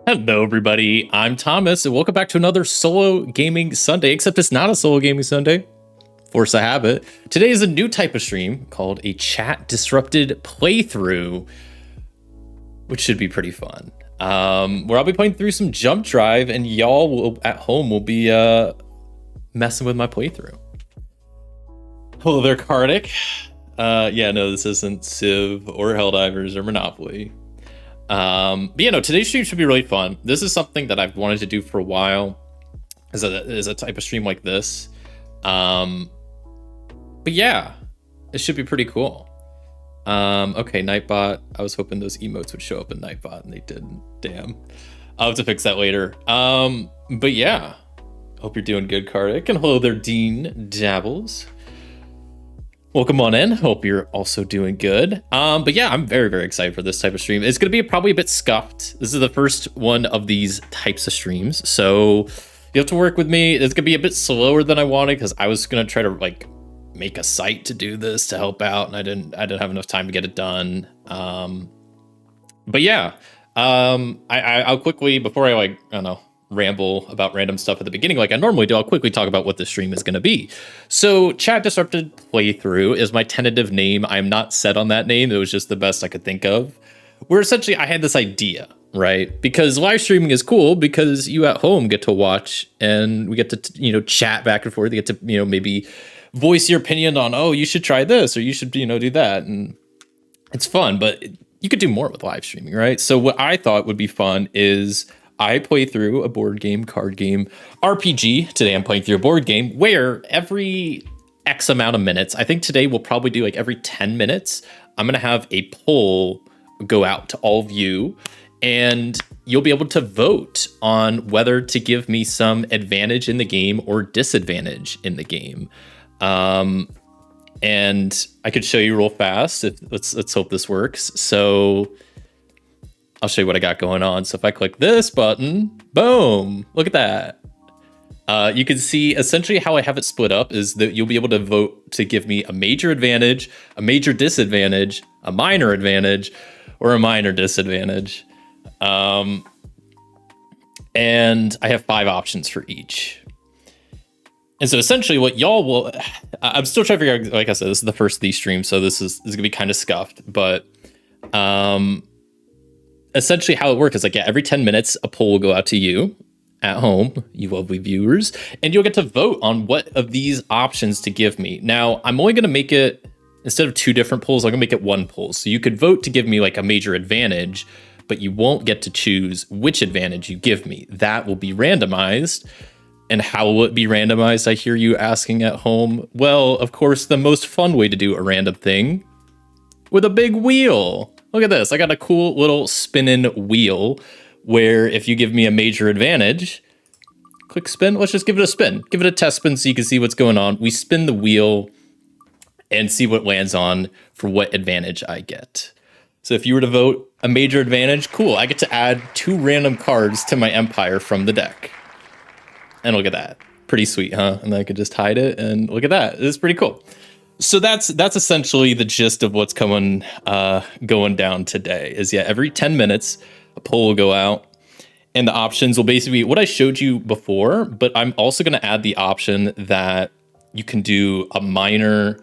Hello, everybody. I'm Thomas, and welcome back to another Solo Gaming Sunday, except it's not a Solo Gaming Sunday. Force a habit. Today is a new type of stream called a chat disrupted playthrough, which should be pretty fun. Where I'll be playing through some Jump Drive, and y'all at home will be messing with my playthrough. Hello there, Kardik. Yeah, no, this isn't Civ or Helldivers or Monopoly. But yeah, no, today's stream should be really fun. This is something that I've wanted to do for a while, as a type of stream like this. But yeah, it should be pretty cool. Okay, Nightbot. I was hoping those emotes would show up in Nightbot, and they didn't. Damn. I'll have to fix that later. But yeah, hope you're doing good, Kardik. And hello there, Dean Dabbles. Welcome on in. Hope you're also doing good. But yeah, I'm very, very excited for this type of stream. It's going to be probably a bit scuffed. This is the first one of these types of streams, so you have to work with me. It's going to be a bit slower than I wanted because I was going to try to like make a site to do this to help out, and I didn't have enough time to get it done. But yeah, I'll quickly, before I ramble about random stuff at the beginning like I normally do, I'll quickly talk about what the stream is going to be. So Chat Disrupted Playthrough is my tentative name. I'm not set on that name. It was just the best I could think of. Where essentially I had this idea, right? Because live streaming is cool because you at home get to watch and we get to, chat back and forth. You get to, maybe voice your opinion on, oh, you should try this or you should, do that. And it's fun, but you could do more with live streaming, right? So what I thought would be fun is I play through a board game, card game, RPG. Today I'm playing through a board game where every X amount of minutes, I think today we'll probably do like every 10 minutes, I'm going to have a poll go out to all of you, and you'll be able to vote on whether to give me some advantage in the game or disadvantage in the game. And I could show you real fast. Let's hope this works. So I'll show you what I got going on. So if I click this button, boom, look at that. You can see essentially how I have it split up is that you'll be able to vote to give me a major advantage, a major disadvantage, a minor advantage, or a minor disadvantage. And I have 5 options for each. And so essentially what y'all will, I'm still trying to figure out, like I said, this is the first of these streams, so this is gonna be kind of scuffed, but essentially how it works is like, yeah, every 10 minutes, a poll will go out to you at home, you lovely viewers, and you'll get to vote on what of these options to give me. Now, I'm only going to make it, instead of 2 different polls, I'm going to make it 1 poll. So you could vote to give me like a major advantage, but you won't get to choose which advantage you give me. That will be randomized. And how will it be randomized? I hear you asking at home. Well, of course, the most fun way to do a random thing with a big wheel. Look at this. I got a cool little spinning wheel where if you give me a major advantage, click spin. Let's just give it a spin. Give it a test spin so you can see what's going on. We spin the wheel and see what lands on for what advantage I get. So if you were to vote a major advantage, cool. I get to add 2 random cards to my empire from the deck. And look at that. Pretty sweet, huh? And then I could just hide it and look at that. It's pretty cool. So that's essentially the gist of what's going down today is, yeah, every 10 minutes, a poll will go out and the options will basically be what I showed you before, but I'm also going to add the option that you can do a minor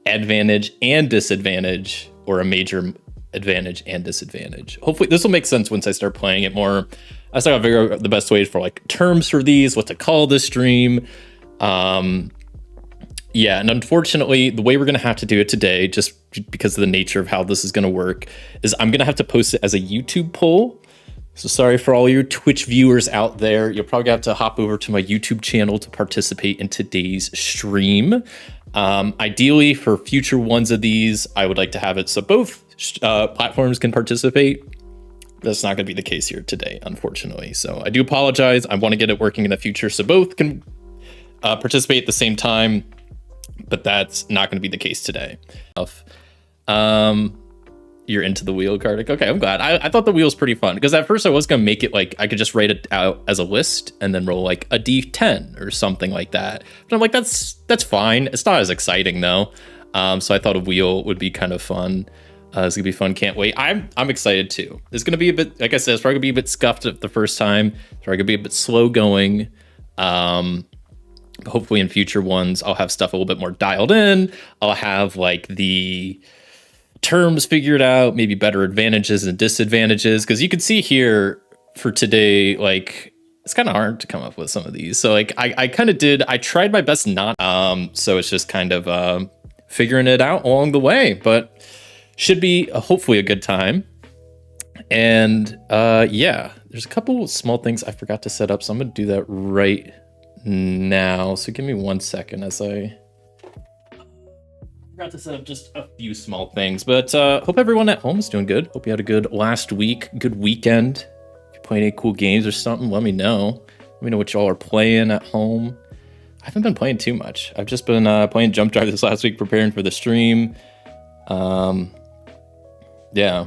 advantage and disadvantage or a major advantage and disadvantage. Hopefully this will make sense once I start playing it more. I still got to figure out the best ways for like terms for these, what to call this stream. Yeah, and unfortunately, the way we're going to have to do it today, just because of the nature of how this is going to work, is I'm going to have to post it as a YouTube poll. So sorry for all your Twitch viewers out there. You'll probably have to hop over to my YouTube channel to participate in today's stream. Ideally, for future ones of these, I would like to have it so both platforms can participate. That's not going to be the case here today, unfortunately. So I do apologize. I want to get it working in the future so both can participate at the same time. But that's not going to be the case today. You're into the wheel, Kardik. Okay, I'm glad. I thought the wheel's pretty fun because at first I was going to make it like I could just write it out as a list and then roll like a D10 or something like that. But I'm like, that's fine. It's not as exciting though. So I thought a wheel would be kind of fun. It's gonna be fun. Can't wait. I'm excited too. It's gonna be a bit, like I said, it's probably gonna be a bit scuffed at the first time. It's probably gonna be a bit slow going. But hopefully in future ones, I'll have stuff a little bit more dialed in. I'll have like the terms figured out, maybe better advantages and disadvantages. Because you can see here for today, like it's kind of hard to come up with some of these. So like I kind of did. I tried my best not. So it's just kind of figuring it out along the way. But should be hopefully a good time. And yeah, there's a couple small things I forgot to set up, so I'm gonna do that right now. So give me 1 second as I forgot to set up just a few small things. But hope everyone at home is doing good. Hope you had a good last week, good weekend. If you're playing any cool games or something, let me know. Let me know what y'all are playing at home. I haven't been playing too much. I've just been playing Jump Drive this last week, preparing for the stream. Yeah,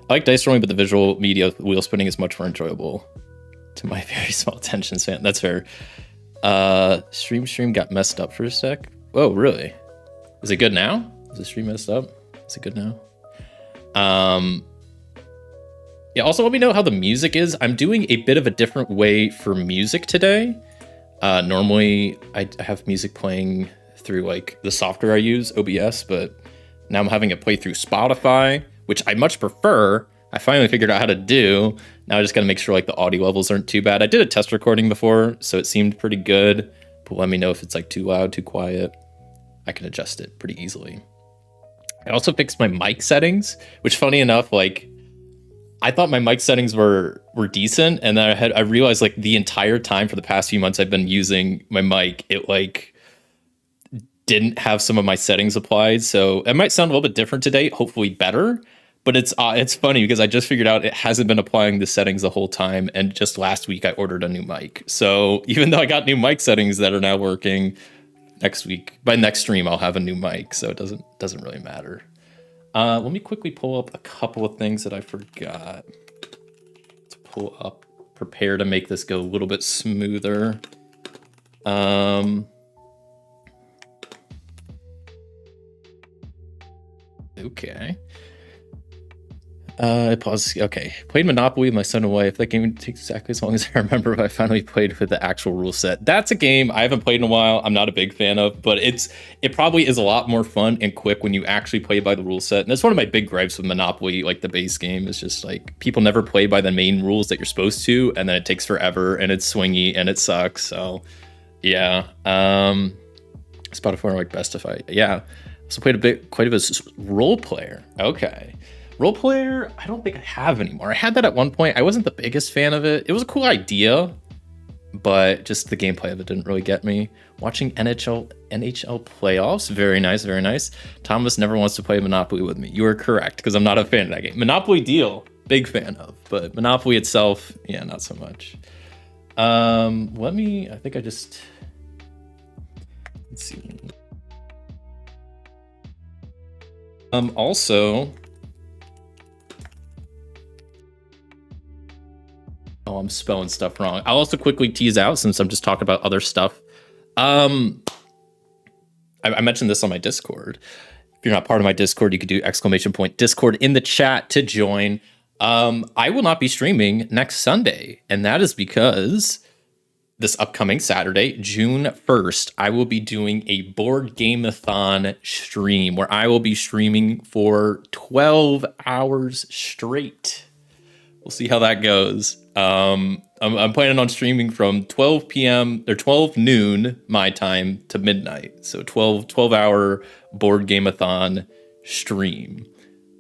I like dice rolling, but the visual media wheel spinning is much more enjoyable to my very small attention span. That's fair. Stream got messed up for a sec. Oh, really? Is it good now? Is the stream messed up? Is it good now? Yeah, also let me know how the music is. I'm doing a bit of a different way for music today. Normally I have music playing through like the software I use, OBS, but now I'm having it play through Spotify, which I much prefer. I finally figured out how to do. Now I just gotta make sure like the audio levels aren't too bad. I did a test recording before, so it seemed pretty good, but let me know if it's like too loud, too quiet. I can adjust it pretty easily. I also fixed my mic settings, which funny enough, like I thought my mic settings were decent, and then I realized like the entire time for the past few months I've been using my mic, it like didn't have some of my settings applied. So it might sound a little bit different today, hopefully better. But it's funny because I just figured out it hasn't been applying the settings the whole time. And just last week I ordered a new mic. So even though I got new mic settings that are now working, next week, by next stream, I'll have a new mic. So it doesn't really matter. Let me quickly pull up a couple of things that I forgot to pull up, prepare to make this go a little bit smoother. Okay. I paused. Okay. Played Monopoly with my son and wife. That game takes exactly as long as I remember if I finally played with the actual rule set. That's a game I haven't played in a while. I'm not a big fan of, but it probably is a lot more fun and quick when you actually play by the rule set. And that's one of my big gripes with Monopoly, like the base game, is just like people never play by the main rules that you're supposed to, and then it takes forever and it's swingy and it sucks. So yeah. Spotify like best if I also played quite a bit of Role Player. Okay. Role Player, I don't think I have anymore. I had that at one point. I wasn't the biggest fan of it. It was a cool idea, but just the gameplay of it didn't really get me. Watching NHL playoffs, very nice, very nice. Thomas never wants to play Monopoly with me. You are correct, because I'm not a fan of that game. Monopoly Deal, big fan of, but Monopoly itself, yeah, not so much. Let's see. Also, oh, I'm spelling stuff wrong. I'll also quickly tease out, since I'm just talking about other stuff. I mentioned this on my Discord. If you're not part of my Discord, you could do !Discord in the chat to join. I will not be streaming next Sunday, and that is because this upcoming Saturday, June 1st, I will be doing a board game-a-thon stream where I will be streaming for 12 hours straight. We'll see how that goes. I'm planning on streaming from 12 p.m. or 12 noon my time to midnight. So 12-hour board game-a-thon stream.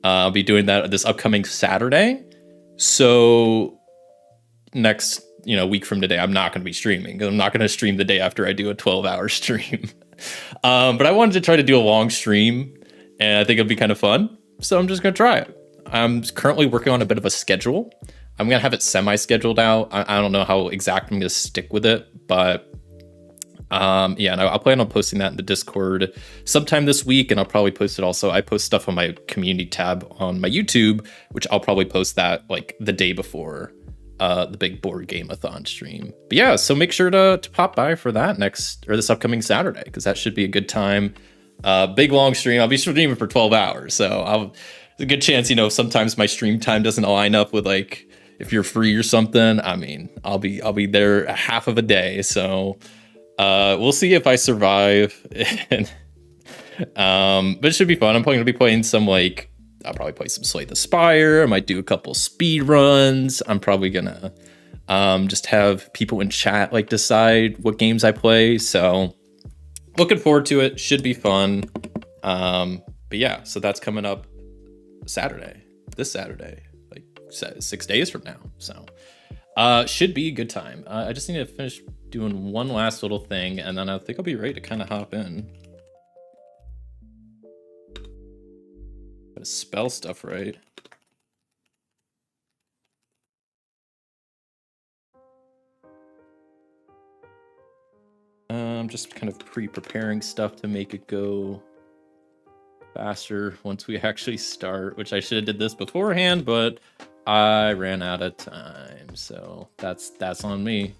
I'll be doing that this upcoming Saturday. So next week from today, I'm not going to be streaming because I'm not going to stream the day after I do a 12-hour stream. But I wanted to try to do a long stream, and I think it'll be kind of fun. So I'm just going to try it. I'm currently working on a bit of a schedule. I'm going to have it semi-scheduled out. I don't know how exact I'm going to stick with it, but yeah, and I'll plan on posting that in the Discord sometime this week, and I'll probably post it also. I post stuff on my community tab on my YouTube, which I'll probably post that like the day before the big board game-a-thon stream. But yeah, so make sure to pop by for that this upcoming Saturday, because that should be a good time. Big long stream. I'll be streaming for 12 hours, so a good chance, you know, sometimes my stream time doesn't line up with like if you're free or something. I mean, I'll be there a half of a day. So we'll see if I survive. And, but it should be fun. I'm probably gonna be playing some like I'll probably play some Slay the Spire. I might do a couple speed runs. I'm probably gonna just have people in chat like decide what games I play. So looking forward to it. Should be fun. But yeah, so that's coming up this Saturday, like 6 days from now. So should be a good time. I just need to finish doing one last little thing, and then I think I'll be ready to kind of hop in. Gotta spell stuff right. I'm just kind of pre-preparing stuff to make it go faster once we actually start, which I should have did this beforehand, but I ran out of time. So that's on me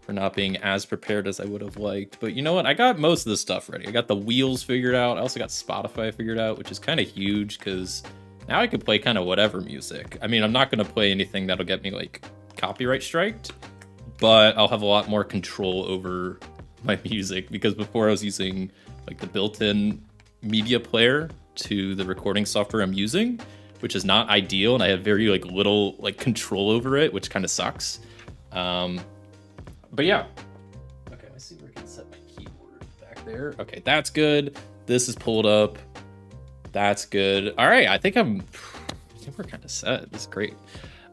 for not being as prepared as I would have liked. But you know what? I got most of the stuff ready. I got the wheels figured out. I also got Spotify figured out, which is kind of huge because now I can play kind of whatever music. I mean, I'm not going to play anything that'll get me like copyright striked, but I'll have a lot more control over my music, because before I was using like the built-in media player to the recording software I'm using, which is not ideal, and I have very like little like control over it, which kind of sucks. But yeah. Okay, let's see where I can set my keyboard back there. Okay, that's good. This is pulled up. That's good. All right, I think we're kind of set. This is great.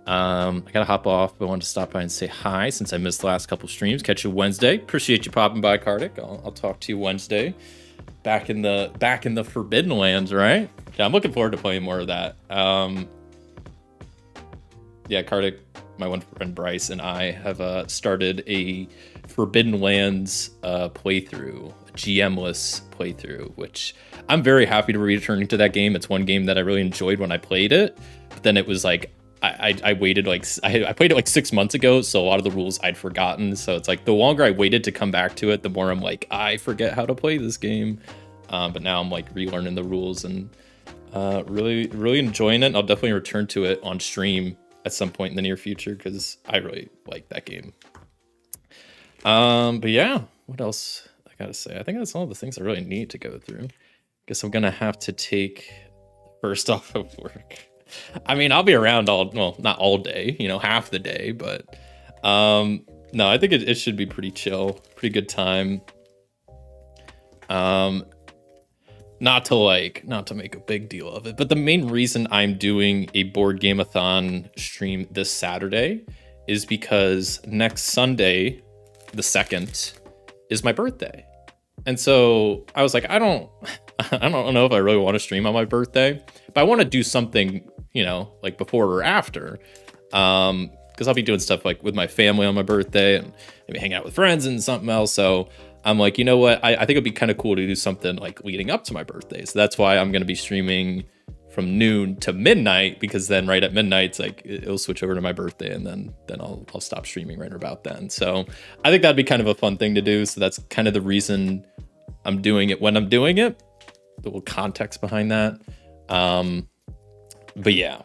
I gotta hop off, but I wanted to stop by and say hi since I missed the last couple streams. Catch you Wednesday. Appreciate you popping by, Kartik. I'll talk to you Wednesday. Back in the Forbidden Lands, right? Yeah, I'm looking forward to playing more of that. Yeah, Kartik, my one friend Bryce, and I have started a Forbidden Lands playthrough, a GM-less playthrough, which I'm very happy to return to that game. It's one game that I really enjoyed when I played it, but then it was like I waited like I played it like 6 months ago, so a lot of the rules I'd forgotten. So it's like the longer I waited to come back to it, the more I'm like I forget how to play this game. But now I'm like relearning the rules and really enjoying it. And I'll definitely return to it on stream at some point in the near future because I really like that game. But yeah, what else I gotta say? I think that's all the things I really need to go through. Guess I'm gonna have to take first off of work. I mean, I'll be around not all day, you know, half the day, but no, I think it should be pretty chill, pretty good time. Not to make a big deal of it, but the main reason I'm doing a board game-a-thon stream this Saturday is because next Sunday, the 2nd, is my birthday. And so I was like, I don't know if I really want to stream on my birthday, but I want to do something, you know, like before or after, because I'll be doing stuff like with my family on my birthday and maybe hang out with friends and something else. So I'm like, you know what? I think it'd be kind of cool to do something like leading up to my birthday. So that's why I'm going to be streaming from noon to midnight, because then right at midnight, it's like it'll switch over to my birthday, and then I'll stop streaming right about then. So I think that'd be kind of a fun thing to do. So that's kind of the reason I'm doing it when I'm doing it. A little context behind that. But yeah.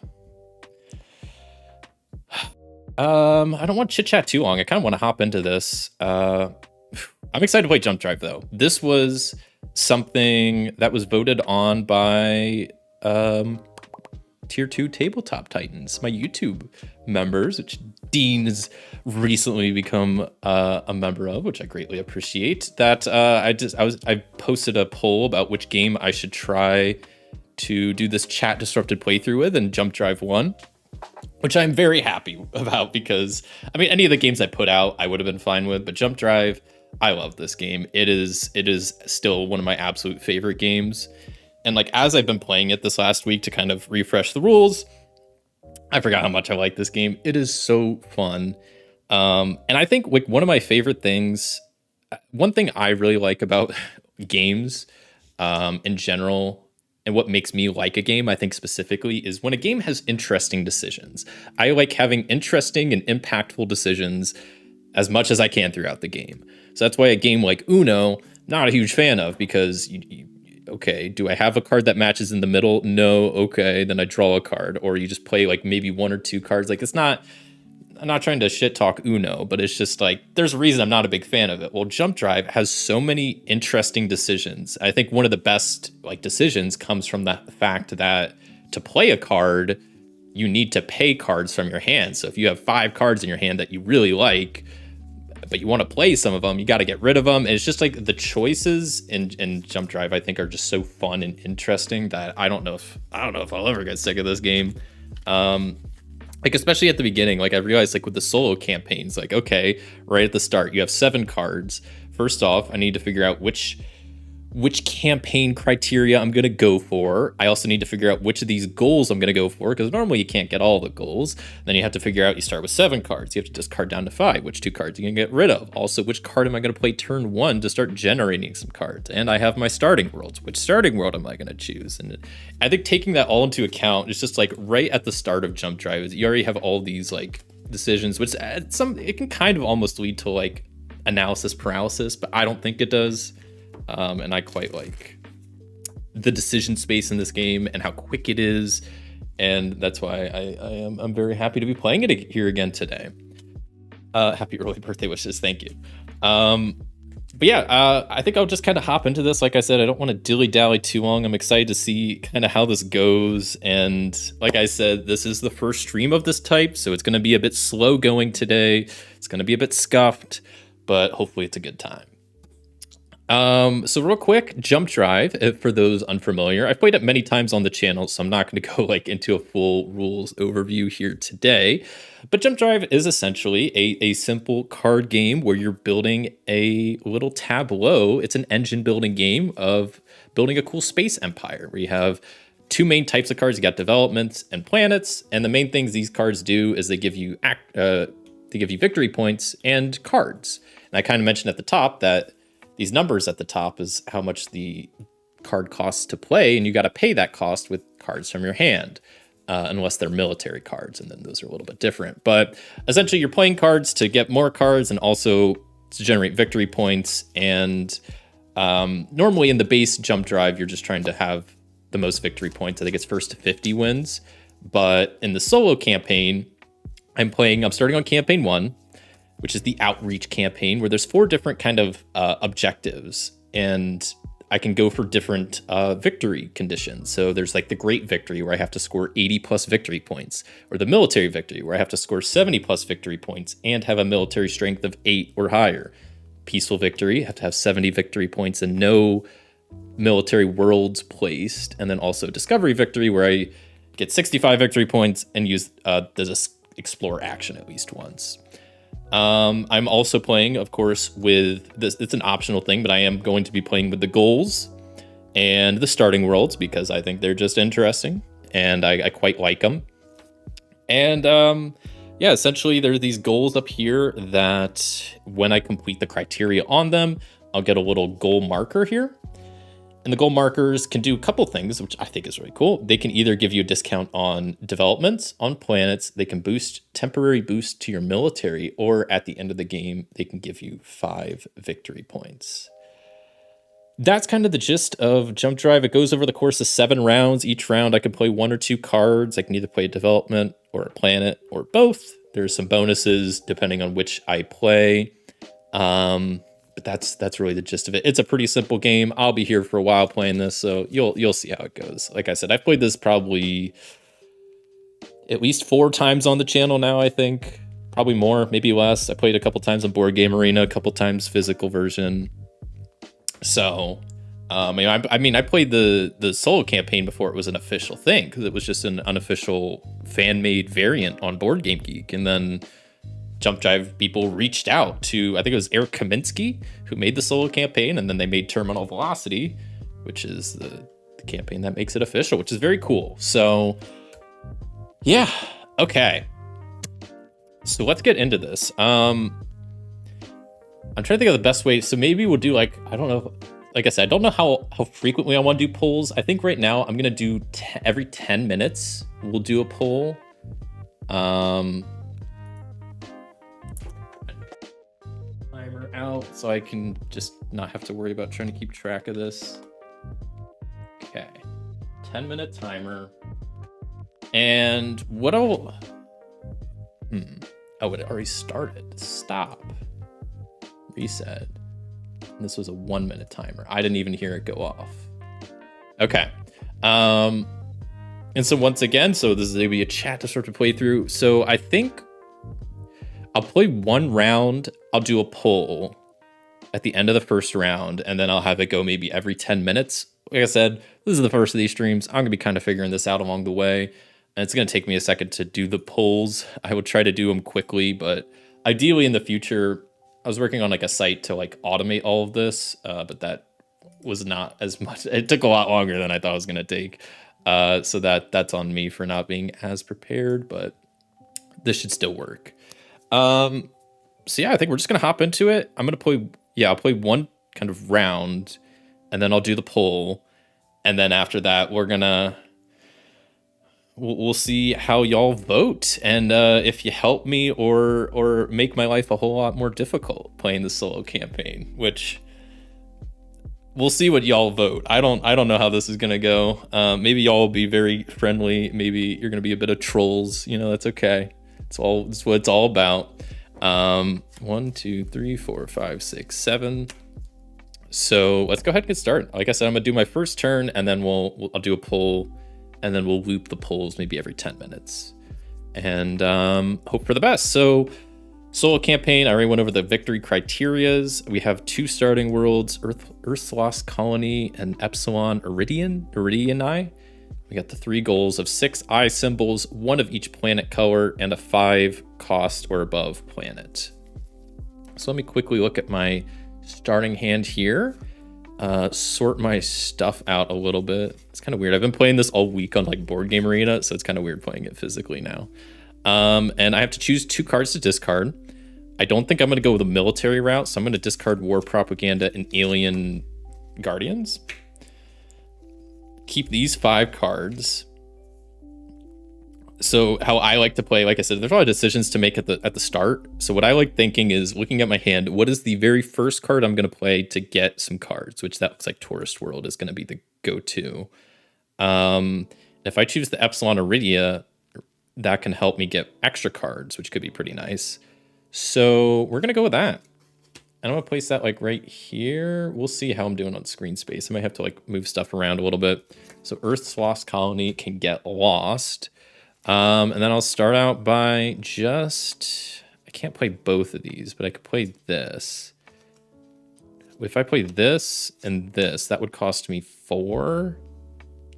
I don't want to chit chat too long. I kind of want to hop into this. I'm excited to play Jump Drive though. This was something that was voted on by tier 2 tabletop titans, my YouTube members, which Dean has recently become a member of, which I greatly appreciate. That I posted a poll about which game I should try to do this chat disrupted playthrough with, and Jump Drive won, which I'm very happy about, because I mean, any of the games I put out I would have been fine with, but Jump Drive, I love this game. It is still one of my absolute favorite games. And like, as I've been playing it this last week to kind of refresh the rules, I forgot how much I like this game. It is so fun. And I think like one of my favorite things, one thing I really like about games in general, and what makes me like a game, I think specifically, is when a game has interesting decisions. I like having interesting and impactful decisions as much as I can throughout the game. So that's why a game like Uno, not a huge fan of, because Okay, do I have a card that matches in the middle? No. Okay, then I draw a card. Or you just play like maybe 1 or 2 cards. Like it's not, I'm not trying to shit talk Uno, but it's just like, there's a reason I'm not a big fan of it. Well, Jump Drive has so many interesting decisions. I think one of the best like decisions comes from the fact that to play a card, you need to pay cards from your hand. So if you have 5 cards in your hand that you really like, but you want to play some of them, you got to get rid of them. And it's just like the choices in Jump Drive, I think, are just so fun and interesting that I don't know if I'll ever get sick of this game. Like especially at the beginning, like I realized like with the solo campaigns, like, okay, right at the start, you have 7 cards. First off, I need to figure out which campaign criteria I'm going to go for. I also need to figure out which of these goals I'm going to go for, because normally you can't get all the goals. Then you have to figure out, you start with 7 cards. You have to discard down to 5. Which 2 cards you can get rid of? Also, which card am I going to play turn 1 to start generating some cards? And I have my starting worlds. Which starting world am I going to choose? And I think taking that all into account is just like right at the start of Jump Drive, you already have all these like decisions, which it can kind of almost lead to like analysis paralysis, but I don't think it does. And I quite like the decision space in this game and how quick it is, and that's why I'm very happy to be playing it here again today. Happy early birthday wishes, thank you. But yeah, I think I'll just kind of hop into this. Like I said, I don't want to dilly-dally too long. I'm excited to see kind of how this goes, and like I said, this is the first stream of this type, so it's going to be a bit slow going today. It's going to be a bit scuffed, but hopefully it's a good time. So real quick, Jump Drive, for those unfamiliar, I've played it many times on the channel, so I'm not going to go like into a full rules overview here today, but Jump Drive is essentially a simple card game where you're building a little tableau. It's an engine building game of building a cool space empire where you have 2 main types of cards. You got developments and planets, and the main things these cards do is they give you victory points and cards. And I kind of mentioned at the top that these numbers at the top is how much the card costs to play, and you got to pay that cost with cards from your hand, unless they're military cards, and then those are a little bit different. But essentially, you're playing cards to get more cards and also to generate victory points. And normally in the base Jump Drive, you're just trying to have the most victory points. I think it's first to 50 wins. But in the solo campaign, I'm starting on campaign 1, which is the outreach campaign, where there's 4 different kind of objectives, and I can go for different victory conditions. So there's like the great victory, where I have to score 80 plus victory points, or the military victory, where I have to score 70 plus victory points and have a military strength of 8 or higher. Peaceful victory, I have to have 70 victory points and no military worlds placed. And then also discovery victory, where I get 65 victory points and use the explore action at least once. I'm also playing, of course, with this. It's an optional thing, but I am going to be playing with the goals and the starting worlds because I think they're just interesting and I quite like them. And yeah, essentially there are these goals up here that when I complete the criteria on them, I'll get a little goal marker here. And the goal markers can do a couple things, which I think is really cool. They can either give you a discount on developments, on planets. They can temporary boost to your military, or at the end of the game, they can give you 5 victory points. That's kind of the gist of Jump Drive. It goes over the course of 7 rounds. Each round, I can play 1 or 2 cards. I can either play a development or a planet or both. There's some bonuses depending on which I play. But that's really the gist of it. It's a pretty simple game. I'll be here for a while playing this, so you'll see how it goes. Like I said, I've played this probably at least 4 times on the channel now, I think. Probably more, maybe less. I played a couple times on Board Game Arena, a couple times physical version. So, I mean, I played the solo campaign before it was an official thing, because it was just an unofficial fan-made variant on Board Game Geek, and then Jump Drive people reached out to, I think it was Eric Kaminsky, who made the solo campaign, and then they made Terminal Velocity, which is the campaign that makes it official, which is very cool. So, yeah, okay. So let's get into this. I'm trying to think of the best way. So maybe we'll do like, I don't know, like I said, I don't know how frequently I want to do polls. I think right now I'm going to do every 10 minutes, we'll do a poll. Timer out so I can just not have to worry about trying to keep track of this. Okay, 10-minute timer. And what oh, it already started. Stop. Reset. And this was a 1-minute timer. I didn't even hear it go off. Okay. And so once again, so this is gonna be a chat to start to play through. So I think I'll play one round. I'll do a poll at the end of the first round, and then I'll have it go maybe every 10 minutes. Like I said, this is the first of these streams. I'm gonna be kind of figuring this out along the way. And it's going to take me a second to do the polls. I would try to do them quickly, but ideally in the future, I was working on like a site to like automate all of this, but that was not as much. It took a lot longer than I thought it was going to take. So that's on me for not being as prepared, but this should still work. So yeah, I think we're just going to hop into it. I'm going to play, I'll play one kind of round, and then I'll do the poll. And then after that, we'll see how y'all vote, and if you help me or make my life a whole lot more difficult playing the solo campaign, which we'll see what y'all vote. I don't know how this is gonna go. Maybe y'all will be very friendly. Maybe you're gonna be a bit of trolls. You know, that's okay. It's what it's all about. 1, 2, 3, 4, 5, 6, 7. So let's go ahead and get started. Like I said, I'm gonna do my first turn, and then I'll do a poll. And then we'll loop the polls maybe every 10 minutes and hope for the best. So solo campaign, I already went over the victory criterias. We have 2 starting worlds, Earth's Lost Colony and Epsilon Iridii. We got the 3 goals of 6 eye symbols, 1 of each planet color, and a 5 cost or above planet. So let me quickly look at my starting hand here. Sort my stuff out a little bit. It's kind of weird. I've been playing this all week on like Board Game Arena, so it's kind of weird playing it physically now. And I have to choose 2 cards to discard. I don't think I'm going to go with a military route, so I'm going to discard War Propaganda and Alien Guardians. Keep these 5 cards. So how I like to play, like I said, there's a lot of decisions to make at the start. So what I like thinking is looking at my hand, what is the very first card I'm going to play to get some cards, which that looks like Tourist World is going to be the go-to. If I choose the Epsilon Iridii, that can help me get extra cards, which could be pretty nice. So we're going to go with that. And I'm going to place that like right here. We'll see how I'm doing on screen space. I might have to like move stuff around a little bit. So Earth's Lost Colony can get lost. And then I'll start out by I can't play both of these, but I could play this. If I play this and this, that would cost me 4.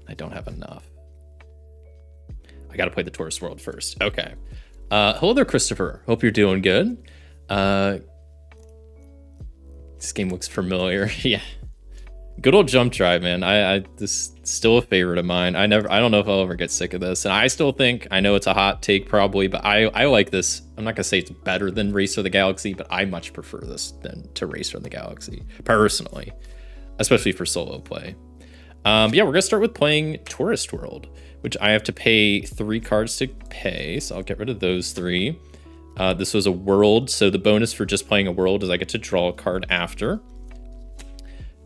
I don't have enough. I got to play the Tourist World first. Okay. Hello there, Christopher. Hope you're doing good. This game looks familiar. Yeah. Good old Jump Drive, man. This is still a favorite of mine. I don't know if I'll ever get sick of this. And I still think, I know it's a hot take probably, but I like this. I'm not gonna say it's better than Race for the Galaxy, but I much prefer this than to Race for the Galaxy, personally, especially for solo play. Yeah, we're gonna start with playing Tourist World, which I have to pay 3 cards to pay. So I'll get rid of those 3. This was a world. So the bonus for just playing a world is I get to draw a card after.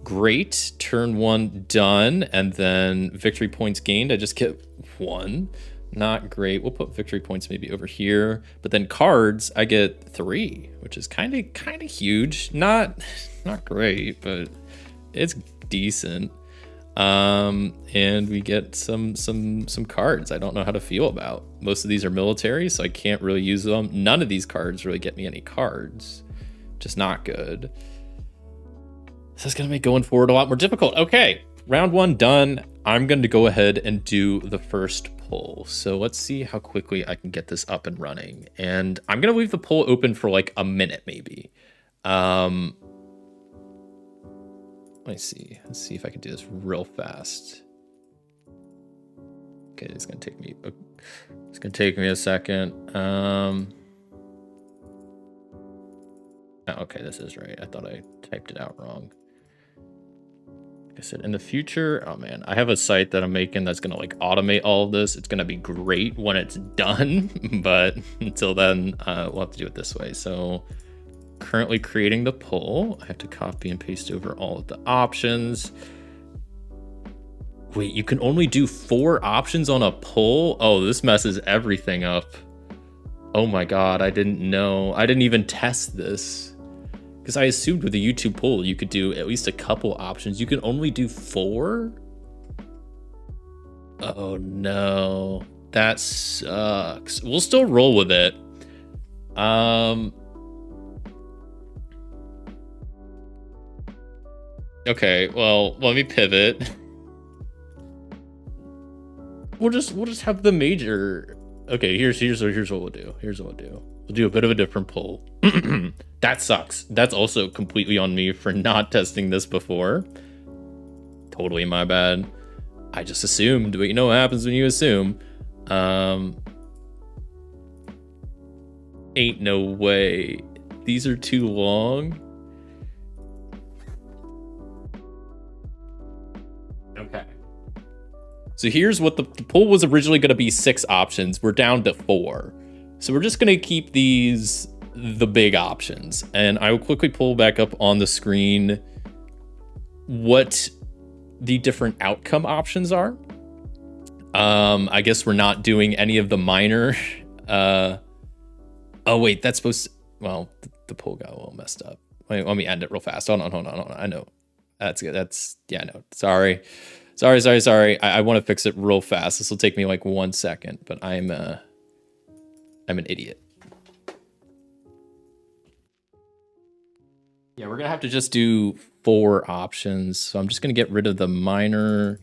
Great. Turn 1 done, and then victory points gained. I just get 1. Not great. We'll put victory points maybe over here, but then cards I get 3, which is kind of huge. Not great, but it's decent. And we get some cards I don't know how to feel about. Most of these are military, so I can't really use them. None of these cards really get me any cards. Just not good. This is going to make going forward a lot more difficult. Okay, round 1 done. I'm going to go ahead and do the first poll. So let's see how quickly I can get this up and running. And I'm going to leave the poll open for like a minute maybe. Let me see. Let's see if I can do this real fast. Okay, it's going to take me a second. Okay, this is right. I thought I typed it out wrong. Like I said, in the future, oh man, I have a site that I'm making that's gonna like automate all of this. It's gonna be great when it's done, but until then, we'll have to do it this way. So currently creating the poll. I have to copy and paste over all of the options. Wait, you can only do 4 options on a poll? Oh, this messes everything up. Oh my god, I didn't know. I didn't even test this. Because I assumed with the YouTube poll, you could do at least a couple options. You can only do 4? Oh no, that sucks. We'll still roll with it. Okay, well, let me pivot. We'll just have the major. Okay, here's what we'll do. Here's what we'll do. We'll do a bit of a different poll. That sucks. That's also completely on me for not testing this before. Totally my bad. I just assumed, but you know what happens when you assume. Ain't no way. These are too long. Okay. So here's what the poll was originally going to be 6 options. We're down to 4. So we're just going to keep these the big options. And I will quickly pull back up on the screen what the different outcome options are. I guess we're not doing any of the minor. Oh, wait, that's supposed to... Well, the poll got a little messed up. Wait, let me end it real fast. Hold on. I know. That's good. Yeah, no. Sorry. I want to fix it real fast. This will take me like 1 second, but I'm an idiot. Yeah, we're gonna have to just do 4 options. So I'm just gonna get rid of the minor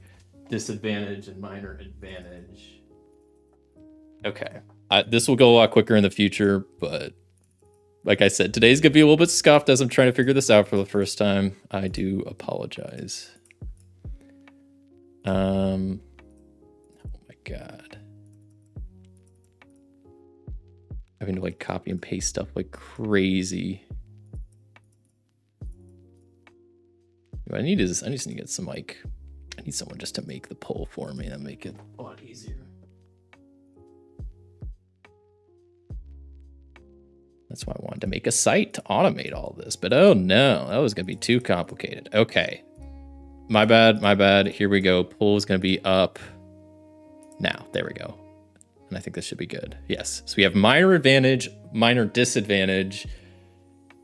disadvantage and minor advantage. Okay, this will go a lot quicker in the future, but like I said, today's gonna be a little bit scuffed as I'm trying to figure this out for the first time. I do apologize. Oh my god. Having to like copy and paste stuff like crazy. What I just need to get some like, I need someone just to make the poll for me and make it a lot easier. That's why I wanted to make a site to automate all this, but oh no, that was gonna be too complicated. Okay. My bad. Here we go. Poll is going to be up now. There we go. And I think this should be good. Yes. So we have minor advantage, minor disadvantage,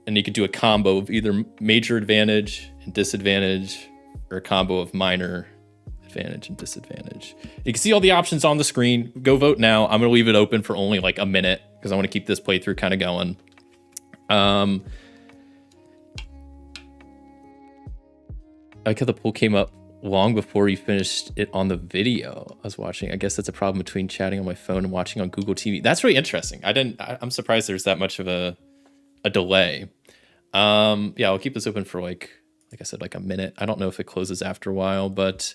and you could do a combo of either major advantage and disadvantage or a combo of minor advantage and disadvantage. You can see all the options on the screen. Go vote now. I'm going to leave it open for only like a minute because I want to keep this playthrough kind of going. I like how the poll came up long before you finished it on the video I was watching. I guess that's a problem between chatting on my phone and watching on Google TV. That's really interesting. I'm surprised there's that much of a delay. Yeah, I'll keep this open for like I said, like a minute. I don't know if it closes after a while, but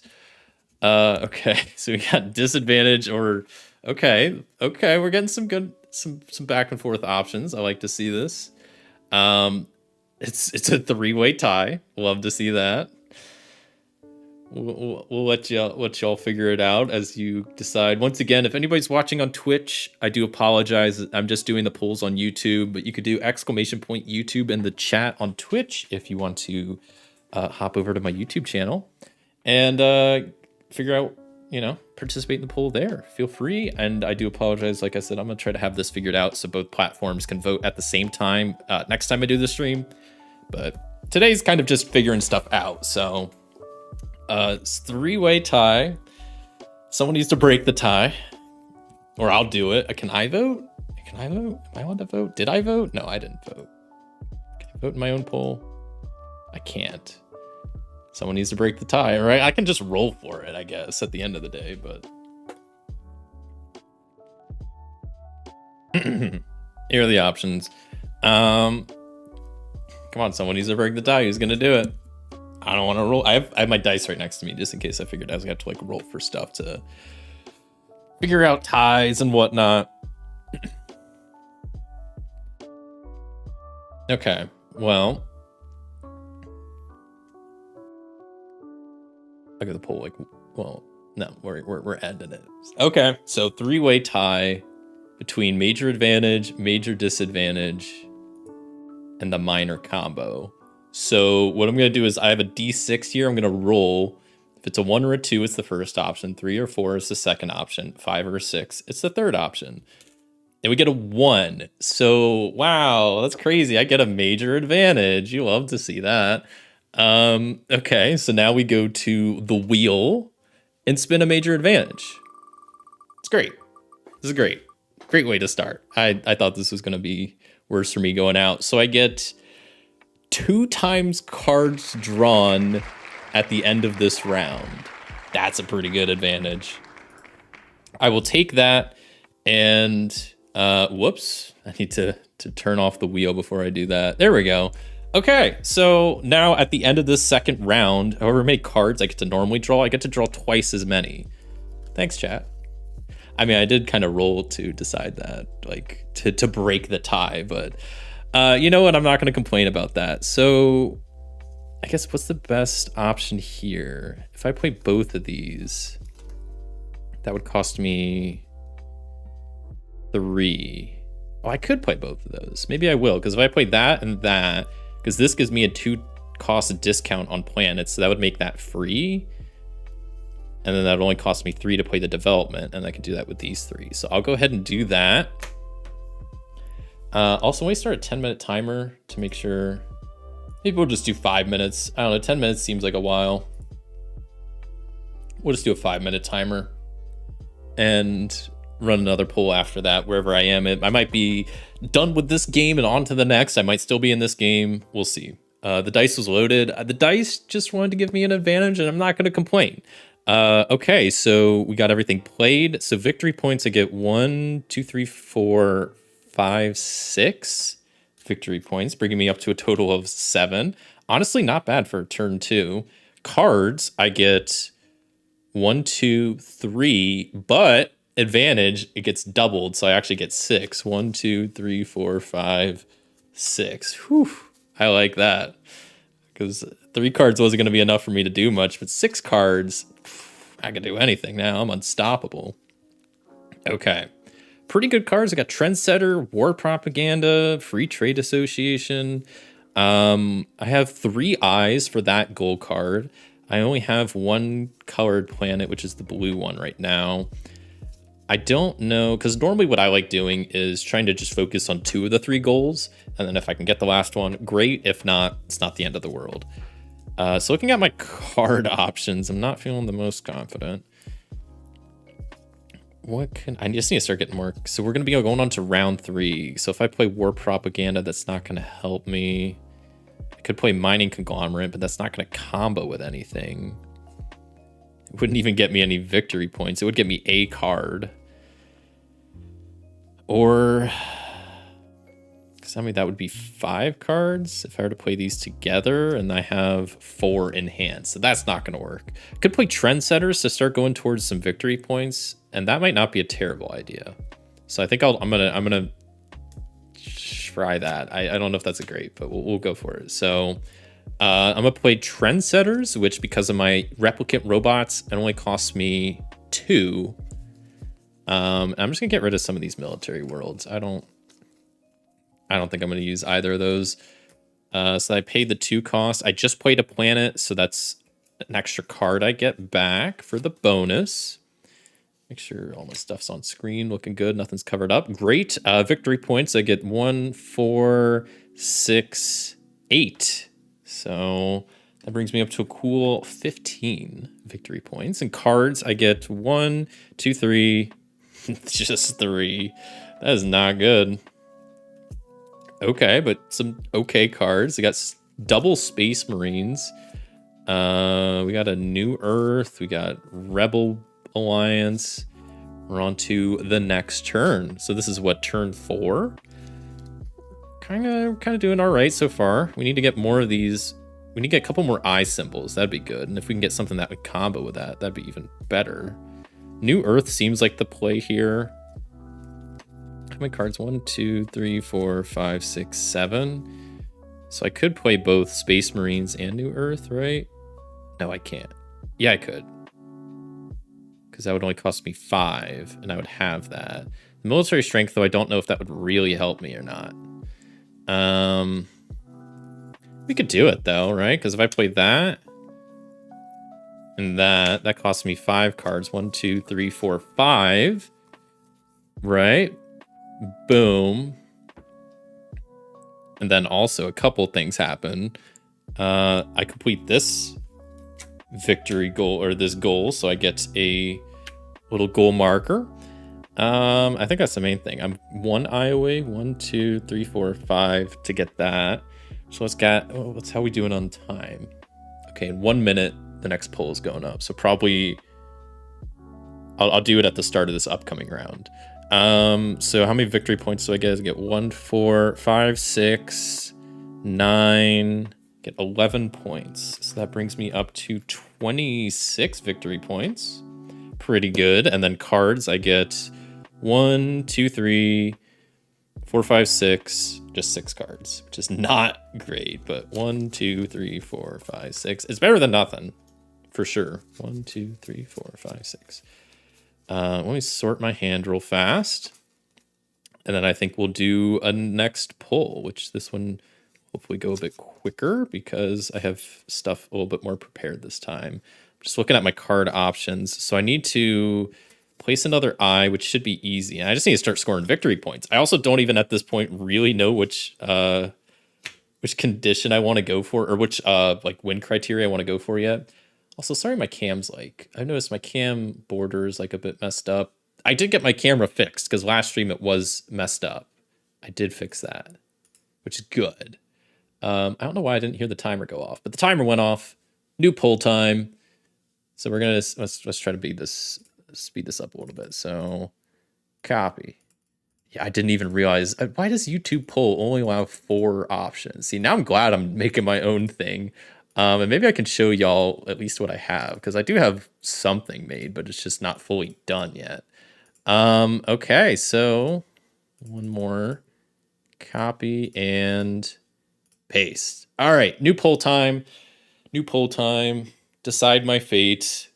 okay. So we got disadvantage or okay. We're getting some good, some back and forth options. I like to see this. It's a 3-way tie. Love to see that. We'll let y'all figure it out as you decide. Once again, if anybody's watching on Twitch, I do apologize. I'm just doing the polls on YouTube, but you could do ! YouTube in the chat on Twitch if you want to hop over to my YouTube channel and figure out, participate in the poll there. Feel free. And I do apologize. Like I said, I'm going to try to have this figured out so both platforms can vote at the same time next time I do the stream. But today's kind of just figuring stuff out. So it's 3-way tie. Someone needs to break the tie, or I'll do it. Can I vote? Am I allowed to vote? Did I vote? No, I didn't vote. Can I vote in my own poll? I can't. Someone needs to break the tie, right? I can just roll for it, I guess, at the end of the day, but... Here are the options. Come on, someone needs to break the tie. Who's gonna do it? I don't want to roll. I have my dice right next to me just in case I figured I was gonna have to like roll for stuff to figure out ties and whatnot. Okay, well, look at the poll. Like, well, no, we're ending it. Okay, so 3-way tie between major advantage, major disadvantage, and the minor combo. So what I'm going to do is I have a D6 here. I'm going to roll. If If it's a 1 or a 2, it's the first option. 3 or 4 is the second option. 5 or 6, it's the third option. And we get a 1. So, wow, that's crazy. I get a major advantage. You love to see that. Okay, so now we go to the wheel and spin a major advantage. It's great. This is great. Great way to start. I thought this was going to be worse for me going out. So I get 2 times cards drawn at the end of this round. That's a pretty good advantage. I will take that and whoops, I need to turn off the wheel before I do that. There we go. Okay, so now at the end of this second round, however many cards I get to normally draw, I get to draw twice as many. Thanks, chat. I mean, I did kind of roll to decide that, like to break the tie, but you know what? I'm not going to complain about that. So I guess what's the best option here? If I play both of these, that would cost me 3. Oh, I could play both of those. Maybe I will, because if I play that and that, because this gives me a 2 cost discount on planets, so that would make that free. And then that would only cost me 3 to play the development, and I can do that with these 3. So I'll go ahead and do that. Also, let me start a 10-minute timer to make sure. Maybe we'll just do 5 minutes. I don't know, 10 minutes seems like a while. We'll just do a 5-minute timer and run another poll after that, wherever I am. I might be done with this game and on to the next. I might still be in this game. We'll see. The dice was loaded. The dice just wanted to give me an advantage, and I'm not going to complain. Okay, so we got everything played. So victory points, I get 1, 2, 3, 4, 5, 6 victory points, bringing me up to a total of 7. Honestly, not bad for turn 2. Cards, I get 1, 2, 3, but advantage, it gets doubled, so I actually get 6. 1, 2, 3, 4, 5, 6. Whew, I like that, because 3 cards wasn't going to be enough for me to do much, but 6 cards, I can do anything now. I'm unstoppable. Okay, pretty good cards. I got Trendsetter, War Propaganda, Free Trade Association. I have 3 eyes for that gold card. I only have 1 colored planet, which is the blue one right now. I don't know, because normally what I like doing is trying to just focus on 2 of the 3 goals, and then if I can get the last one, great. If not, it's not the end of the world. So looking at my card options, I'm not feeling the most confident. I just need to start getting more. So we're going to be going on to round 3. So if I play War Propaganda, that's not going to help me. I could play Mining Conglomerate, but that's not going to combo with anything. It wouldn't even get me any victory points. It would get me a card. Or, because I mean, that would be 5 cards if I were to play these together, and I have 4 in hand. So that's not going to work. I could play Trendsetters to start going towards some victory points, and that might not be a terrible idea. So I think I'm gonna try that. I don't know if that's a great, but we'll go for it. So I'm gonna play Trendsetters, which because of my replicant robots, it only costs me 2. I'm just gonna get rid of some of these military worlds. I don't think I'm gonna use either of those. So I paid the 2 cost. I just played a planet, so that's an extra card I get back for the bonus. Make sure all my stuff's on screen, looking good. Nothing's covered up. Great. Victory points. I get 1, 4, 6, 8. So that brings me up to a cool 15 victory points. And cards, I get 1, 2, 3, just 3. That is not good. Okay, but some okay cards. I got double Space Marines. We got a New Earth. We got Rebel Alliance. We're on to the next turn. So this is what, turn 4? Kind of doing all right so far. We need to get more of these. We need to get a couple more eye symbols. That'd be good. And if we can get something that would combo with that, that'd be even better. New Earth seems like the play here. How many cards? 1, 2, 3, 4, 5, 6, 7. So I could play both Space Marines and New Earth, right? No, I can't. Yeah, I could. Because that would only cost me 5, and I would have that. The military strength, though, I don't know if that would really help me or not. We could do it, though, right? Because if I play that, And that cost me 5 cards. 1, 2, 3, 4, 5. Right? Boom. And then also a couple things happen. I complete this victory goal, or this goal, so I get a little goal marker. I think that's the main thing. I'm 1 eye away. 1, 2, 3, 4, 5 to get that. So let's get. Oh, what's how we doing on time? Okay, in 1 minute, the next poll is going up. So probably I'll do it at the start of this upcoming round. So how many victory points do I get? I get 1, 4, 5, 6, 9. Get 11 points. So that brings me up to 26 victory points. Pretty good. And then cards, I get 1, 2, 3, 4, 5, 6. Just 6 cards, which is not great. But 1, 2, 3, 4, 5, 6. It's better than nothing, for sure. 1, 2, 3, 4, 5, 6. Let me sort my hand real fast. And then I think we'll do a next pull, which this one hopefully go a bit quicker because I have stuff a little bit more prepared this time. I'm just looking at my card options. So I need to place another eye, which should be easy. And I just need to start scoring victory points. I also don't even at this point really know which condition I want to go for, or which like win criteria I want to go for yet. Also, sorry, my cam's like, I've noticed my cam border is like a bit messed up. I did get my camera fixed because last stream it was messed up. I did fix that, which is good. I don't know why I didn't hear the timer go off, but the timer went off. New poll time. So we're gonna let's try to speed this up a little bit. So copy. Yeah, I didn't even realize. Why does YouTube poll only allow 4 options? See, now I'm glad I'm making my own thing. And maybe I can show y'all at least what I have, because I do have something made, but it's just not fully done yet. Okay, so one more copy and paste. All right, new poll time. New poll time. Decide my fate.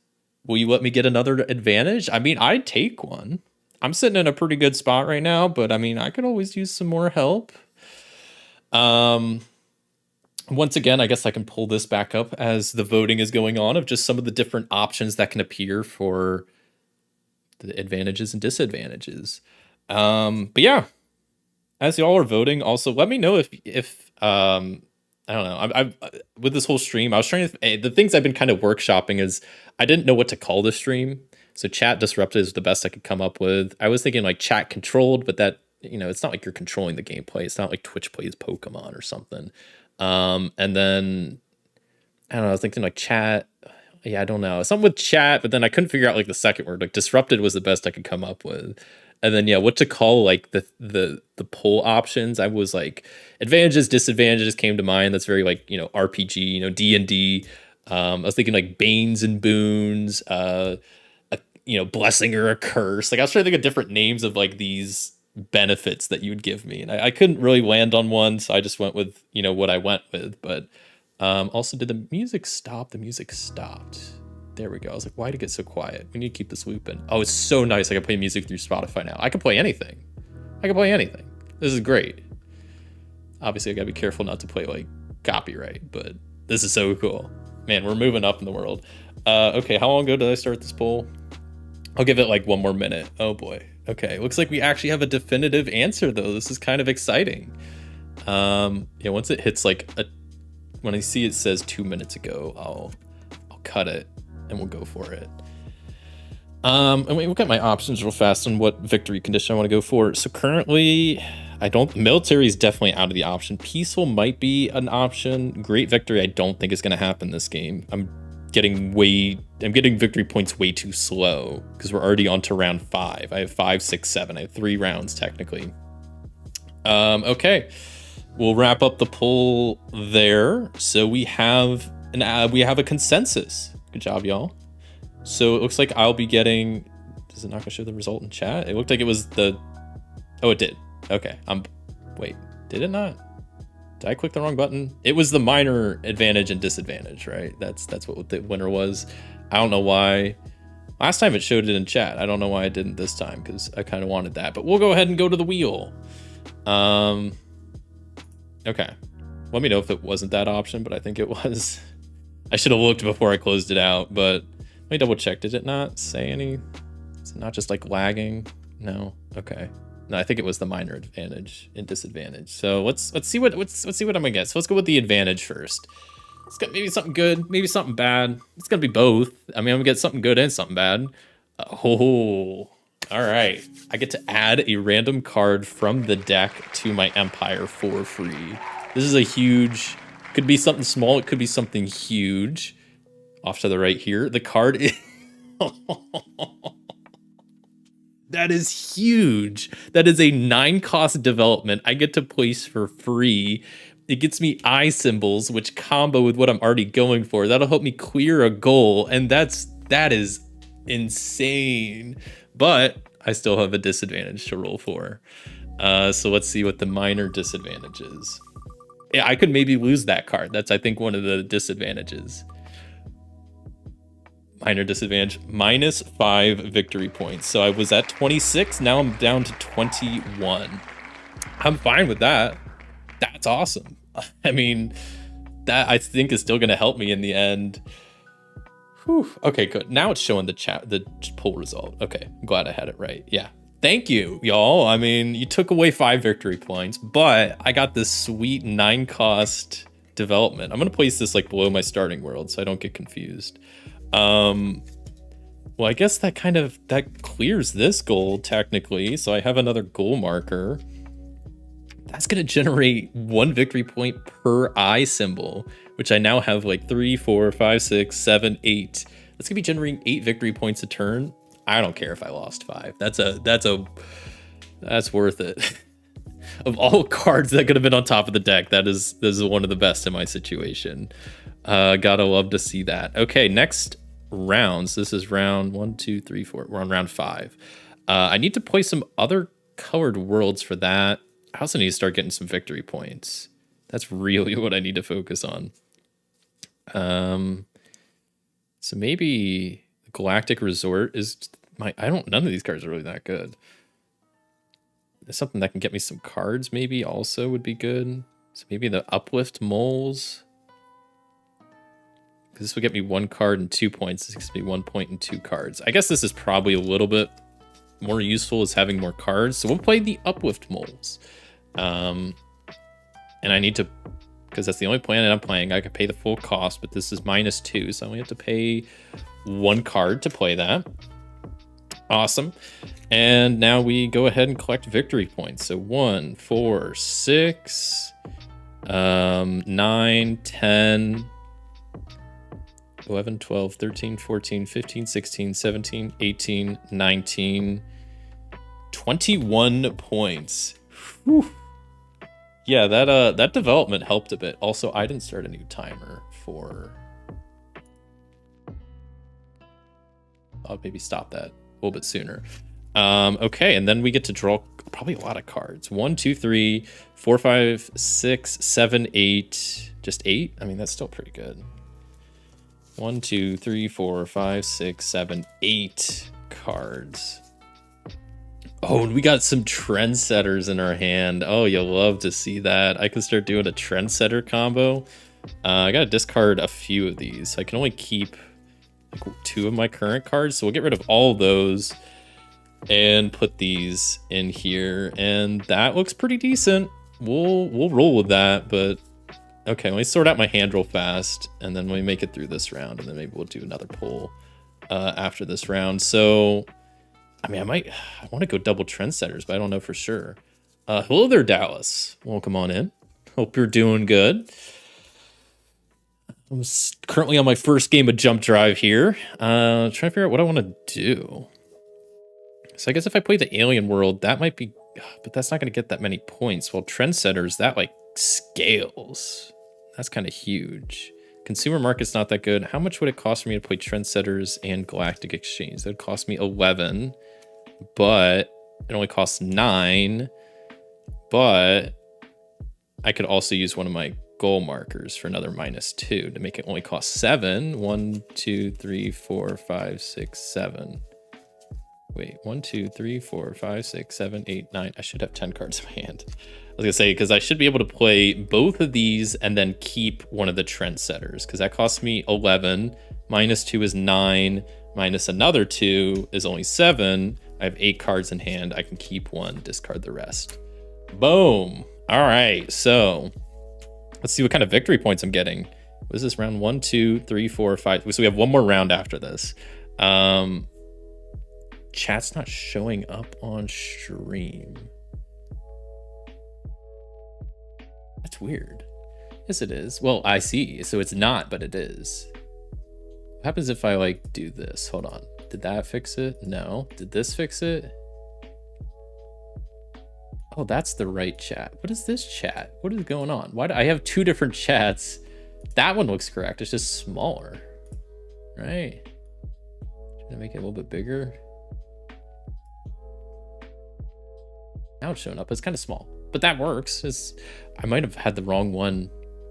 Will you let me get another advantage? I mean, I'd take one. I'm sitting in a pretty good spot right now, but I mean, I could always use some more help. Once again, I guess I can pull this back up as the voting is going on of just some of the different options that can appear for the advantages and disadvantages. But yeah, as y'all are voting, also let me know if I don't know. I've with this whole stream, I was trying to the things I've been kind of workshopping is I didn't know what to call the stream. So chat disrupted is the best I could come up with. I was thinking like chat controlled, but that, you know, it's not like you're controlling the gameplay. It's not like Twitch plays Pokemon or something. And then I don't know, I was thinking like chat. Yeah, I don't know. Something with chat, but then I couldn't figure out like the second word. Like disrupted was the best I could come up with. And then yeah, what to call like the poll options. I was like advantages, disadvantages came to mind. That's very like, you know, RPG, you know, D&D. I was thinking like banes and boons, you know, blessing or a curse. Like I was trying to think of different names of like these benefits that you would give me, and I couldn't really land on one, so I just went with, you know, what I went with. But also, did the music stop? The music stopped. There we go. I was like, why did it get so quiet? We need to keep this looping. Oh, it's so nice. I can play music through Spotify now. I can play anything. I can play anything. This is great. Obviously, I gotta be careful not to play like copyright, but this is so cool. Man, we're moving up in the world. Okay, how long ago did I start this poll? I'll give it like 1 more minute. Oh boy. Okay, looks like we actually have a definitive answer though. This is kind of exciting. Yeah, once it hits like when I see it says 2 minutes ago, I'll cut it and we'll go for it. And we look at my options real fast on what victory condition I want to go for. So currently, military is definitely out of the option. Peaceful might be an option. Great victory, I don't think is going to happen this game. I'm getting victory points way too slow because we're already on to round 5. I have 5, 6, 7. I have 3 rounds technically. Okay, we'll wrap up the poll there. So we have a consensus. Good job, y'all. So it looks like I'll be getting. Does it not gonna show the result in chat? It looked like it was the. Oh, it did. Okay. Wait. Did it not? Did I click the wrong button? It was the minor advantage and disadvantage, right? That's what the winner was. I don't know why. Last time it showed it in chat. I don't know why I didn't this time because I kind of wanted that. But we'll go ahead and go to the wheel. Okay. Let me know if it wasn't that option, but I think it was. I should have looked before I closed it out, but let me double check. Did it not say any? Is it not just like lagging? No. Okay. No, I think it was the minor advantage and disadvantage. So let's see what I'm gonna get. So let's go with the advantage first. It's got maybe something good, maybe something bad. It's gonna be both. I mean, I'm gonna get something good and something bad. Oh, all right. I get to add a random card from the deck to my empire for free. This is a huge. Could be something small. It could be something huge. Off to the right here, the card is. That is huge. That is a 9-cost development I get to place for free. It gets me eye symbols, which combo with what I'm already going for. That'll help me clear a goal, and that is insane. But I still have a disadvantage to roll for. So let's see what the minor disadvantage is. Yeah, I could maybe lose that card. That's, I think, one of the disadvantages. Minor disadvantage, -5 victory points. So I was at 26, now I'm down to 21. I'm fine with that. That's awesome. I mean, that I think is still gonna help me in the end. Whew. Okay, good. Now it's showing the poll result. Okay, I'm glad I had it right. Yeah. Thank you, y'all. I mean, you took away 5 victory points, but I got this sweet 9-cost development. I'm gonna place this like below my starting world so I don't get confused. Well, I guess that clears this goal technically. So I have another goal marker. That's going to generate 1 victory point per eye symbol, which I now have like 3, 4, 5, 6, 7, 8. That's gonna be generating 8 victory points a turn. I don't care if I lost 5. That's worth it. Of all cards that could have been on top of the deck, this is one of the best in my situation. Gotta love to see that. Okay, next rounds. This is round 1, 2, 3, 4. We're on round 5. I need to play some other colored worlds for that. I also need to start getting some victory points. That's really what I need to focus on. So maybe Galactic Resort is none of these cards are really that good. There's something that can get me some cards maybe also would be good. So maybe the Uplift Moles. This would get me 1 card and 2 points. This gives me 1 point and 2 cards. I guess this is probably a little bit more useful as having more cards. So we'll play the Uplift Moles. And I need to, because that's the only planet I'm playing, I could pay the full cost, but this is -2, so I only have to pay 1 card to play that. Awesome. And now we go ahead and collect victory points. So 1, 4, 6, 9, 10, 11, 12, 13, 14, 15, 16, 17, 18, 19, 21 points. Whew. Yeah, that development helped a bit. Also, I didn't start a new timer for... I'll maybe stop that a little bit sooner. Okay, and then we get to draw probably a lot of cards. 1, 2, 3, 4, 5, 6, 7, 8. Just 8? I mean, that's still pretty good. 1, 2, 3, 4, 5, 6, 7, 8 cards. Oh, and we got some trendsetters in our hand. Oh, you'll love to see that. I can start doing a trendsetter combo. I gotta discard a few of these. I can only keep like 2 of my current cards, so we'll get rid of all of those and put these in here. And that looks pretty decent. We'll roll with that, but okay, let me sort out my hand real fast, and then we make it through this round, and then maybe we'll do another poll after this round. So, I mean, I want to go double trendsetters, but I don't know for sure. Hello there, Dallas. Welcome on in. Hope you're doing good. I'm currently on my first game of Jump Drive here. Trying to figure out what I want to do. So I guess if I play the Alien World, that might be, but that's not going to get that many points. Well, trendsetters, that like scales. That's kind of huge. Consumer market's not that good. How much would it cost for me to play Trendsetters and Galactic Exchange? That would cost me 11, but it only costs 9. But I could also use one of my goal markers for another -2 to make it only cost 7. 1, 2, 3, 4, 5, 6, 7. Wait, 1, 2, 3, 4, 5, 6, 7, 8, 9. I should have 10 cards in my hand. was gonna say, because I should be able to play both of these and then keep one of the trendsetters, because that costs me 11. -2 is 9. Minus another 2 is only 7. I have 8 cards in hand. I can keep one, discard the rest. Boom. All right, so let's see what kind of victory points I'm getting. What is this, round 1, 2, 3, 4, 5? So we have one more round after this. Chat's not showing up on stream. That's weird. Yes, it is. Well, I see. So it's not, but it is. What happens if I like do this? Hold on. Did that fix it? No. Did this fix it? Oh, that's the right chat. What is this chat? What is going on? Why do I have 2 different chats? That one looks correct. It's just smaller, right? Trying to make it a little bit bigger. Now it's showing up. It's kind of small, but that works. I might have had the wrong one.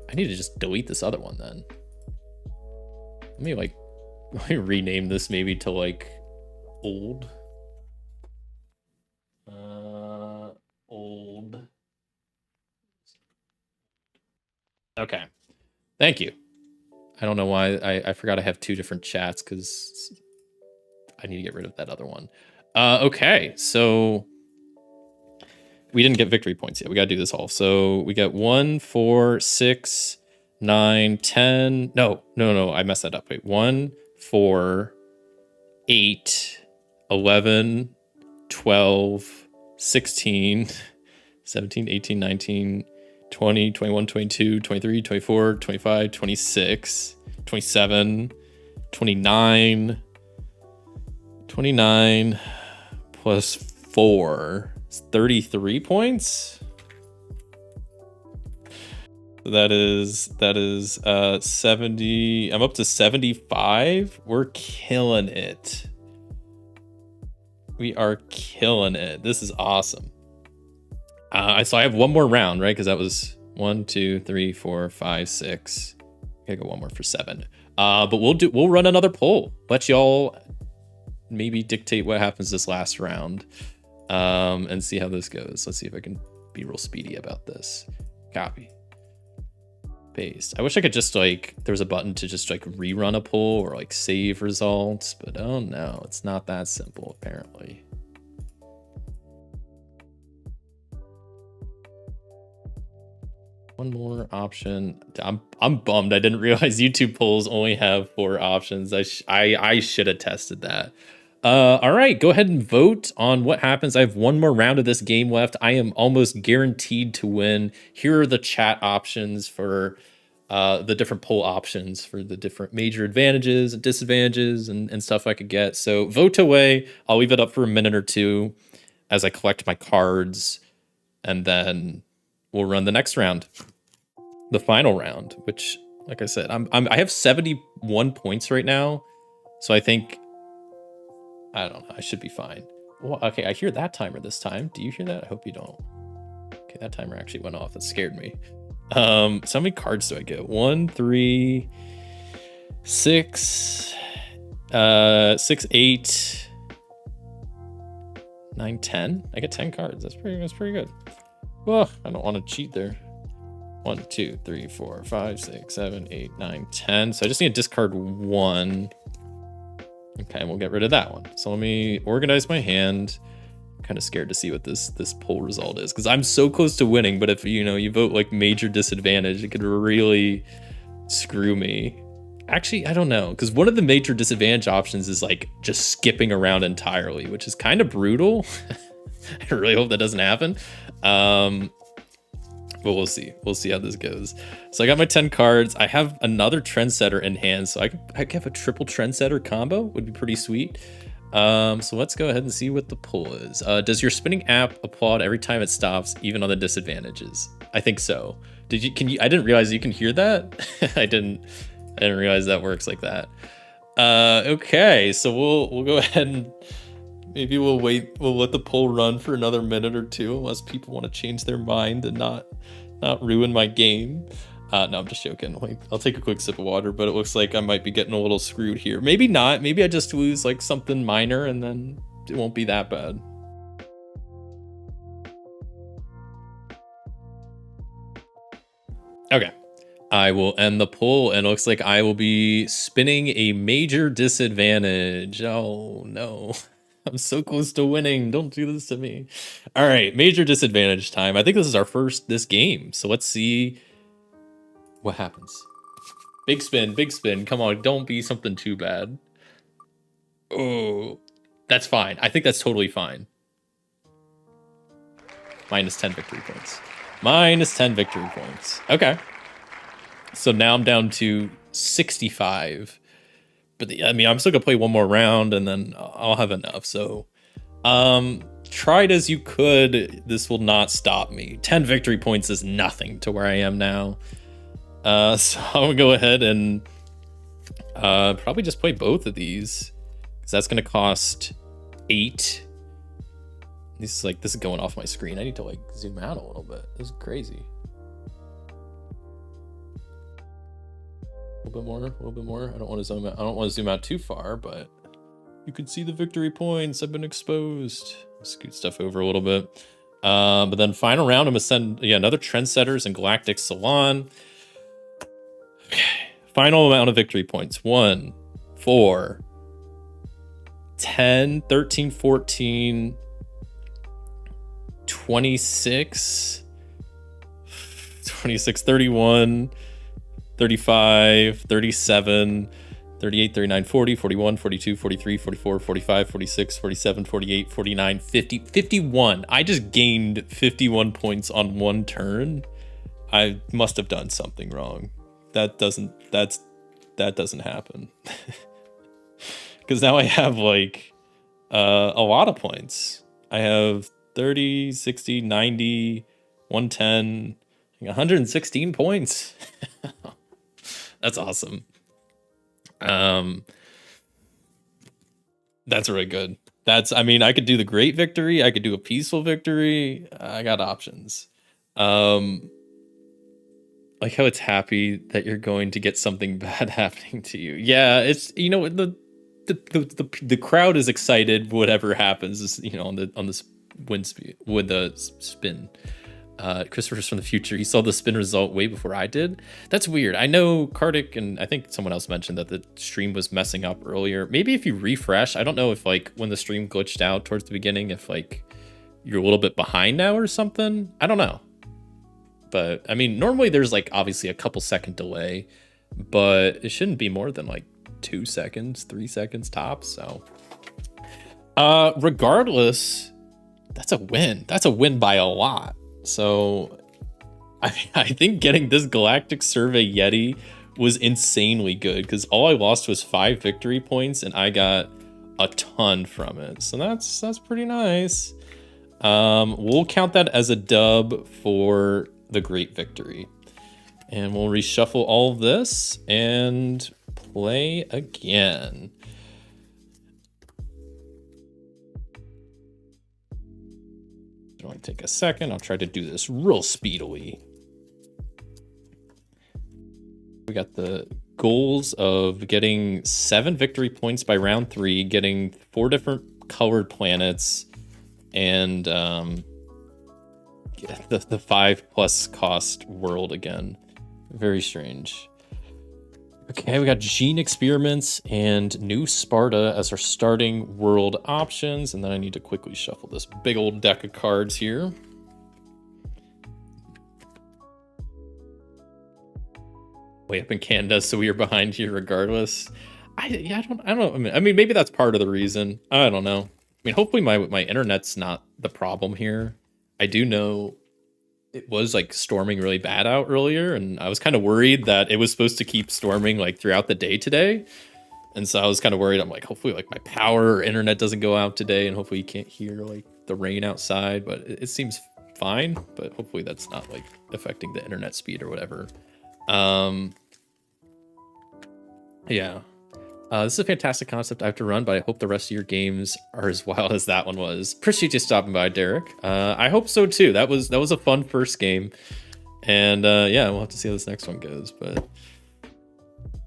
I need to just delete this other one then. Let me rename this maybe to like old. Old. Okay. Thank you. I don't know why I forgot I have 2 different chats because I need to get rid of that other one. Okay, so we didn't get victory points yet. We got to do this all. So we got 1, 4, 6, 9, 10. No, I messed that up. Wait, 1, 4, 8, 11, 12, 16, 17, 18, 19, 20, 21, 22, 23, 24, 25, 26, 27, 29, 29 plus 4 is 33 points. That is 70. I'm up to 75. We're killing it. We are killing it. This is awesome. So I have one more round, right? Because that was 1, 2, 3, 4, 5, 6. Gotta go one more for 7. But we'll run another poll. Let y'all maybe dictate what happens this last round, and see how this goes. Let's see if I can be real speedy about this. Copy. Paste. I wish I could just like, there was a button to just like rerun a poll or like save results, but oh no, it's not that simple apparently. One more option. I'm bummed. I didn't realize YouTube polls only have 4 options. I should have tested that. All right, go ahead and vote on what happens. I have one more round of this game left. I am almost guaranteed to win. Here are the chat options for the different poll options for the different major advantages and disadvantages and stuff I could get. So vote away. I'll leave it up for a minute or 2 as I collect my cards, and then we'll run the next round, the final round, which, like I said, I have 71 points right now. So I think, I don't know, I should be fine. Well, okay, I hear that timer this time. Do you hear that? I hope you don't. Okay, that timer actually went off. That scared me. So how many cards do I get? 1, 3, 6, 6, 8, 9, 10. I get 10 cards. That's pretty good. Well, I don't want to cheat there. 1, 2, 3, 4, 5, 6, 7, 8, 9, 10. So I just need to discard 1. Okay, and we'll get rid of that one. So let me organize my hand. I'm kind of scared to see what this poll result is, because I'm so close to winning, but if you vote like major disadvantage, it could really screw me. Actually, I don't know, because one of the major disadvantage options is like just skipping around entirely, which is kind of brutal. I really hope that doesn't happen. But we'll see. We'll see how this goes. So I got my 10 cards. I have another trendsetter in hand, so I could have a triple trendsetter combo. Would be pretty sweet. So let's go ahead and see what the pull is. Does your spinning app applaud every time it stops, even on the disadvantages? I think so. I didn't realize you can hear that. I didn't realize that works like that. Okay, so we'll go ahead and maybe we'll wait. We'll let the poll run for another minute or 2, unless people want to change their mind and not ruin my game. No, I'm just joking. Like, I'll take a quick sip of water, but it looks like I might be getting a little screwed here. Maybe not. Maybe I just lose like something minor and then it won't be that bad. I will end the poll, and it looks like I will be spinning a major disadvantage. Oh no. I'm so close to winning. Don't do this to me. All right, major disadvantage time. I think this is our first this game. So let's see what happens. Big spin, big spin. Come on, don't be something too bad. Oh, that's fine. I think that's totally fine. Minus 10 victory points. Minus 10 victory points. Okay. So now I'm down to 65. But I mean, I'm still gonna play one more round and then I'll have enough. So, try it as you could. This will not stop me. 10 victory points is nothing to where I am now. So I'm gonna go ahead and probably just play both of these because that's gonna cost 8. This is going off my screen. I need to like zoom out a little bit. This is crazy. A little bit more. I don't want to zoom out. I don't want to zoom out too far, but you can see the victory points. I've been exposed. Scoot stuff over a little bit. But then final round, I'm gonna send another Trendsetters and Galactic Salon. Okay. Final amount of victory points. 1, 4, 10, 13, 14, 26, 31, 35, 37, 38, 39, 40, 41, 42, 43, 44, 45, 46, 47, 48, 49, 50, 51. I just gained 51 points on one turn. I must have done something wrong. That doesn't happen. Because now I have like a lot of points. I have 30, 60, 90, 110, 116 points. That's awesome. That's really good. I mean, I could do the great victory. I could do a peaceful victory. I got options. Like how it's happy that you're going to get something bad happening to you. Yeah, it's, the crowd is excited. Whatever happens, on this win speed with the spin. Christopher's from the future. He saw the spin result way before I did. That's weird. I know Kartik and I think someone else mentioned that the stream was messing up earlier. Maybe if you refresh, I don't know if like when the stream glitched out towards the beginning, if like you're a little bit behind now or something. I don't know. But I mean, normally there's like obviously a couple second delay, but it shouldn't be more than like 2 seconds, 3 seconds tops. So regardless, that's a win. That's a win by a lot. So I think getting this Galactic Survey Yeti was insanely good because all I lost was 5 victory points and I got a ton from it. So that's pretty nice. We'll count that as a dub for the great victory. And we'll reshuffle all of this and play again. It'll only take a second. I'll try to do this real speedily. We got the goals of getting 7 victory points by round 3, getting 4 different colored planets, and the 5+ cost world again. Very strange. Okay, we got gene experiments and New Sparta as our starting world options. And then I need to quickly shuffle this big old deck of cards here. Way up in Canada, so we are behind here regardless. I don't know. I mean, maybe that's part of the reason. I don't know. I mean, hopefully my internet's not the problem here. I do know it was like storming really bad out earlier, and I was kind of worried that it was supposed to keep storming like throughout the day today. And so I was kind of worried. I'm like, hopefully like my power or internet doesn't go out today, and hopefully you can't hear like the rain outside, but it seems fine, but hopefully that's not like affecting the internet speed or whatever. Yeah. This is a fantastic concept I have to run, but I hope the rest of your games are as wild as that one was. Appreciate you stopping by, Derek. I hope so too. That was a fun first game, and yeah, we'll have to see how this next one goes. But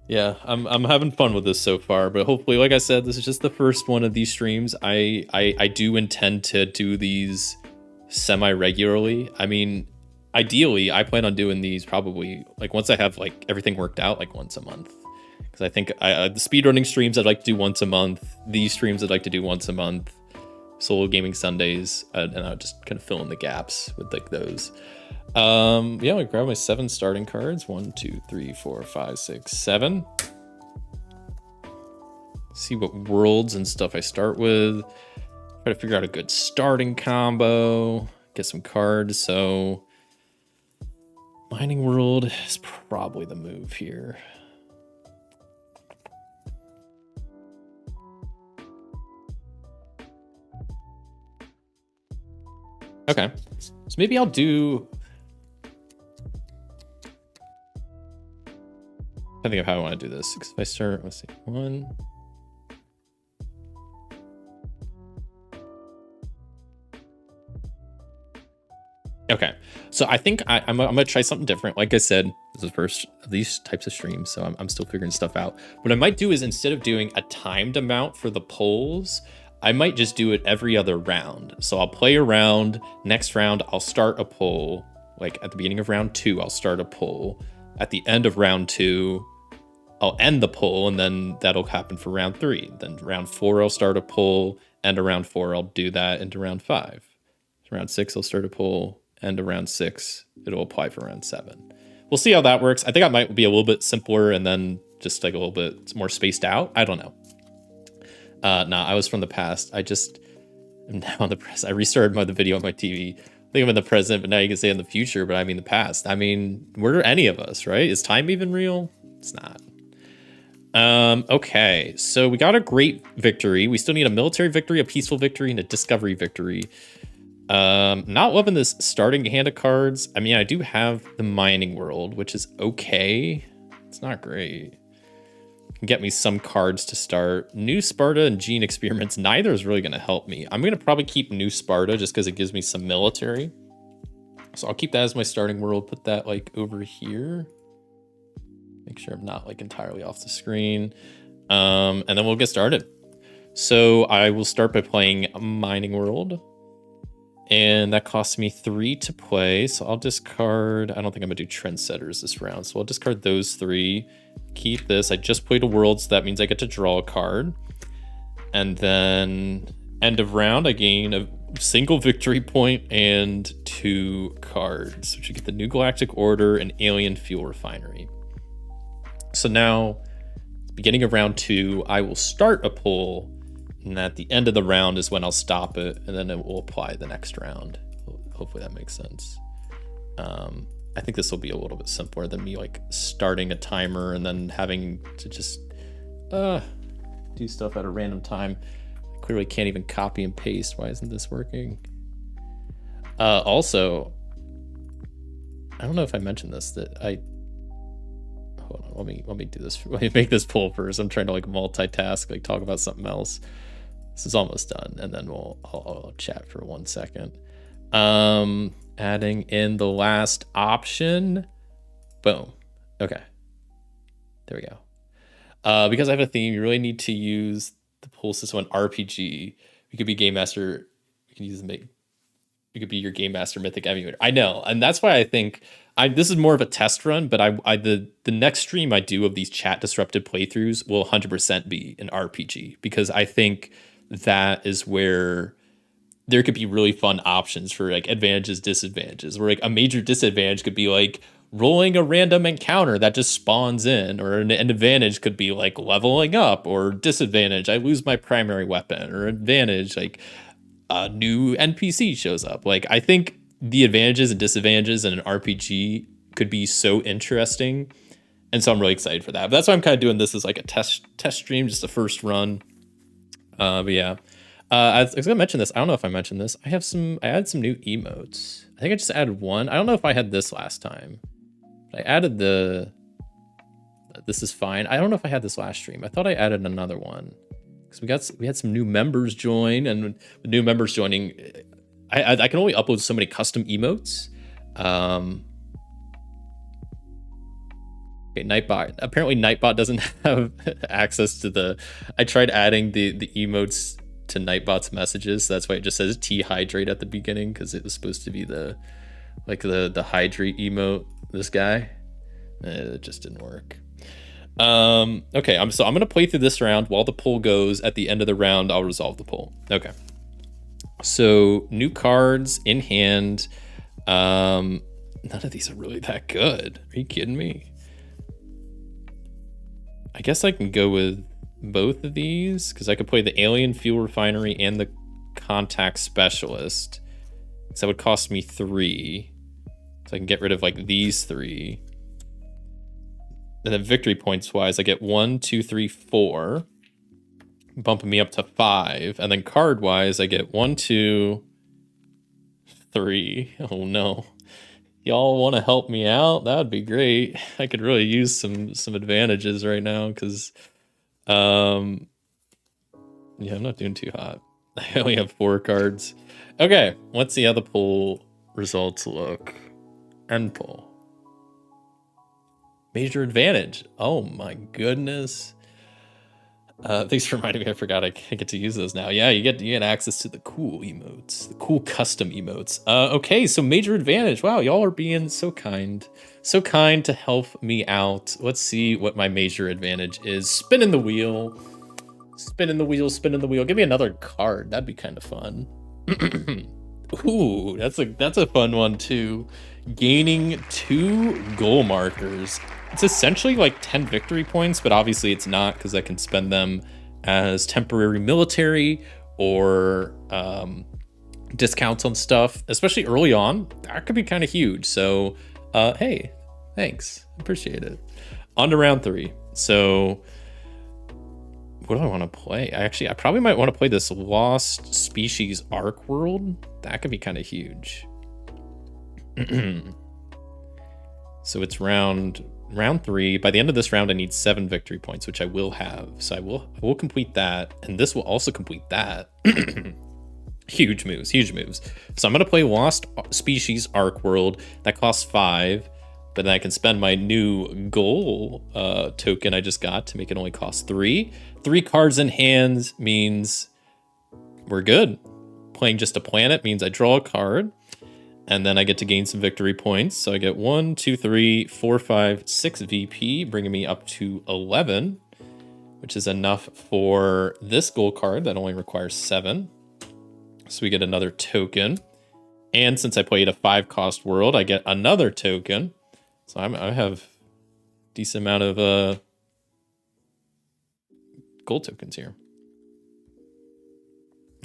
yeah, I'm having fun with this so far. But hopefully, like I said, this is just the first one of these streams. I do intend to do these semi-regularly. I mean, ideally, I plan on doing these probably like once I have like everything worked out, like once a month. Because I think the speedrunning streams I'd like to do once a month. These streams I'd like to do once a month. Solo gaming Sundays, and I'll just kind of fill in the gaps with like those. Yeah, I grab my 7 starting cards. 1, 2, 3, 4, 5, 6, 7. See what worlds and stuff I start with. Try to figure out a good starting combo. Get some cards. So mining world is probably the move here. Okay, so maybe I'll do. I think of how I want to do this. If I start, let's see, 1. Okay, so I think I'm gonna try something different. Like I said, this is the first of these types of streams, so I'm still figuring stuff out. What I might do is instead of doing a timed amount for the polls, I might just do it every other round. So I'll play a round. Next round, I'll start a poll. Like at the beginning of round 2, I'll start a poll. At the end of round 2, I'll end the poll, and then that'll happen for round 3. Then round 4, I'll start a poll. End of round 4, I'll do that into round 5. So round 6, I'll start a poll. End of round 6, it'll apply for round 7. We'll see how that works. I think I might be a little bit simpler and then just like a little bit more spaced out. I don't know. Nah, I was from the past. I just am now on the present. I restarted the video on my TV. I think I'm in the present, but now you can say in the future, but I mean the past. I mean, we're any of us, right? Is time even real? It's not. Okay, so we got a great victory. We still need a military victory, a peaceful victory, and a discovery victory. Not loving this starting hand of cards. I mean, I do have the mining world, which is okay. It's not great. Can get me some cards to start. New Sparta and Gene Experiments, neither is really going to help me. I'm going to probably keep New Sparta just because it gives me some military. So I'll keep that as my starting world. Put that like over here. Make sure I'm not like entirely off the screen. And then we'll get started. So I will start by playing Mining World. And that costs me 3 to play. So I'll discard. I don't think I'm going to do Trendsetters this round. So I'll discard those 3. Keep this. I just played a world, so that means I get to draw a card. And then end of round, I gain a single victory point and 2 cards, which you get the New Galactic Order and Alien Fuel Refinery. So now, beginning of round 2, I will start a poll. And at the end of the round is when I'll stop it, and then it will apply the next round. Hopefully that makes sense. I think this will be a little bit simpler than me like starting a timer and then having to just do stuff at a random time. I clearly can't even copy and paste. Why isn't this working? Also, I don't know if I mentioned this, that hold on, let me do this. Let me make this poll first. I'm trying to like multitask, like talk about something else. This is almost done, and then I'll chat for 1 second. Adding in the last option. Boom. Okay. There we go. Because I have a theme, you really need to use the poll system on RPG. You could be Game Master. You can use the you could be your Game Master Mythic Emulator. I know, and that's why I think this is more of a test run. But the next stream I do of these chat disrupted playthroughs will 100% be an RPG, because I think that is where there could be really fun options for like advantages, disadvantages, where like a major disadvantage could be like rolling a random encounter that just spawns in, or an advantage could be like leveling up, or disadvantage, I lose my primary weapon, or advantage, like a new NPC shows up. Like, I think the advantages and disadvantages in an RPG could be so interesting. And so I'm really excited for that. But that's why I'm kind of doing this as like a test stream, just the first run. But yeah, I was gonna mention this. I don't know if I mentioned this. I added some new emotes. I think I just added one. I don't know if I had this last time. I added this is fine. I don't know if I had this last stream. I thought I added another one, because we had some new members join, and with new members joining, I can only upload so many custom emotes. Okay, Nightbot. Apparently Nightbot doesn't have access to I tried adding the emotes to Nightbot's messages, so that's why it just says T-Hydrate at the beginning, because it was supposed to be the Like the hydrate emote, this guy. It just didn't work. Okay, I'm gonna play through this round while the poll goes. At the end of the round, I'll resolve the poll. Okay. So new cards in hand. None of these are really that good. Are you kidding me? I guess I can go with both of these because I could play the Alien Fuel Refinery and the Contact Specialist. So that would cost me 3. So I can get rid of like these 3. And then victory points wise, I get 1, 2, 3, 4, bumping me up to 5. And then card wise, I get 1, 2, 3. Oh no. Y'all want to help me out? That would be great. I could really use some advantages right now because, yeah, I'm not doing too hot. I only have 4 cards. Okay, let's see how the poll results look. End poll. Major advantage. Oh my goodness. Thanks for reminding me. I forgot I get to use those now. Yeah, you get access to the cool emotes, the cool custom emotes. Okay, so major advantage. Wow, y'all are being so kind to help me out. Let's see what my major advantage is. Spinning the wheel, spinning the wheel, spinning the wheel. Give me another card. That'd be kind of fun. Ooh, that's a fun one too. Gaining 2 goal markers. It's essentially like 10 victory points, but obviously it's not because I can spend them as temporary military or discounts on stuff, especially early on. That could be kind of huge. So, hey, thanks. Appreciate it. On to round 3. So, what do I want to play? I probably might want to play this Lost Species Ark World. That could be kind of huge. So it's round 3. By the end of this round, I need 7 victory points, which I will have. So I will complete that, and this will also complete that. Huge moves. So I'm gonna play Lost Species Ark World. That costs 5, but then I can spend my new goal token I just got to make it only cost 3. 3 cards in hand means we're good. Playing just a planet means I draw a card. And then I get to gain some victory points. So I get 1, 2, 3, 4, 5, 6 VP, bringing me up to 11, which is enough for this gold card that only requires 7. So we get another token. And since I played a 5-cost world, I get another token. So I have a decent amount of gold tokens here.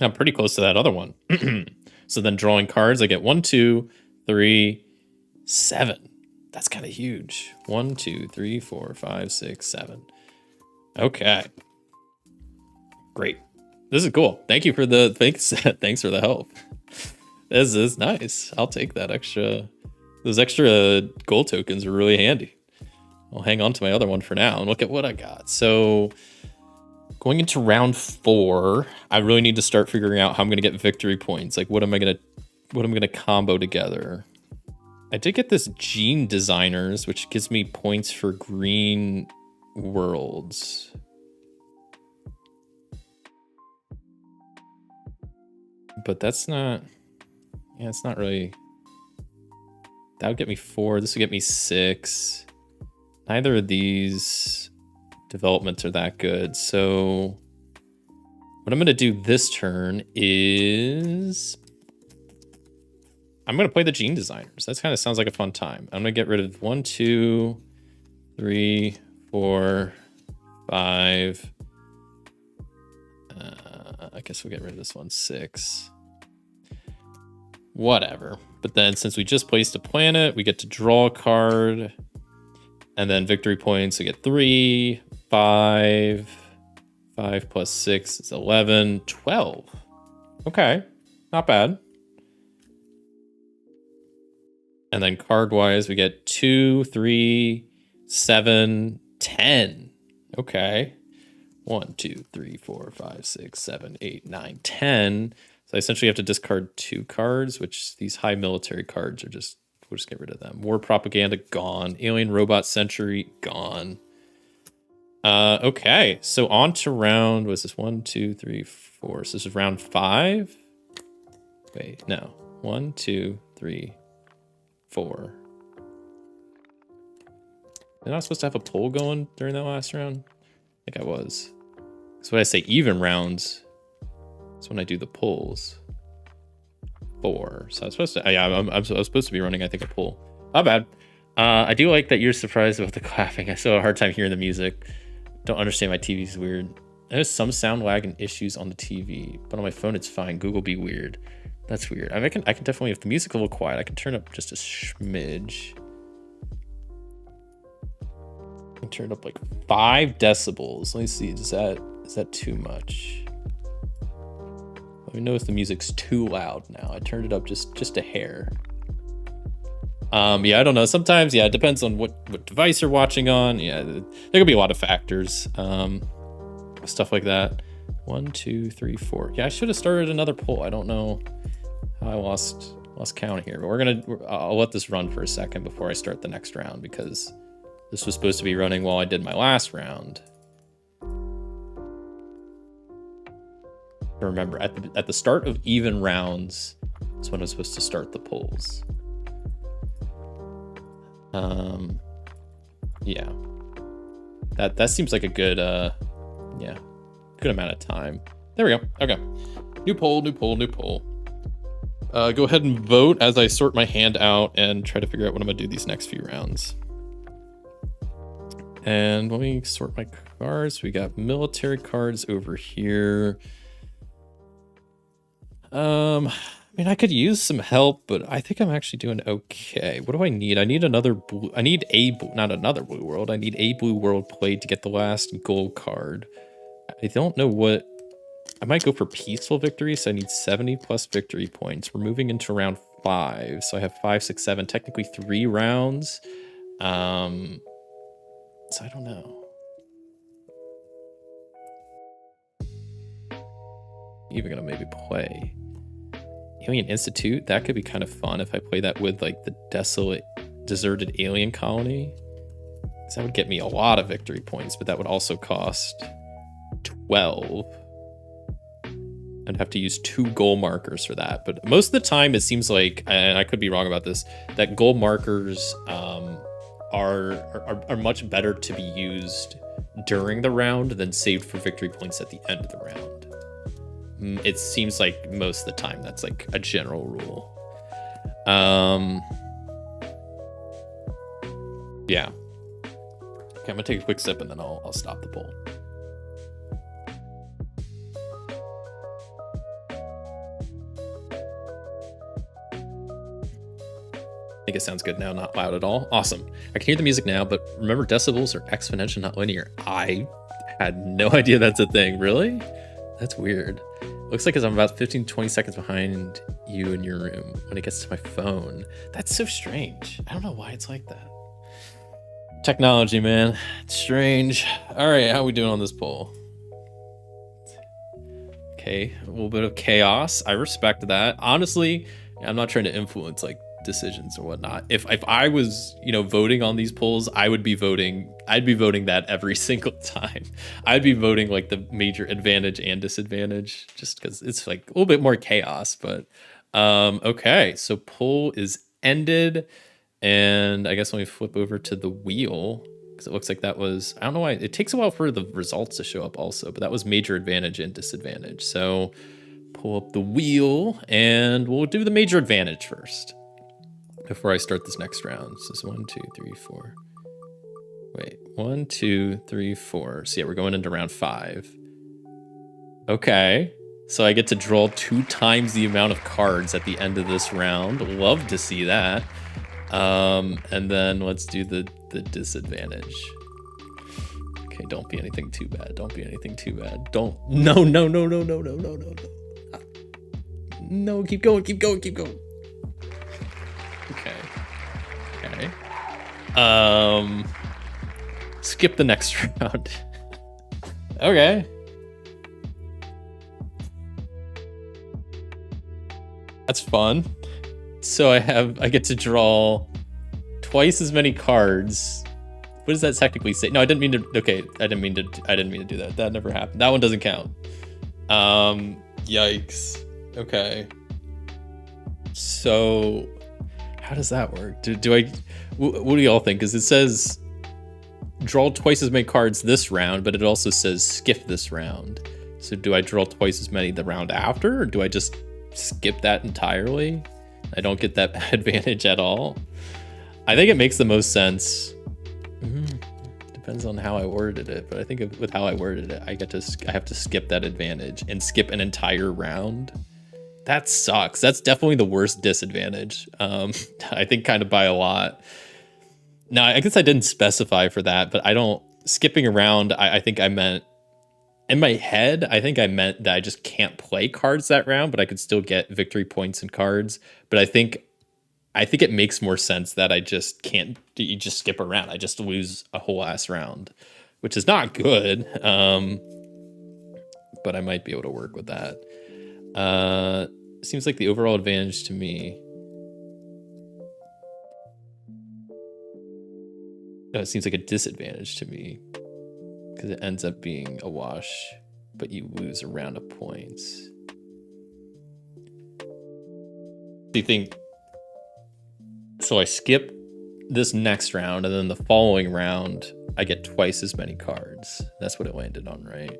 I'm pretty close to that other one. So then drawing cards, I get 1, 2, 3, 7. That's kind of huge. 1, 2, 3, 4, 5, 6, 7. Okay. Great. This is cool. Thank you for the thanks for the help. This is nice. I'll take that extra. Those extra gold tokens are really handy. I'll hang on to my other one for now and look at what I got. So going into round 4, I really need to start figuring out how I'm going to get victory points. Like what am I going to combo together? I did get this Gene Designers, which gives me points for green worlds. But that's not, yeah, it's not really, that would get me 4. This would get me 6. Neither of these developments are that good. So what I'm going to do this turn is I'm going to play the Gene Designers. That kind of sounds like a fun time. I'm going to get rid of 1, 2, 3, 4, 5. I guess we'll get rid of this one, 6. Whatever. But then since we just placed a planet, we get to draw a card. And then victory points, we get 3, 5. 5 plus 6 is 11, 12. Okay, not bad. And then card-wise, we get 2, 3, 7, 10. Okay. 1, 2, 3, 4, 5, 6, 7, 8, 9, 10. So I essentially have to discard 2 cards, which these high military cards are just, we'll just get rid of them. War Propaganda, gone. Alien Robot Century, gone. Okay, so on to round, was this 1, 2, 3, 4? So this is round 5. Wait, no. 1, 2, 3, 4. Am I not supposed to have a poll going during that last round? I think I was. So when I say even rounds, that's when I do the pulls. 4. So I was supposed to. Yeah, I was supposed to be running, I think, a pull. Not bad. I do like that you're surprised about the clapping. I still have a hard time hearing the music. Don't understand, my TV's weird. There's some sound lag and issues on the TV, but on my phone it's fine. Google be weird. That's weird. I can definitely, if the music's a little quiet, I can turn up just a smidge. I can turn it up like 5 decibels. Let me see. Is that too much? Let me know if the music's too loud now. I turned it up just a hair. Yeah, I don't know. Sometimes, yeah, it depends on what device you're watching on. Yeah, there could be a lot of factors. Stuff like that. 1, 2, 3, 4. Yeah, I should have started another poll. I don't know how I lost count here, but I'll let this run for a second before I start the next round, because this was supposed to be running while I did my last round. Remember, at the start of even rounds is when I was supposed to start the polls. Yeah, that seems like a good good amount of time. There we go. Okay, new poll. Go ahead and vote as I sort my hand out and try to figure out what I'm gonna do these next few rounds. And let me sort my cards. We got military cards over here. I mean, I could use some help, but I think I'm actually doing okay. What do I need? I need another blue. I need not another blue world. I need a blue world played to get the last gold card. I don't know what. I might go for peaceful victory, so I need 70 plus victory points. We're moving into round 5, so I have 5, 6, 7, technically 3 rounds. So I don't know. Even gonna maybe play Alien Institute. That could be kind of fun if I play that with like the desolate, deserted alien colony. Because that would get me a lot of victory points, but that would also cost 12. I'd have to use 2 goal markers for that. But most of the time, it seems like, and I could be wrong about this, that goal markers are much better to be used during the round than saved for victory points at the end of the round. It seems like most of the time that's like a general rule. Yeah. Okay, I'm gonna take a quick sip and then I'll stop the poll. I think it sounds good now, not loud at all. Awesome. I can hear the music now, but remember, decibels are exponential, not linear. I had no idea that's a thing. Really? That's weird. Looks like I'm about 15, 20 seconds behind you in your room when it gets to my phone. That's so strange. I don't know why it's like that. Technology, man. It's strange. All right, how are we doing on this poll? Okay, a little bit of chaos. I respect that. Honestly, I'm not trying to influence like decisions or whatnot. If I was, voting on these polls, I'd be voting that every single time. I'd be voting like the major advantage and disadvantage, just because it's like a little bit more chaos. But okay, so poll is ended, and I guess when we flip over to the wheel, because it looks like that was, I don't know why it takes a while for the results to show up also, but that was major advantage and disadvantage. So pull up the wheel and we'll do the major advantage first before I start this next round. So it's 1, 2, 3, 4. Wait, 1, 2, 3, 4. So yeah, we're going into round 5. Okay, so I get to draw 2 times the amount of cards at the end of this round. Love to see that. And then let's do the disadvantage. Okay, don't be anything too bad. Don't be anything too bad. Don't. No. No, keep going. Okay. Skip the next round. Okay. That's fun. So I get to draw twice as many cards. What does that technically say? No, I didn't mean to. Okay, I didn't mean to do that. That never happened. That one doesn't count. Yikes. Okay. So How does that work? What do y'all think? Because it says draw twice as many cards this round, but it also says skip this round. So do I draw twice as many the round after, or do I just skip that entirely? I don't get that advantage at all. I think it makes the most sense. Depends on how I worded it, but I think with how I worded it, I have to skip that advantage and skip an entire round. That sucks. That's definitely the worst disadvantage. I think kind of by a lot. Now, I guess I didn't specify for that, but skipping around, I think I meant, in my head, I think I meant that I just can't play cards that round, but I could still get victory points and cards. But I think it makes more sense that I just can't, you just skip around. I just lose a whole ass round, which is not good. But I might be able to work with that. Seems like the overall advantage to me. It seems like a disadvantage to me because it ends up being a wash, but you lose a round of points. Do you think? So I skip this next round, and then the following round, I get twice as many cards. That's what it landed on, right?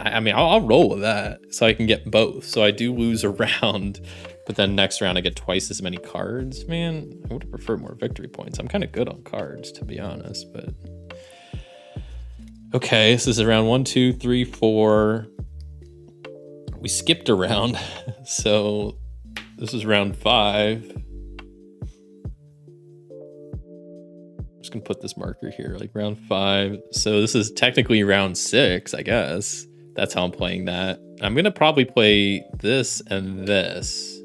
I mean, I'll roll with that, so I can get both. So I do lose a round, but then next round I get twice as many cards. Man, I would have preferred more victory points. I'm kind of good on cards, to be honest, but... Okay, this is round 1, 2, 3, 4. We skipped a round, so this is round 5. I'm just gonna put this marker here, like round 5. So this is technically round 6, I guess. That's how I'm playing that. I'm gonna probably play this and this,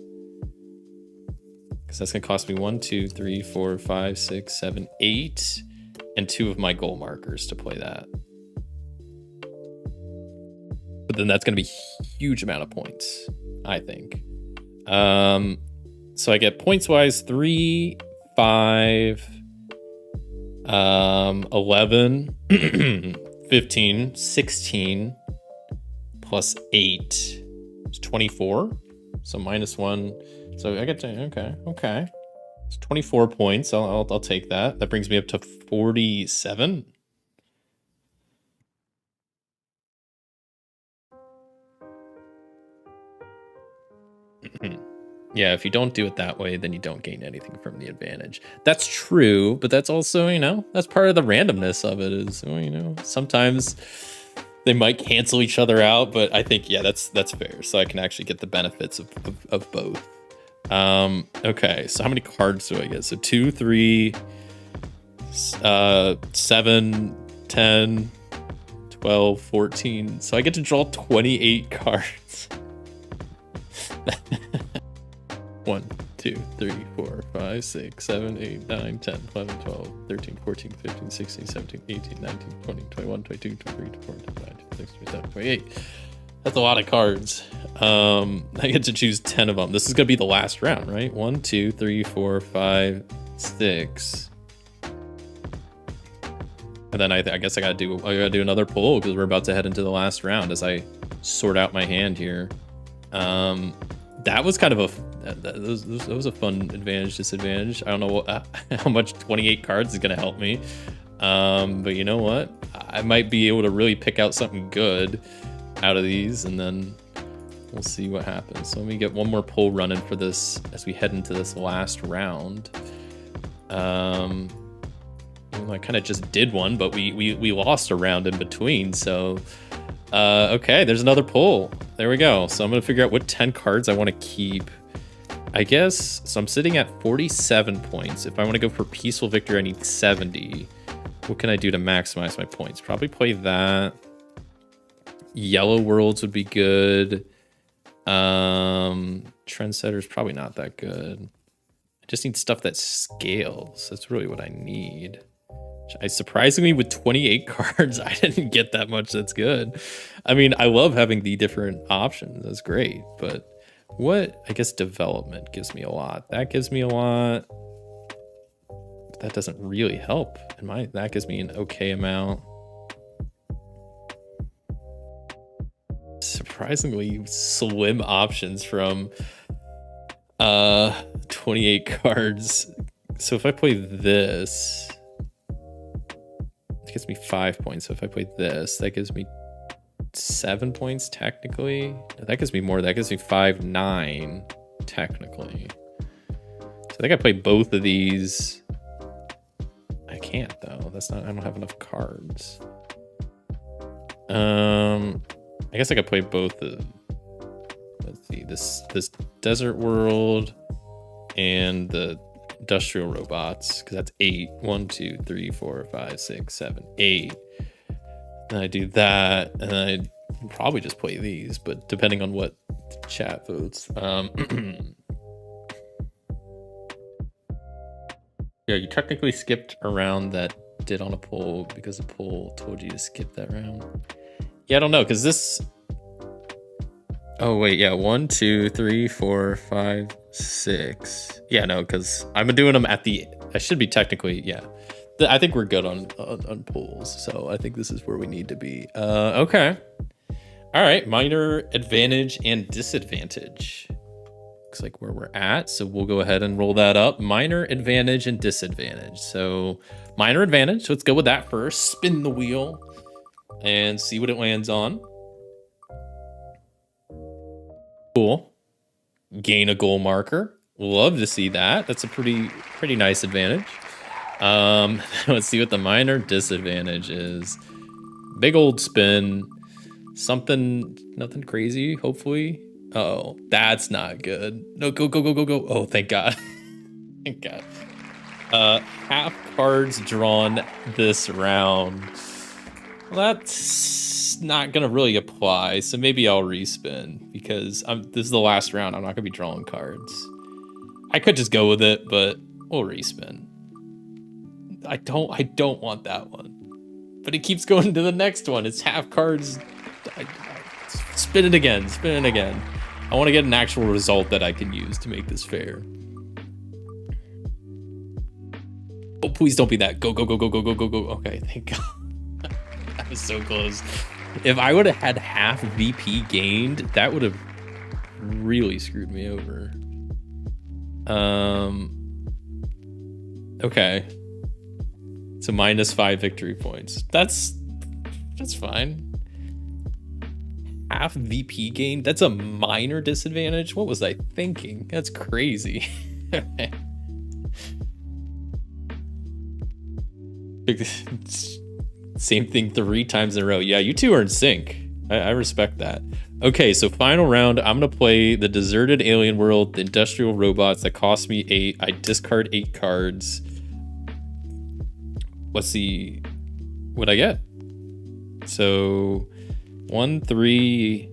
because that's gonna cost me 1, 2, 3, 4, 5, 6, 7, 8, and 2 of my goal markers to play that. But then that's gonna be a huge amount of points, I think. So I get points wise 3, 5, 11, 15, 16. Plus 8 is 24. So -1. So I get to, okay. It's 24 points. I'll take that. That brings me up to 47. Yeah, if you don't do it that way, then you don't gain anything from the advantage. That's true, but that's also, that's part of the randomness of it is, sometimes they might cancel each other out, but I think, yeah, that's fair. So I can actually get the benefits of both. Okay, so how many cards do I get? So 2, 3, 7, 10, 12, 14. So I get to draw 28 cards. 1, 2, 3, 4, 5, 6, 7, 8, 9, 10, 11, 12, 13, 14, 15, 16, 17, 18, 19, 20, 21, 22, 23, 24, 25, 26, 27, 28. That's a lot of cards. I get to choose 10 of them. This is going to be the last round, right? 1, 2, 3, 4, 5, 6. And then I guess I gotta do another pull because we're about to head into the last round as I sort out my hand here. That was kind of that was a fun advantage disadvantage. I don't know how much 28 cards is gonna help me, but you know what? I might be able to really pick out something good out of these, and then we'll see what happens. So let me get one more pull running for this as we head into this last round. I kind of just did one, but we lost a round in between. So okay, there's another pull. There we go. So I'm gonna figure out what 10 cards I want to keep. I guess so. I'm sitting at 47 points. If I want to go for peaceful victory, I need 70. What can I do to maximize my points? Probably play that. Yellow Worlds would be good. Trendsetter's probably not that good. I just need stuff that scales. That's really what I need. Surprisingly, with 28 cards, I didn't get that much. That's good. I mean, I love having the different options. That's great. But what, I guess development gives me a lot. That gives me a lot. But that doesn't really help. And that gives me an okay amount. Surprisingly slim options from 28 cards. So if I play this, it gives me 5 points. So if I play this, that gives me 7 points technically. No, that gives me more. That gives me 5, 9 technically. So I think I play both of these. I can't though. That's not. I don't have enough cards. I guess I could play both of. Let's see. This desert world and the industrial robots, because that's 8. 1, 2, 3, 4, 5, 6, 7, 8. And I do that, and I probably just play these, but depending on what the chat votes. Yeah, you technically skipped a round that did on a poll because the poll told you to skip that round. Yeah, I don't know, because this... Oh, wait, yeah, 1, 2, 3, 4, 5, 6. Yeah, no, because I'm doing them at the... I should be technically, yeah. I think we're good on polls, so I think this is where we need to be. Okay. All right, minor advantage and disadvantage. Looks like where we're at, so we'll go ahead and roll that up. Minor advantage and disadvantage. So minor advantage, let's go with that first. Spin the wheel and see what it lands on. Cool. Gain a goal marker. Love to see that. That's a pretty nice advantage. Let's see what the minor disadvantage is. Big old spin. Nothing crazy, hopefully. Oh, that's not good. No, go. Oh, thank God. Thank God. Half cards drawn this round. Well, that's not gonna really apply, so maybe I'll respin because this is the last round. I'm not gonna be drawing cards. I could just go with it, but we'll respin. I don't want that one, but it keeps going to the next one. It's half cards. Spin it again. I want to get an actual result that I can use to make this fair. Oh, please don't be that. Go. Okay, thank God. That was so close. If I would have had half VP gained, that would have really screwed me over. Okay. So -5 victory points. That's fine. Half VP gain. That's a minor disadvantage. What was I thinking? That's crazy. Same thing 3 times in a row. Yeah, you two are in sync. I respect that. Okay, so final round. I'm gonna play the deserted alien world, the industrial robots that cost me 8. I discard 8 cards. Let's see what I get. So 1, 3,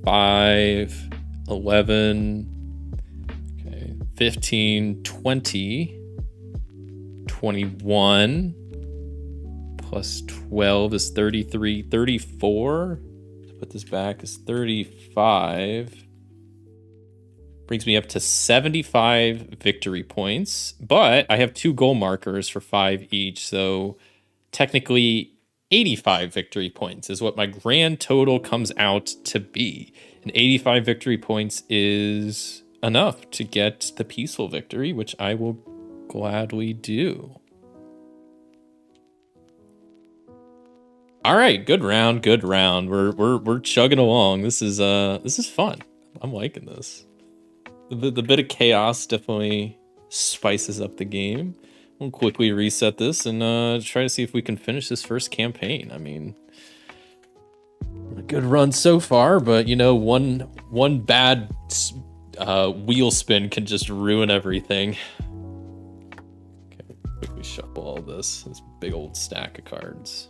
5, 11, okay, 15, 20, 21, plus 12 is 33, 34. Put this back is 35. Brings me up to 75 victory points, but I have 2 goal markers for 5 each, so technically 85 victory points is what my grand total comes out to be. And 85 victory points is enough to get the peaceful victory, which I will gladly do. All right, good round. We're chugging along. This is fun. I'm liking this. The bit of chaos definitely spices up the game. We'll quickly reset this and try to see if we can finish this first campaign. I mean, a good run so far, but you know, one bad wheel spin can just ruin everything. Okay, quickly shuffle all this big old stack of cards.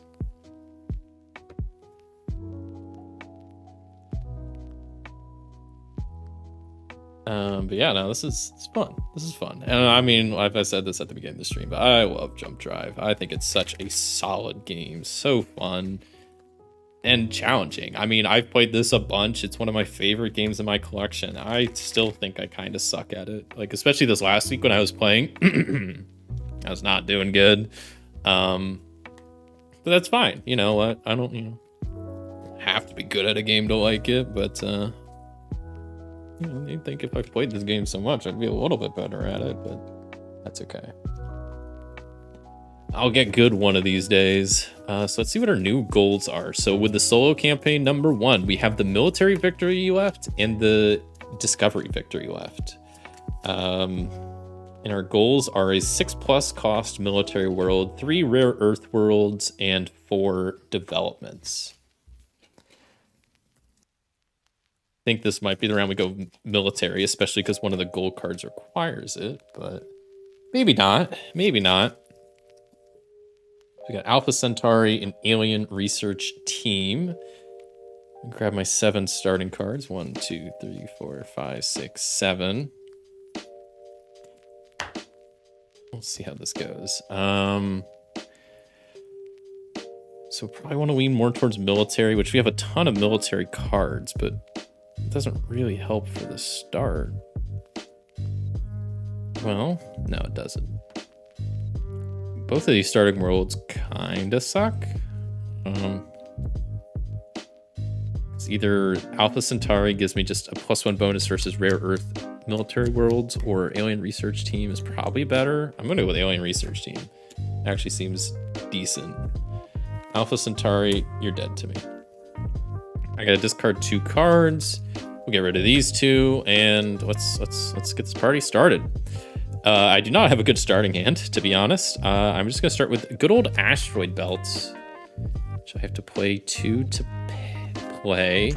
But yeah, no, it's fun. This is fun. And I mean, I said this at the beginning of the stream, but I love Jump Drive. I think it's such a solid game. So fun and challenging. I mean, I've played this a bunch. It's one of my favorite games in my collection. I still think I kind of suck at it. Like, especially this last week when I was playing, I was not doing good. But that's fine. You know what? I don't, have to be good at a game to like it, but, You'd think if I played this game so much, I'd be a little bit better at it, but that's okay. I'll get good one of these days. So let's see what our new goals are. So with the solo campaign number 1, we have the military victory left and the discovery victory left. And our goals are a 6+ cost military world, 3 rare earth worlds, and 4 developments. I think this might be the round we go military, especially because one of the gold cards requires it, but maybe not. Maybe not. We got Alpha Centauri, an alien research team. I'll grab my 7 starting cards. 1, 2, 3, 4, 5, 6, 7. We'll see how this goes. So probably want to lean more towards military, which we have a ton of military cards, but it doesn't really help for the start. Well, no, it doesn't. Both of these starting worlds kind of suck. It's either Alpha Centauri gives me just a +1 bonus versus rare earth military worlds, or alien research team is probably better. I'm gonna go with alien research team. Actually seems decent. Alpha Centauri, you're dead to me. I gotta discard 2 cards. We'll get rid of these 2, and let's get this party started. I do not have a good starting hand, to be honest. I'm just gonna start with good old asteroid belts, which I have to play 2 to play.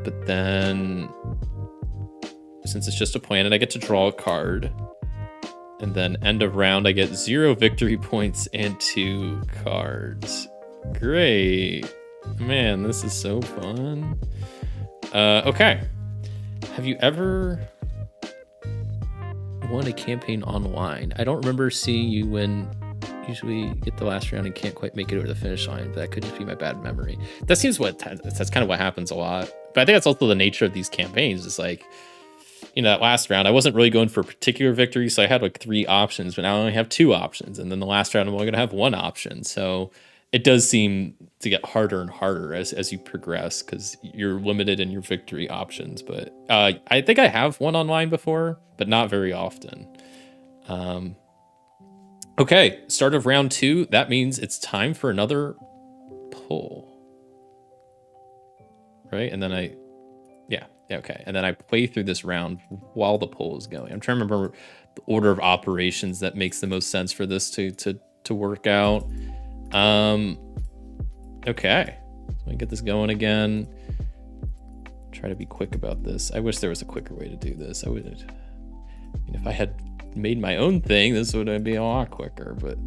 But then, since it's just a planet, I get to draw a card. And then end of round, I get 0 victory points and 2 cards. Great. Man, this is so fun. Okay. Have you ever won a campaign online? I don't remember seeing you win. Usually get the last round and can't quite make it over the finish line. That could just be my bad memory. That's kind of what happens a lot. But I think that's also the nature of these campaigns. It's like, you know, that last round, I wasn't really going for a particular victory, so I had like 3 options, but now I only have 2 options. And then the last round, I'm only going to have 1 option. So it does seem to get harder and harder as you progress, because you're limited in your victory options. But I think I have won online before, but not very often. Okay, start of round 2. That means it's time for another pull. Right? And then okay. And then I play through this round while the poll is going. I'm trying to remember the order of operations that makes the most sense for this to work out. Okay. So I get this going again. Try to be quick about this. I wish there was a quicker way to do this. I would, if I had made my own thing, this would be a lot quicker, but it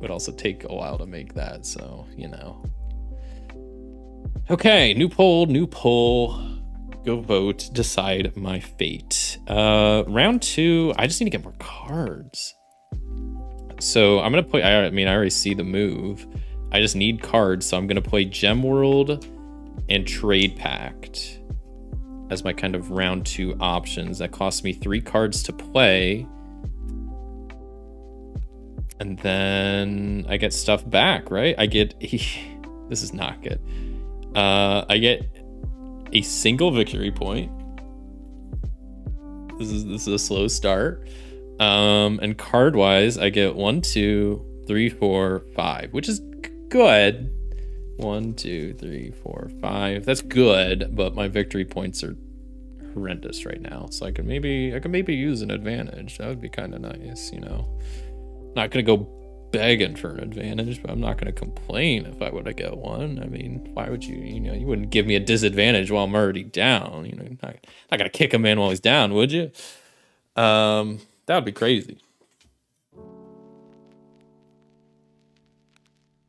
would also take a while to make that. So, you know. Okay, new poll. Go vote, decide my fate. Round 2, I just need to get more cards. So I'm gonna play, I already see the move. I just need cards, so I'm gonna play Gem World and Trade Pact as my kind of round 2 options. That costs me 3 cards to play. And then I get stuff back, right? I get, this is not good. I get a single victory point. This is a slow start. And card wise, I get 1, 2, 3, 4, 5, which is good. 1, 2, 3, 4, 5. That's good, but my victory points are horrendous right now. So I can maybe use an advantage. That would be kind of nice, you know. Not gonna go begging for an advantage, but I'm not going to complain if I would have got one. I mean, why would you, you wouldn't give me a disadvantage while I'm already down, not going to kick a man while he's down, would you? That would be crazy.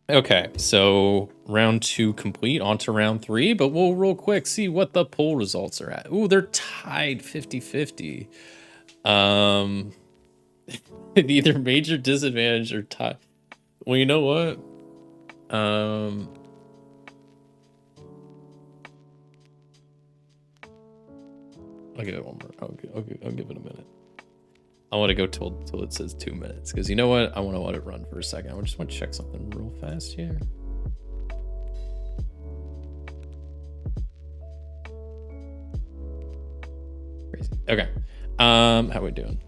Okay, so round 2 complete, on to round 3, but we'll real quick see what the poll results are at. Ooh, they're tied 50-50. Either major disadvantage or tie. Well, you know what? I'll give it one more. I'll give it a minute. I want to go till it says 2 minutes, because you know what? I want to let it run for a second. I just want to check something real fast here. easy. Okay. How are we doing?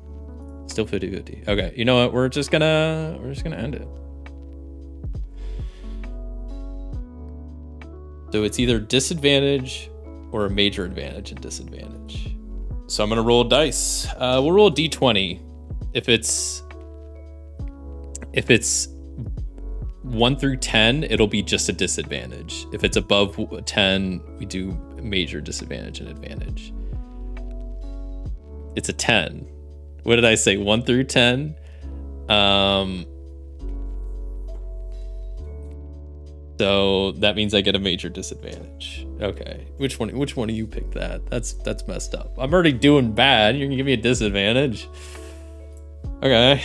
Still 50-50. Okay, you know what? We're just gonna end it. So it's either disadvantage or a major advantage and disadvantage. So I'm gonna roll a dice. We'll roll a d20. If it's 1 through 10, it'll be just a disadvantage. If it's above 10, we do major disadvantage and advantage. It's a 10. What did I say? 1 through 10. So that means I get a major disadvantage. Okay. Which one of you picked that? That's messed up. I'm already doing bad. You're gonna give me a disadvantage. Okay.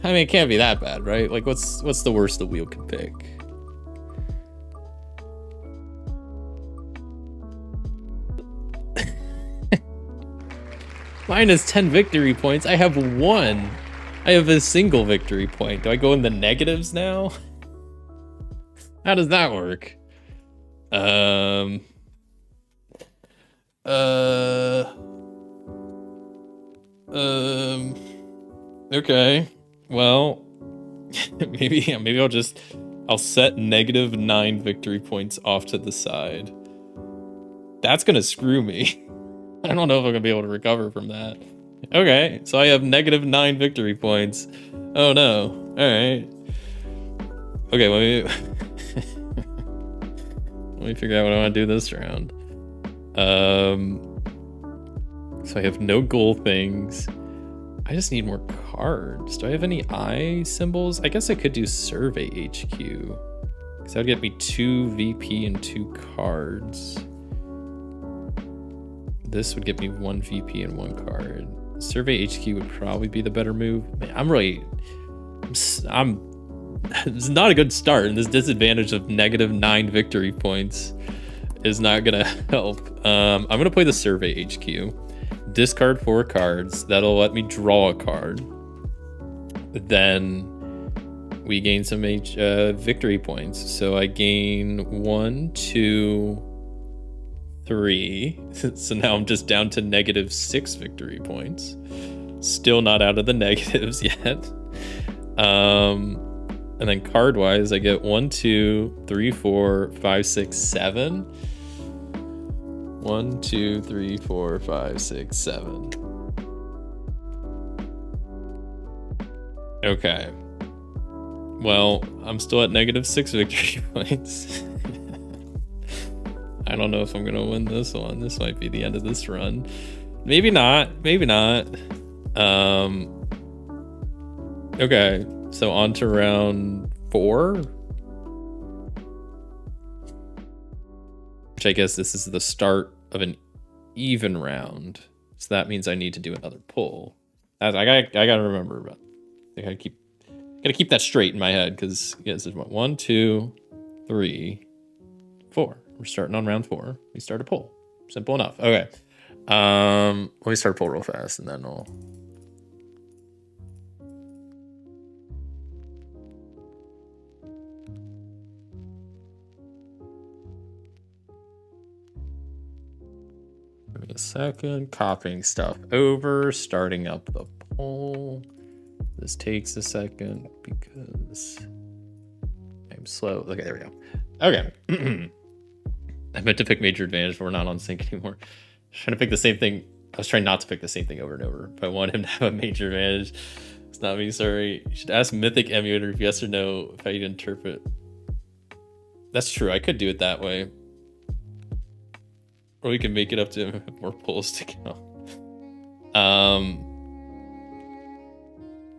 I mean, it can't be that bad, right? Like, what's the worst the wheel can pick? Mine is 10 victory points. I have 1. I have a single victory point. Do I go in the negatives now? How does that work? Okay. Well, maybe I'll set -9 victory points off to the side. That's gonna screw me. I don't know if I'm gonna be able to recover from that. Okay, so I have -9 victory points. Oh no. Alright. Okay, let me figure out what I want to do this round. So I have no goal things. I just need more cards. Do I have any eye symbols? I guess I could do Survey HQ. Because that would get me 2 VP and 2 cards. This would get me 1 VP and 1 card. Survey HQ would probably be the better move. Man, it's not a good start, and this disadvantage of -9 victory points is not gonna help. I'm gonna play the Survey HQ. Discard 4 cards. That'll let me draw a card. Then we gain some victory points. So I gain 1, 2, 3. So now I'm just down to -6 victory points. Still not out of the negatives yet. And then card-wise, I get 1, 2, 3, 4, 5, 6, 7. 1, 2, 3, 4, 5, 6, 7. Okay. Well, I'm still at -6 victory points. I don't know if I'm gonna win this one. This might be the end of this run. Maybe not. Maybe not. Okay. So on to round 4. Which I guess this is the start of an even round. So that means I need to do another pull. I gotta remember about. I gotta keep that straight in my head, because yes, there's 1, 2, 3, 4. We're starting on round 4. We start a pull. Simple enough. Okay. Let me start a pull real fast, and then I'll. Give me a second. Copying stuff over. Starting up the poll. This takes a second because I'm slow. Okay, there we go. Okay. I meant to pick major advantage, but we're not on sync anymore. Trying to pick the same thing. I was trying not to pick the same thing over and over. If I want him to have a major advantage, it's not me, sorry. You should ask Mythic Emulator if yes or no, if how you'd interpret. That's true, I could do it that way. Or we can make it up to him with more pulls to go.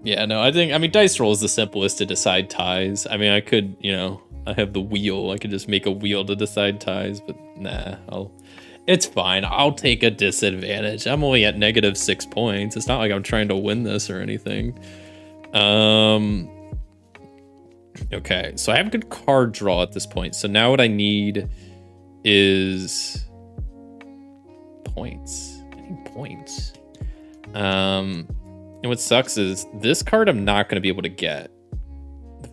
Yeah, no, I mean, dice roll is the simplest to decide ties. I mean, I could, I have the wheel. I could just make a wheel to decide ties, but nah, it's fine. I'll take a disadvantage. I'm only at -6 points. It's not like I'm trying to win this or anything. Okay, so I have a good card draw at this point. So now what I need is points. I need points. And what sucks is this card I'm not going to be able to get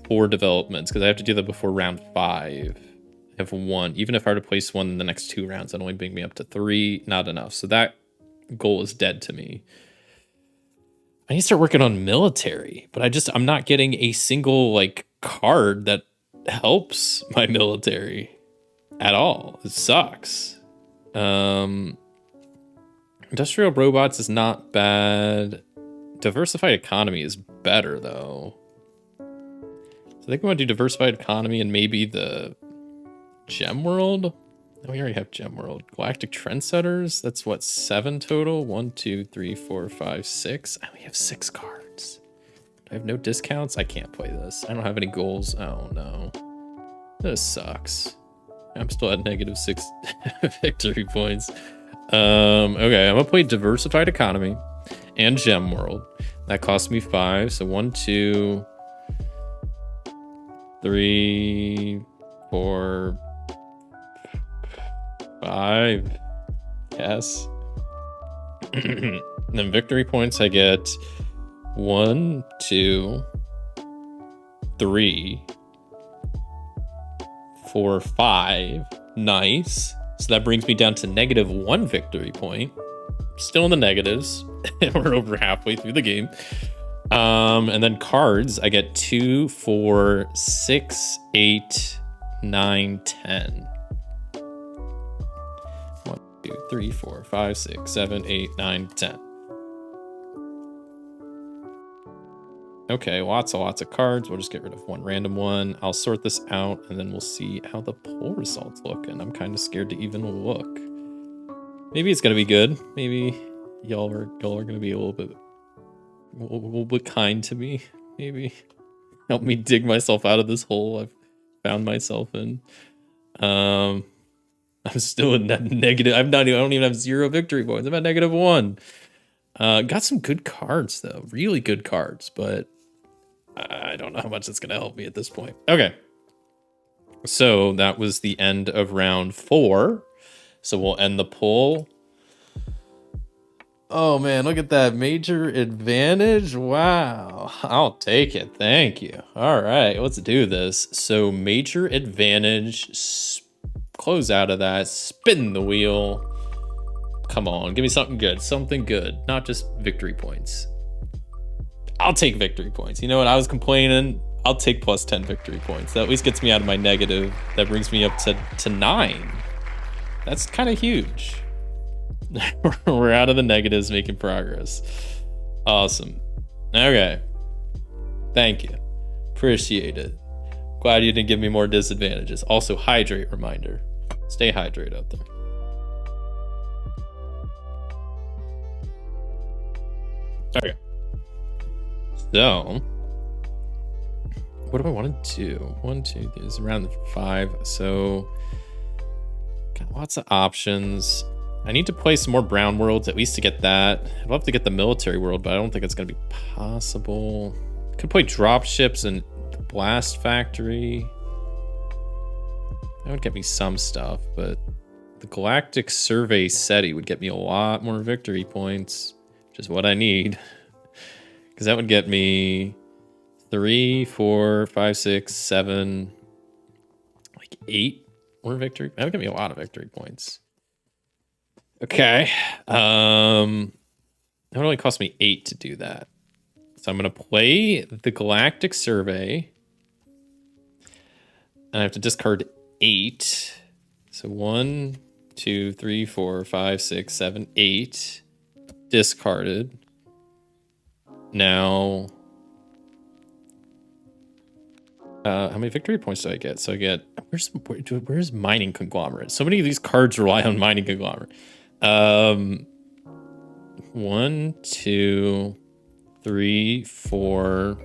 for developments, because I have to do that before round 5. I have 1. Even if I were to place 1 in the next 2 rounds, that'd only bring me up to 3. Not enough. So that goal is dead to me. I need to start working on military, but I'm not getting a single like card that helps my military at all. It sucks. Industrial robots is not bad. Diversified economy is better though. So I think we want to do diversified economy and maybe the Gem World. Oh, we already have Gem World. Galactic Trendsetters. That's what, 7 total? 1, 2, 3, 4, 5, 6. Oh, we have 6 cards. Do I have no discounts? I can't play this. I don't have any goals. Oh no. This sucks. I'm still at -6 victory points. Okay, I'm gonna play Diversified Economy and Gem World. That cost me 5. So 1, 2, 3, 4, 5. Yes. And then victory points, I get 1, 2, 3, 4, 5. Nice. So that brings me down to -1 victory point. Still in the negatives. We're over halfway through the game. And then cards, I get 2, 4, 6, 8, 9, 10. 1, 2, 3, 4, 5, 6, 7, 8, 9, 10. Okay, lots of cards. We'll just get rid of one random one. I'll sort this out and then we'll see how the poll results look. And I'm kind of scared to even look. Maybe it's gonna be good. Maybe y'all are gonna be a little bit kind to me. Maybe help me dig myself out of this hole I've found myself in. I'm still in that negative. I don't even have 0 victory points. I'm at -1. Got some good cards though, really good cards, but I don't know how much it's gonna help me at this point. Okay, so that was the end of round 4. So we'll end the poll. Oh man, look at that major advantage. Wow, I'll take it. Thank you. All right, let's do this. So major advantage, close out of that, spin the wheel. Come on, give me something good, not just victory points. I'll take victory points. You know what? I was complaining. I'll take +10 victory points. That at least gets me out of my negative. That brings me up to 9. That's kind of huge. We're out of the negatives, making progress. Awesome. Okay. Thank you. Appreciate it. Glad you didn't give me more disadvantages. Also, hydrate reminder. Stay hydrated out there. Okay. So, what do I want to do? 1, 2, 3 is around 5. So, got lots of options. I need to play some more brown worlds, at least to get that. I'd love to get the military world, but I don't think it's going to be possible. Could play drop ships and the blast factory. That would get me some stuff, but the galactic survey SETI would get me a lot more victory points, which is what I need. Because that would get me 3, 4, 5, 6, 7, like 8 more victory. That would get me a lot of victory points. Okay. It would only cost me 8 to do that. So I'm going to play the Galactic Survey. And I have to discard 8. So 1, 2, 3, 4, 5, 6, 7, 8. Discarded. Now, how many victory points do I get? So I get, where's Mining Conglomerate? So many of these cards rely on Mining Conglomerate. 1, 2, 3, 4,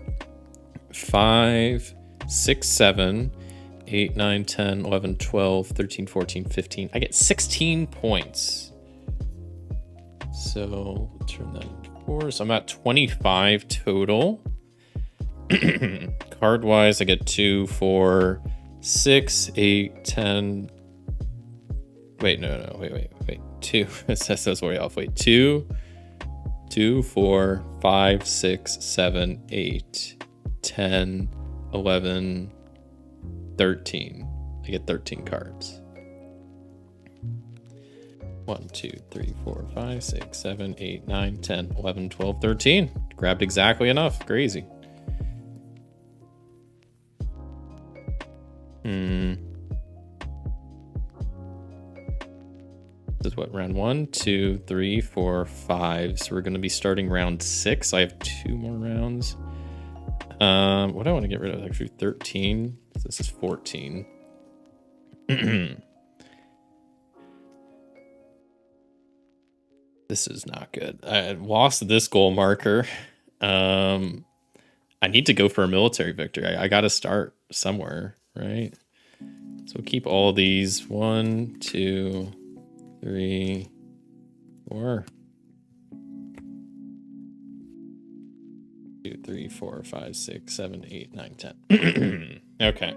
5, 6, 7, 8, 9, 10, 11, 12, 13, 14, 15. I get 16 points. So turn that into 4. So I'm at 25 total. Card wise, I get 2, 4, 6, 8, 10. Wait, no, wait. 2. That's way off. Wait, 2, 4, 5, 6, 7, 8, 10, 11, 13. I get 13 cards. 1, 2, 3, 4, 5, 6, 7, 8, 9, 10, 11, 12, 13. Grabbed exactly enough. Crazy. This is what, round 1, 2, 3, 4, 5. So we're going to be starting round 6. I have 2 more rounds. What do I want to get rid of? Actually, 13. So this is 14. This is not good. I lost this goal marker. I need to go for a military victory. I got to start somewhere, right? So we'll keep all these. 1, 2, 3, 4. 2, 3, 4, 5, 6, 7, 8, 9, 10. Okay.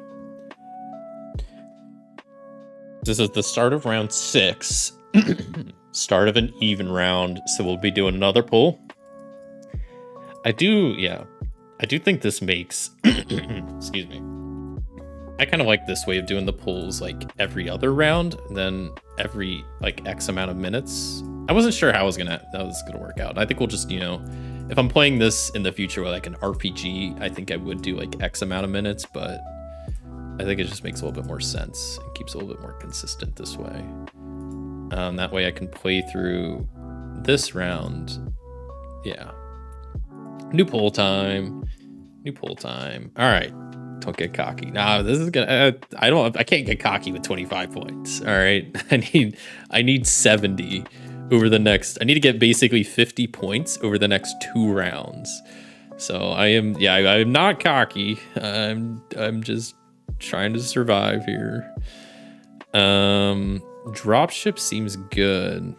This is the start of round 6. Start of an even round. So we'll be doing another pull. I do think this makes, excuse me. I kind of like this way of doing the pulls like every other round, and then every like X amount of minutes. I wasn't sure how that was gonna work out. I think we'll just, if I'm playing this in the future with like an RPG, I think I would do like X amount of minutes, but I think it just makes a little bit more sense. It keeps a little bit more consistent this way. That way I can play through this round. Yeah. New pull time. All right. Don't get cocky. Nah, this is gonna. I can't get cocky with 25 points. All right. I need 70 over the next. I need to get basically 50 points over the next 2 rounds. So I am not cocky. I'm just trying to survive here. Dropship seems good.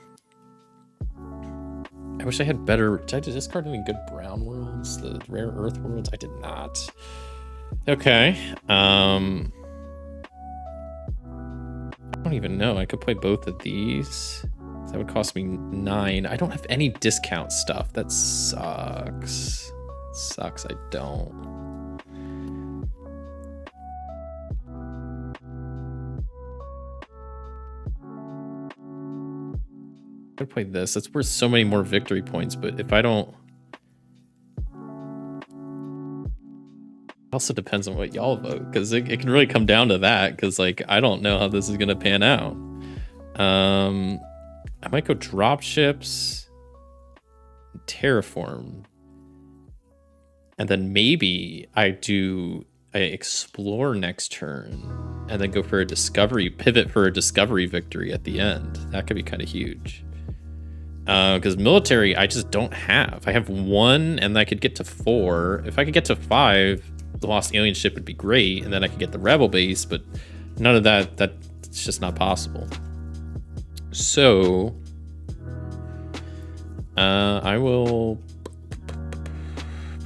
I wish I had better. Did I discard any good brown worlds? The rare earth worlds? I did not. Okay. I don't even know. I could play both of these. That would cost me 9. I don't have any discount stuff. That sucks. I don't. I could play this. That's worth so many more victory points, but if I don't... It also depends on what y'all vote, because it can really come down to that, because like I don't know how this is going to pan out. I might go dropships, terraform, and then maybe I explore next turn, and then go for a pivot for a discovery victory at the end. That could be kind of huge. Because military, I just don't have. I have 1, and I could get to 4. If I could get to 5, the Lost Alien ship would be great, and then I could get the Rebel base, but none of that, that's just not possible. So, I will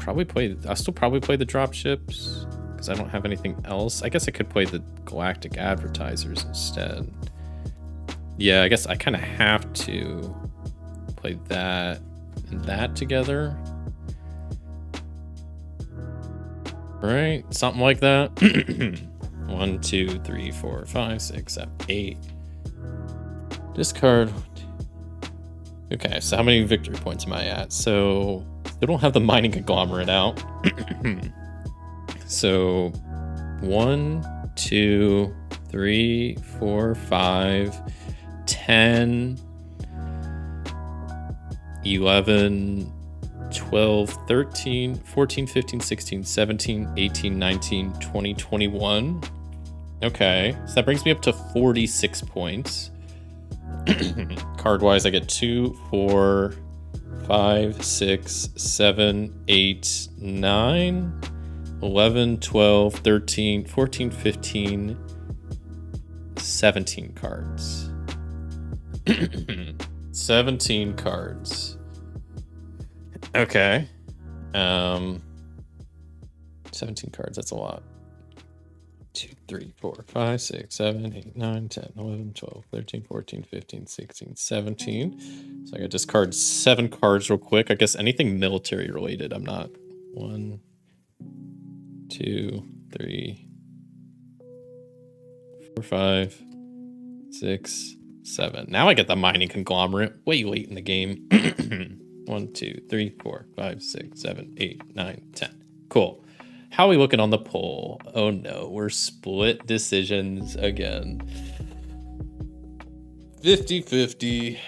I'll still probably play the dropships, because I don't have anything else. I guess I could play the Galactic Advertisers instead. Yeah, I guess I kind of have to play that and that together. Right? Something like that. 1, 2, 3, 4, 5, 6, 7, 8. Discard. Okay, so how many victory points am I at? So they don't have the mining conglomerate out. So 1, 2, 3, 4, 5, 10, 11, 12, 13, 14, 15, 16, 17, 18, 19, 20, 21. Okay, so that brings me up to 46 points. Card-wise, I get 2, 4, 5, 6, 7, 8, 9, 11, 12, 13, 14, 15, 17 cards. 17 cards. Okay. 17 cards, that's a lot. 2, 3, 4, 5, 6, 7, 8, 9, 10, 11, 12, 13, 14, 15, 16, 17. So I gotta discard 7 cards real quick. I guess anything military related, I'm not. 1, 2, 3, 4, 5, 6, 7. Now I get the mining conglomerate way late in the game. 1, 2, 3, 4, 5, 6, 7, 8, 9, 10. Cool. How are we looking on the poll? Oh no, we're split decisions again. 50-50.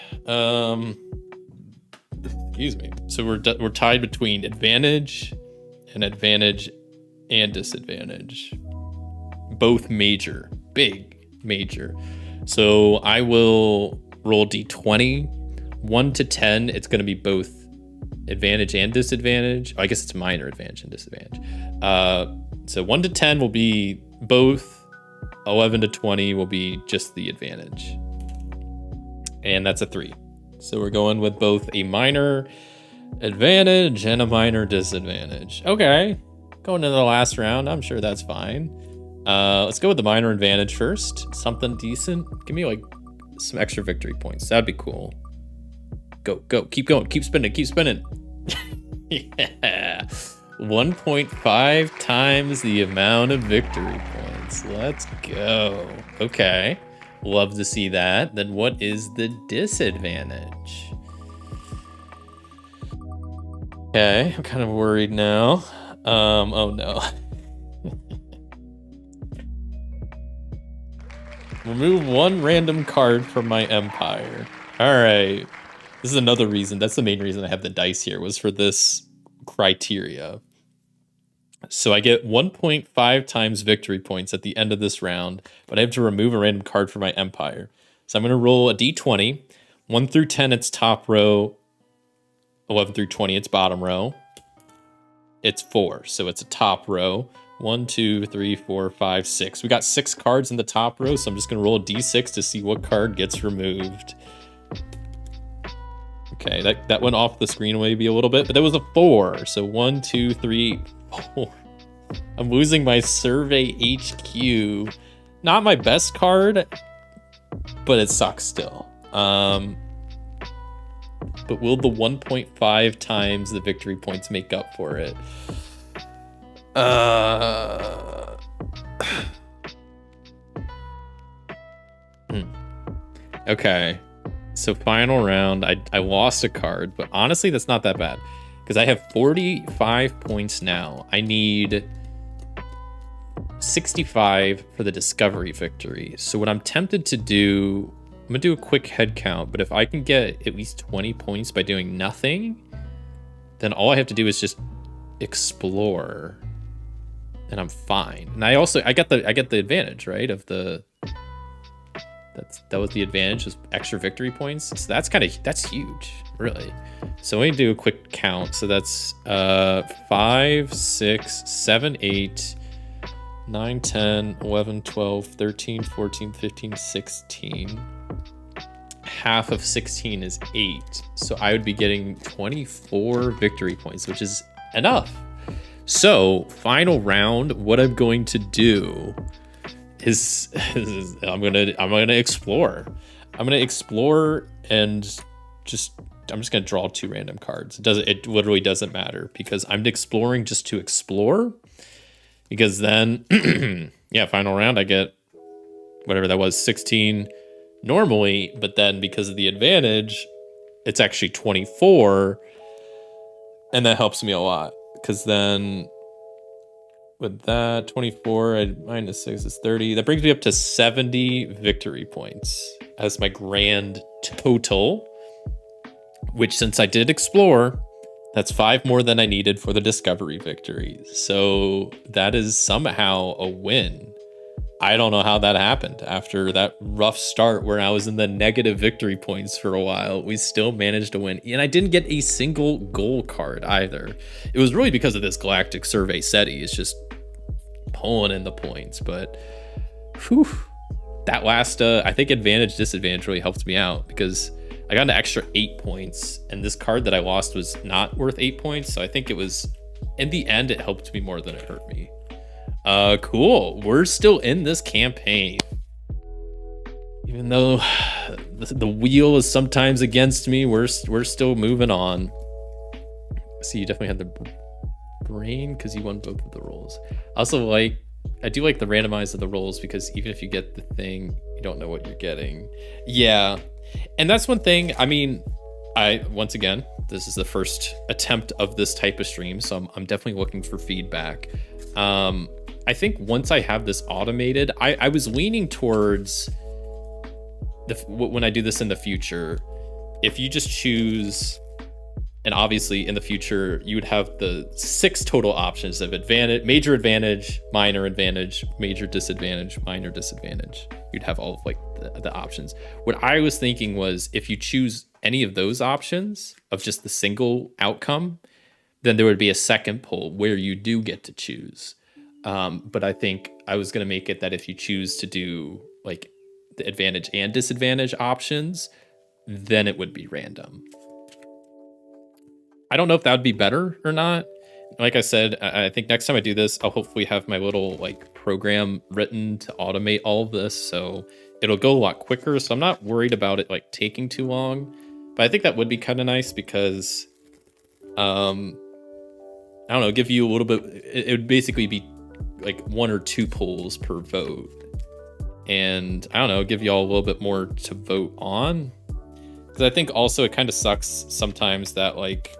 Excuse me. So we're tied between advantage and disadvantage. Both major, big major. So I will roll d20. 1 to 10, it's going to be both advantage and disadvantage. I guess it's minor advantage and disadvantage. So 1 to 10 will be both. 11 to 20 will be just the advantage. And that's a 3. So we're going with both a minor advantage and a minor disadvantage. Okay. Going into the last round, I'm sure that's fine. Let's go with the minor advantage first. Something decent. Give me like some extra victory points. That'd be cool. Go. Keep going. Keep spinning. Yeah. 1.5 times the amount of victory points. Let's go. Okay. Love to see that. Then what is the disadvantage? Okay, I'm kind of worried now. Oh no. Remove 1 random card from my empire. All right. This is another reason. That's the main reason I have the dice here, was for this criteria. So I get 1.5 times victory points at the end of this round, but I have to remove a random card from my empire. So I'm going to roll a d20. 1 through 10, it's top row. 11 through 20, it's bottom row. It's 4, so it's a top row. 1, 2, 3, 4, 5, 6. We got 6 cards in the top row, so I'm just going to roll a d6 to see what card gets removed. Okay, that went off the screen maybe a little bit, but that was a 4. So 1, 2, 3, 4. I'm losing my Survey HQ. Not my best card, but it sucks still. But will the 1.5 times the victory points make up for it? Okay. So final round, I lost a card, but honestly, that's not that bad because I have 45 points now. I need 65 for the discovery victory. So what I'm tempted to do, I'm gonna do a quick head count, but if I can get at least 20 points by doing nothing, then all I have to do is just explore and I'm fine. And I get the advantage, right? Of the that was the advantage, was extra victory points. So that's huge, really. So let me do a quick count. So that's 5, 6, 7, 8, 9, 10, 11, 12, 13, 14, 15, 16. Half of 16 is 8. So I would be getting 24 victory points, which is enough. So final round, what I'm going to do is I'm gonna explore. I'm gonna explore and I'm just gonna draw 2 random cards. It literally doesn't matter because I'm exploring just to explore. Because then, yeah, final round I get whatever that was, 16 normally, but then because of the advantage, it's actually 24, and that helps me a lot because then. With that, 24 minus 6 is 30. That brings me up to 70 victory points as my grand total, which since I did explore, that's 5 more than I needed for the discovery victory. So that is somehow a win. I don't know how that happened. After that rough start where I was in the negative victory points for a while, we still managed to win. And I didn't get a single goal card either. It was really because of this Galactic Survey SETI. It's just pulling in the points. But whew, that last, I think advantage, disadvantage really helped me out because I got an extra 8 points. And this card that I lost was not worth 8 points. So I think it was, in the end, it helped me more than it hurt me. Cool. We're still in this campaign. Even though the wheel is sometimes against me, we're still moving on. See, you definitely had the brain because you won both of the rolls. I also like I do like the randomize of the rolls because even if you get the thing, you don't know what you're getting. Yeah. And that's one thing. I mean, once again, this is the first attempt of this type of stream, so I'm definitely looking for feedback. I think once I have this automated, I was leaning towards when I do this in the future, if you just choose, and obviously in the future, you would have the 6 total options of advantage, major advantage, minor advantage, major disadvantage, minor disadvantage. You'd have all of like the options. What I was thinking was if you choose any of those options of just the single outcome, then there would be a second poll where you do get to choose. But I think I was going to make it that if you choose to do like the advantage and disadvantage options, then it would be random. I don't know if that would be better or not. Like I said, I think next time I do this, I'll hopefully have my little like program written to automate all of this. So it'll go a lot quicker. So I'm not worried about it like taking too long, but I think that would be kind of nice because, I don't know, give you a little bit, it would basically be like 1 or 2 polls per vote. And I don't know, give you all a little bit more to vote on. Because I think also it kind of sucks sometimes that like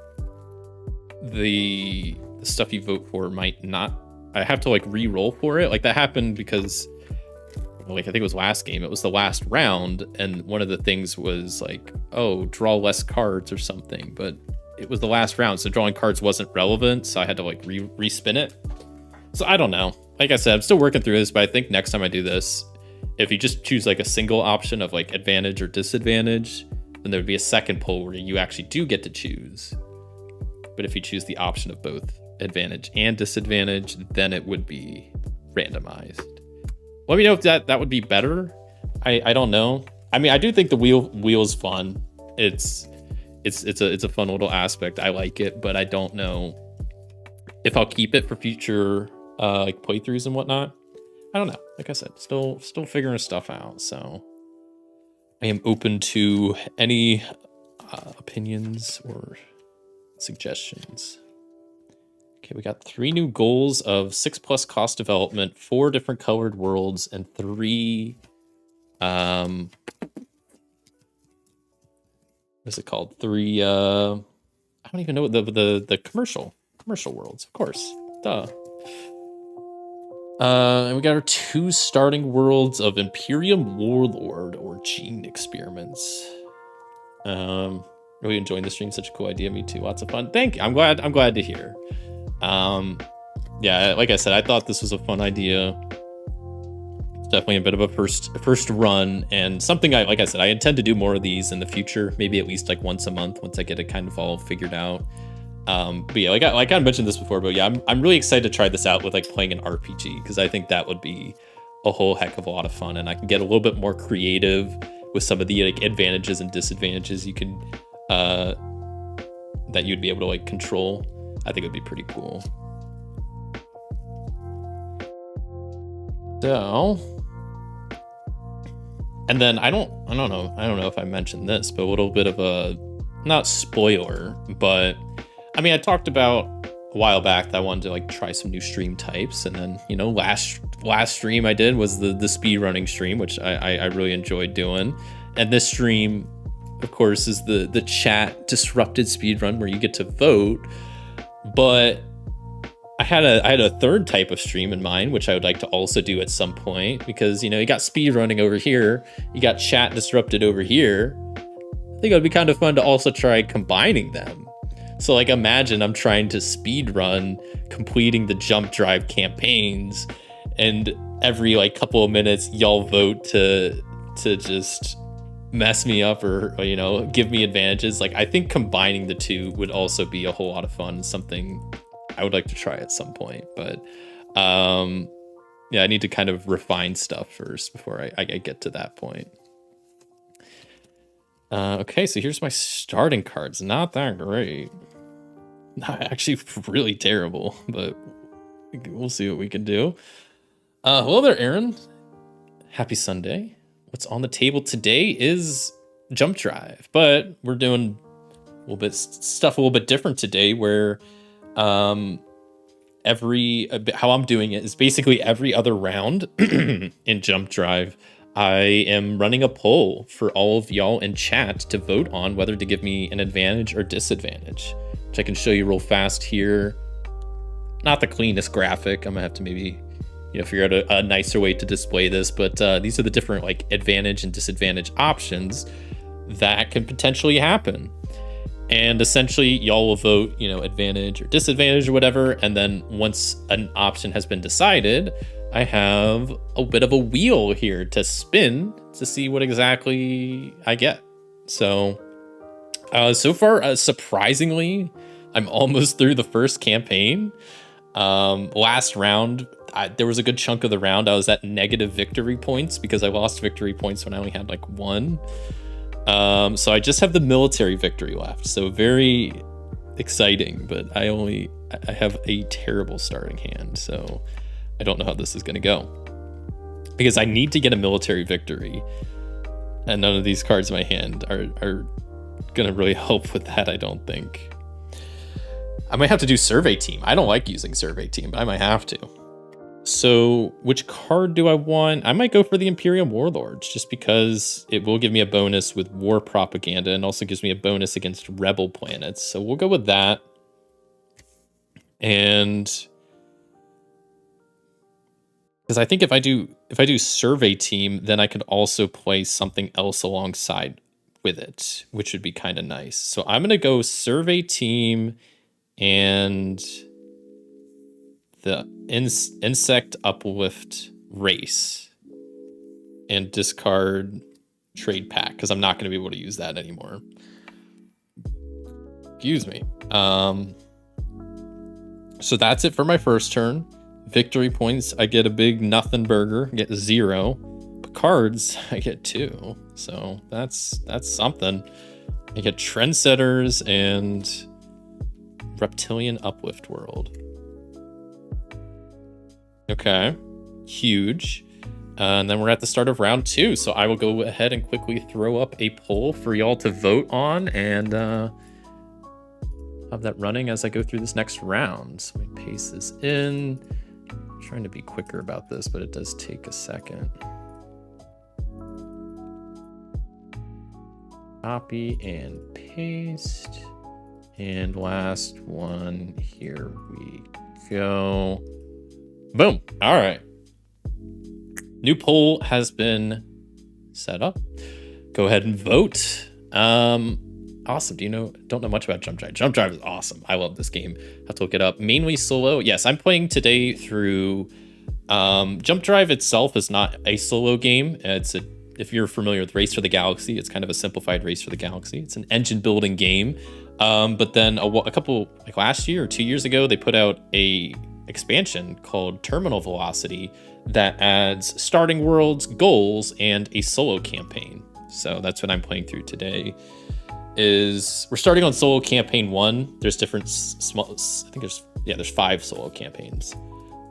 the stuff you vote for might not, I have to like re-roll for it. Like that happened because like I think it was last game, it was the last round, and one of the things was like, oh, draw less cards or something, but it was the last round, so drawing cards wasn't relevant, so I had to like re-spin it. So I don't know. Like I said, I'm still working through this, but I think next time I do this, if you just choose like a single option of like advantage or disadvantage, then there would be a second poll where you actually do get to choose. But if you choose the option of both advantage and disadvantage, then it would be randomized. Let me know if that would be better. I don't know. I mean, I do think the wheel is fun. It's a fun little aspect. I like it, but I don't know if I'll keep it for future like playthroughs and whatnot. I don't know. Like I said, still figuring stuff out. So I am open to any opinions or suggestions. Okay, we got 3 new goals of 6+ cost development, 4 different colored worlds, and 3 what is it called? 3 I don't even know what the commercial worlds, of course. Duh. And we got our 2 starting worlds of Imperium Warlord or Gene Experiments. Really enjoying the stream. Such a cool idea. Me too. Lots of fun. Thank you. I'm glad to hear. Yeah, like I said, I thought this was a fun idea. It's definitely a bit of a first run, and something like I said, I intend to do more of these in the future. Maybe at least like once a month once I get it kind of all figured out. But yeah, like I mentioned this before, but yeah, I'm really excited to try this out with like playing an RPG, because I think that would be a whole heck of a lot of fun, and I can get a little bit more creative with some of the like advantages and disadvantages you can that you'd be able to like control. I think it'd be pretty cool. So, and then I don't know if I mentioned this, but a little bit of a, not spoiler, but I mean, I talked about a while back that I wanted to like try some new stream types, and then, you know, last stream I did was the speed running stream, which I really enjoyed doing. And this stream, of course, is the chat disrupted speed run where you get to vote. But I had a third type of stream in mind, which I would like to also do at some point, because, you know, you got speed running over here, you got chat disrupted over here. I think it would be kind of fun to also try combining them. So like, imagine I'm trying to speed run completing the jump drive campaigns, and every like couple of minutes y'all vote to just mess me up or, you know, give me advantages. Like, I think combining the two would also be a whole lot of fun, something I would like to try at some point. But yeah, I need to kind of refine stuff first before I get to that point. Okay, so here's my starting cards. Not that great. Not actually really terrible, but we'll see what we can do. Hello there, Aaron. Happy Sunday. What's on the table today is Jump Drive, but we're doing a little bit different today, where how I'm doing it is basically every other round in Jump Drive, I am running a poll for all of y'all in chat to vote on whether to give me an advantage or disadvantage, which I can show you real fast here. Not the cleanest graphic. I'm gonna have to maybe, figure out a nicer way to display this, but these are the different like advantage and disadvantage options that can potentially happen. And essentially y'all will vote, advantage or disadvantage or whatever. And then once an option has been decided, I have a bit of a wheel here to spin to see what exactly I get. So, so far, surprisingly, I'm almost through the first campaign. Last round, there was a good chunk of the round I was at negative victory points because I lost victory points when I only had like one. So I just have the military victory left. So very exciting, but I have a terrible starting hand. So I don't know how this is going to go because I need to get a military victory and none of these cards in my hand are going to really help with that. I don't think. I might have to do survey team. I don't like using survey team, but I might have to. So which card do I want? I might go for the Imperial Warlords just because it will give me a bonus with war propaganda and also gives me a bonus against rebel planets. So we'll go with that. And because I think if I do survey team, then I could also play something else alongside with it, which would be kind of nice. So I'm going to go survey team and the insect uplift race and discard trade pack because I'm not going to be able to use that anymore. Excuse me. So that's it for my first turn. Victory points, I get a big nothing burger, get 0. But cards, I get 2. So that's something. I get Trendsetters and Reptilian Uplift World. Okay, huge. And then we're at the start of round 2. So I will go ahead and quickly throw up a poll for y'all to vote on and have that running as I go through this next round. So let me paste this in. I'm trying to be quicker about this, but it does take a second. Copy and paste. And last one, here we go. Boom. All right. New poll has been set up. Go ahead and vote. Awesome. Don't know much about Jump Drive. Jump Drive is awesome. I love this game. Have to look it up. Mainly solo. Yes, I'm playing today through Jump Drive itself is not a solo game. If you're familiar with Race for the Galaxy, it's kind of a simplified Race for the Galaxy. It's an engine building game. But then a couple, like last year or 2 years ago, they put out a expansion called Terminal Velocity that adds starting worlds, goals, and a solo campaign. So that's what I'm playing through today. We're starting on solo campaign 1. There's different small, I think there's 5 solo campaigns.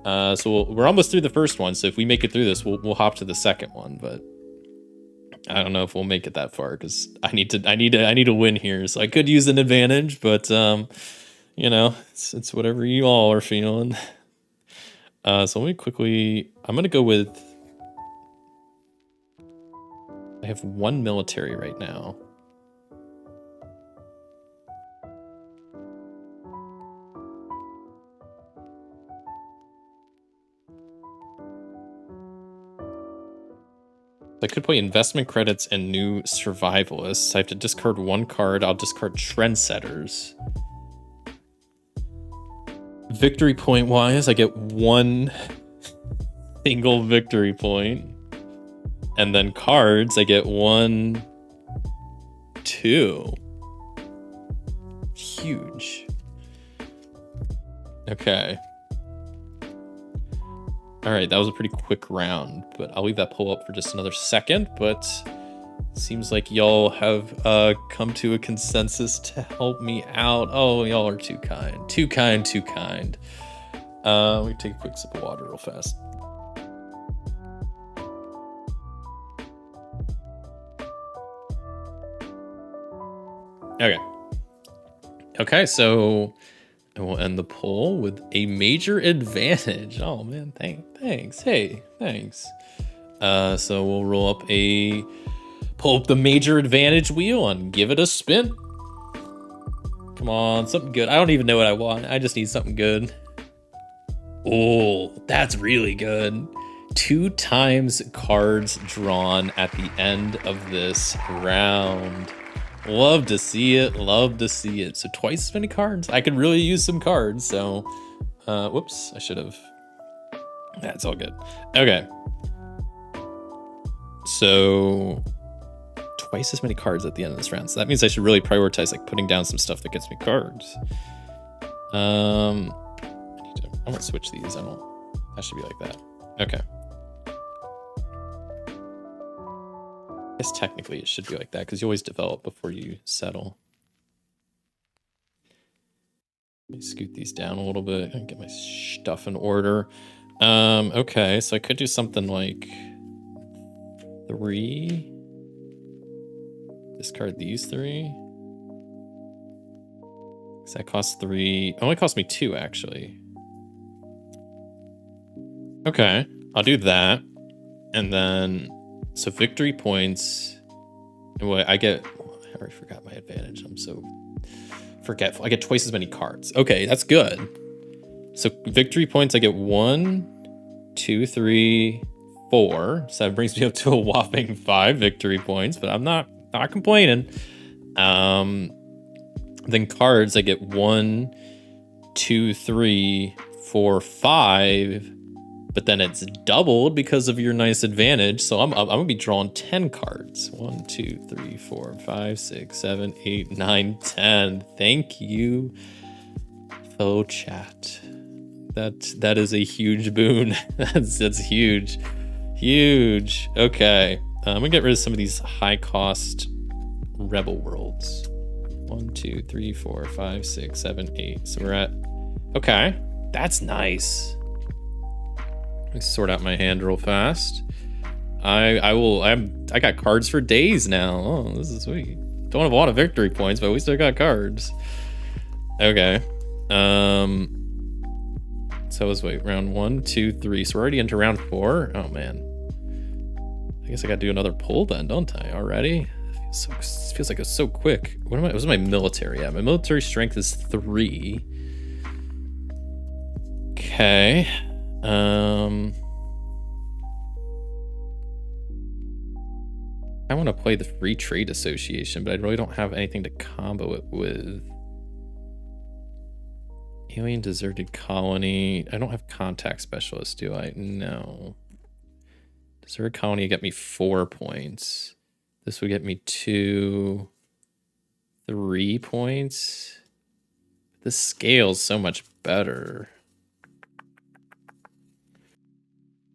So we're almost through the first one. So if we make it through this, we'll hop to the second one. But I don't know if we'll make it that far because I need to win here. So I could use an advantage, but it's whatever you all are feeling. So let me quickly. I'm gonna go with. I have 1 military right now. I could play investment credits and new survivalists. I have to discard 1 card. I'll discard Trendsetters. Victory point wise, I get 1 single victory point. And then cards, I get 1, 2. Huge. Okay. All right, that was a pretty quick round, but I'll leave that poll up for just another second. But seems like y'all have come to a consensus to help me out. Oh, y'all are too kind. Too kind, too kind. Let me take a quick sip of water real fast. Okay. Okay, so And we'll end the poll with a major advantage. Oh man, thanks. Hey, thanks. So we'll pull up the major advantage wheel and give it a spin. Come on, something good. I don't even know what I want. I just need something good. Oh, that's really good. 2 times cards drawn at the end of this round. Love to see it. Love to see it. So twice as many cards. I could really use some cards. So, whoops, I should have. That's all good. Okay. So twice as many cards at the end of this round. So that means I should really prioritize like putting down some stuff that gets me cards. I'm gonna switch these. That should be like that. Okay. I guess technically it should be like that because you always develop before you settle. Let me scoot these down a little bit and get my stuff in order. Okay, so I could do something like 3. Discard these 3. So that costs 3. It only cost me 2 actually. Okay, I'll do that. And then, so victory points. And what I get, I already forgot my advantage. I'm so forgetful. I get twice as many cards. Okay, that's good. So victory points, I get 1, 2, 3, 4. So that brings me up to a whopping 5 victory points, but I'm not complaining. Then cards, I get 1, 2, 3, 4, 5. But then it's doubled because of your nice advantage. So I'm gonna be drawing 10 cards. 1, 2, 3, 4, 5, 6, 7, 8, 9, 10. Thank you, fellow chat. That is a huge boon. that's huge. Huge. Okay. I'm gonna get rid of some of these high cost rebel worlds. 1, 2, 3, 4, 5, 6, 7, 8. So we're at, okay. That's nice. Let me sort out my hand real fast. I got cards for days now. Oh, this is sweet. Don't have a lot of victory points, but we still got cards. Okay. So let's wait. Round 1, 2, 3. So we're already into round 4. Oh man. I guess I gotta do another pull then, don't I? Already? Feels like it's so quick. What's my military at? My military strength is 3. Okay. I want to play the Free Trade Association, but I really don't have anything to combo it with. Alien Deserted Colony. I don't have Contact Specialist, do I? No. Deserted Colony get me 4 points. This would get me 2, 3 points. This scale's so much better.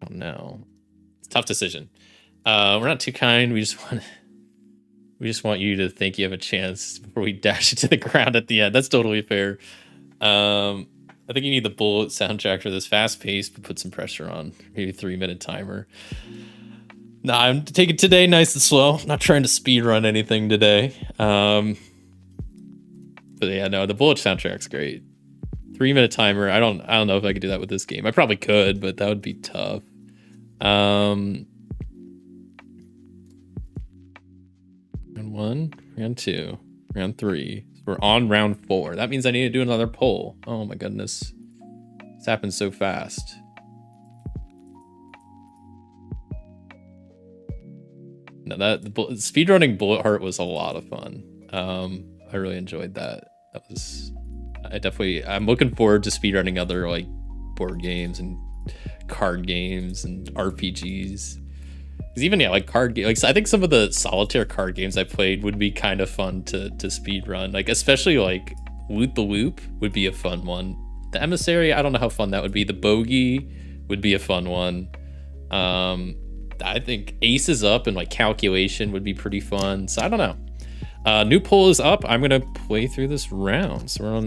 I don't know. It's a tough decision. We're not too kind. We just want you to think you have a chance before we dash it to the ground at the end. That's totally fair. I think you need the bullet soundtrack for this fast paced, but put some pressure on. Maybe 3-minute timer. Nah, I'm taking today nice and slow. I'm not trying to speed run anything today. But yeah, no, the bullet soundtrack's great. 3-minute timer. I don't know if I could do that with this game. I probably could, but that would be tough. Round 1, round 2, round 3. We're on round 4. That means I need to do another poll. Oh my goodness. This happens so fast. No, speedrunning Bullet Heart was a lot of fun. I really enjoyed that. I'm looking forward to speedrunning other like board games and card games and RPGs. Because even like card games, like I think some of the solitaire card games I played would be kind of fun to speed run. Like especially like Loot the Loop would be a fun one. The Emissary, I don't know how fun that would be. The Bogey would be a fun one. I think Aces Up and like Calculation would be pretty fun. So I don't know. New poll is up. I'm gonna play through this round. So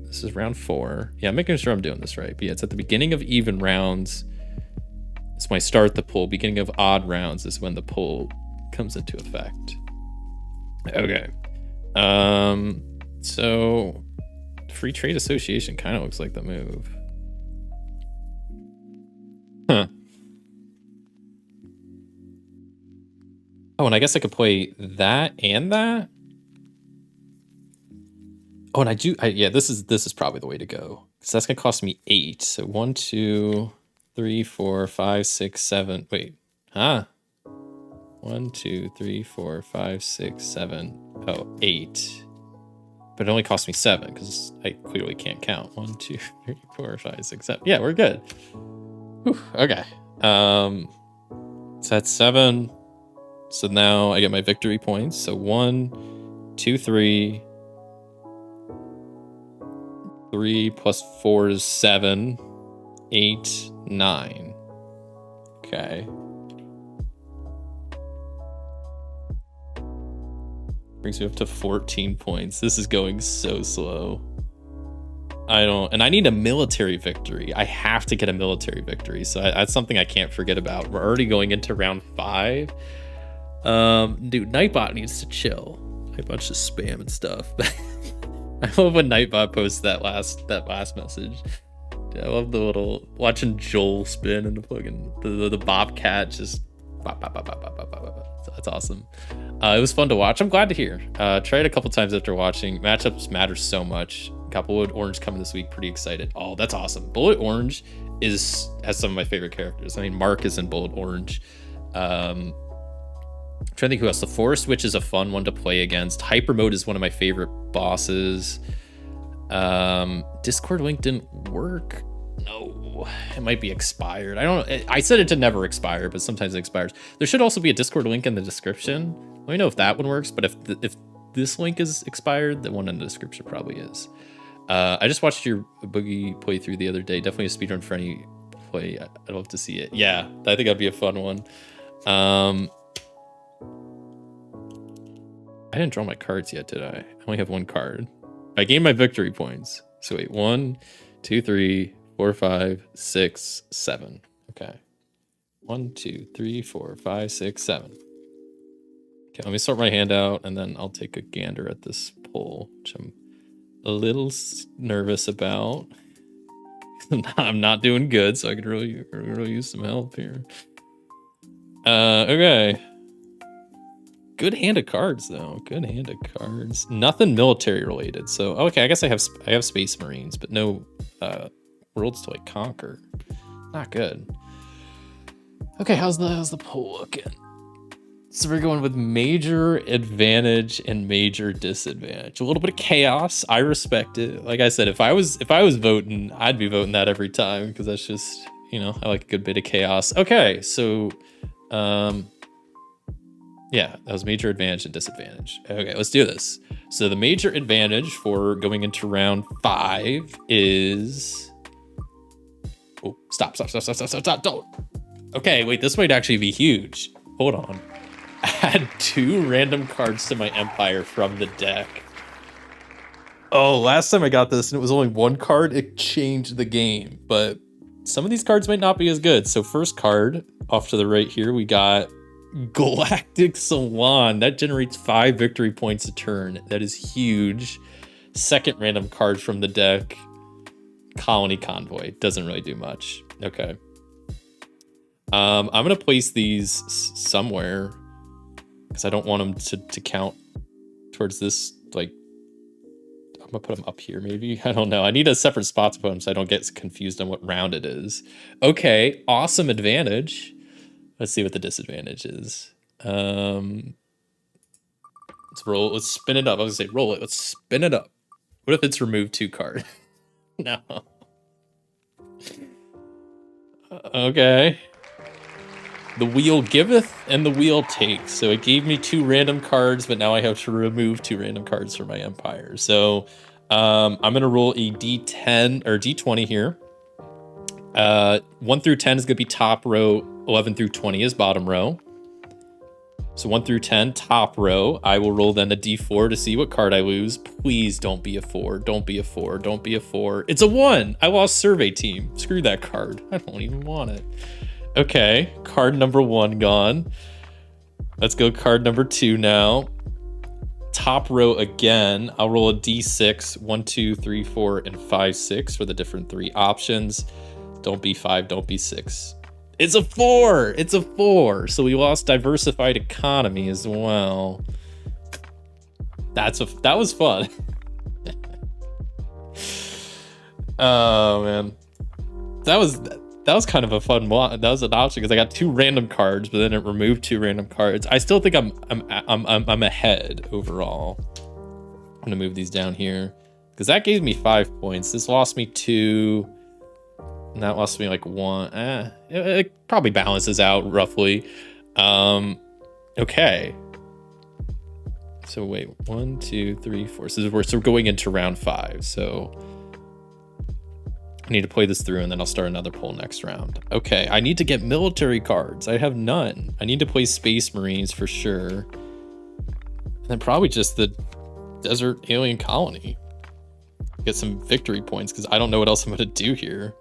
this is round 4. Yeah, I'm making sure I'm doing this right. But yeah, it's at the beginning of even rounds. It's when I start the poll. Beginning of odd rounds is when the poll comes into effect. Okay. So Free Trade Association kind of looks like the move. Huh. Oh, and I guess I could play that and that. Oh, and yeah, this is probably the way to go. So that's gonna cost me 8. So 1, 2, 3, 4, 5, 6, 7. Wait, huh? 1, 2, 3, 4, 5, 6, 7. Oh, 8. But it only cost me 7 because I clearly can't count. 1, 2, 3, 4, 5, 6, 7. Yeah, we're good. Whew, okay. So that's 7. So now I get my victory points. So 1, 2, 3. 3 plus 4 is 7. 8, 9. Okay. Brings me up to 14 points. This is going so slow. And I need a military victory. I have to get a military victory. So that's something I can't forget about. We're already going into round 5. Dude, Nightbot needs to chill. Nightbot's just spamming stuff. I love when Nightbot posts that last message. Dude, I love the little watching Joel spin and the fucking the bobcat just bop, bop, bop, bop, bop, bop, bop. So that's awesome. It was fun to watch. I'm glad to hear. Tried a couple times after watching. Matchups matter so much. Got Bullet Orange coming this week. Pretty excited. Oh, that's awesome. Bullet Orange has some of my favorite characters. I mean, Mark is in Bullet Orange. I'm trying to think who else. The Forest Witch is a fun one to play against. Hyper Mode is one of my favorite bosses. Discord link didn't work. No, it might be expired. I don't know. I said it to never expire, but sometimes it expires. There should also be a Discord link in the description. Let me know if that one works, but if this link is expired, the one in the description probably is. I just watched your Boogie playthrough the other day. Definitely a speedrun for any play. I'd love to see it. Yeah, I think that'd be a fun one. I didn't draw my cards yet, did I? I only have 1 card. I gained my victory points. So wait, 1, 2, 3, 4, 5, 6, 7. Okay. 1, 2, 3, 4, 5, 6, 7. Okay, let me sort my hand out and then I'll take a gander at this poll, which I'm a little nervous about. I'm not doing good, so I could really use some help here. Okay. Good hand of cards though. Good hand of cards. Nothing military related. So okay, I guess I have Space Marines, but no worlds to like conquer. Not good. Okay, how's the poll looking? So we're going with major advantage and major disadvantage. A little bit of chaos. I respect it. Like I said, if I was voting, I'd be voting that every time because that's just, I like a good bit of chaos. Okay, so yeah, that was major advantage and disadvantage. Okay, let's do this. So the major advantage for going into round 5 is... Oh, stop, don't. Okay, wait, this might actually be huge. Hold on. Add 2 random cards to my Empire from the deck. Oh, last time I got this and it was only 1 card, it changed the game. But some of these cards might not be as good. So first card, off to the right here, we got Galactic Salon. That generates 5 victory points a turn. That is huge. Second random card from the deck, Colony Convoy. Doesn't really do much. Okay. I'm gonna place these somewhere because I don't want them to count towards this. Like, I'm gonna put them up here maybe. I don't know. I need a separate spot to put them so I don't get confused on what round it is. Okay, awesome advantage. Let's see what the disadvantage is. Let's roll. Let's spin it up. I was gonna say roll it. Let's spin it up. What if it's remove 2 card? No. Okay. The wheel giveth and the wheel takes. So it gave me 2 random cards, but now I have to remove 2 random cards from my Empire. So I'm gonna roll a D10 or D20 here. 1 through 10 is gonna be top row. 11 through 20 is bottom row. So 1 through 10, top row. I will roll then a D4 to see what card I lose. Please don't be a 4. Don't be a 4. Don't be a 4. It's a 1. I lost Survey Team. Screw that card. I don't even want it. Okay, card number 1 gone. Let's go card number 2 now. top row again. I'll roll a d6, 1, 2, 3, 4, and 5, 6 for the different 3 options. Don't be 5, don't be 6. It's a 4. It's a 4. So we lost diversified economy as well. That was fun. Oh man, that was kind of a fun one. That was an option because I got 2 random cards, but then it removed 2 random cards. I still think I'm ahead overall. I'm gonna move these down here because that gave me 5 points. This lost me 2. And that lost me like 1. It probably balances out roughly. Okay. So wait, 1, 2, 3, 4. So we're going into round 5. So I need to play this through and then I'll start another poll next round. Okay, I need to get military cards. I have none. I need to play Space Marines for sure. And then probably just the Desert Alien Colony. Get some victory points because I don't know what else I'm going to do here.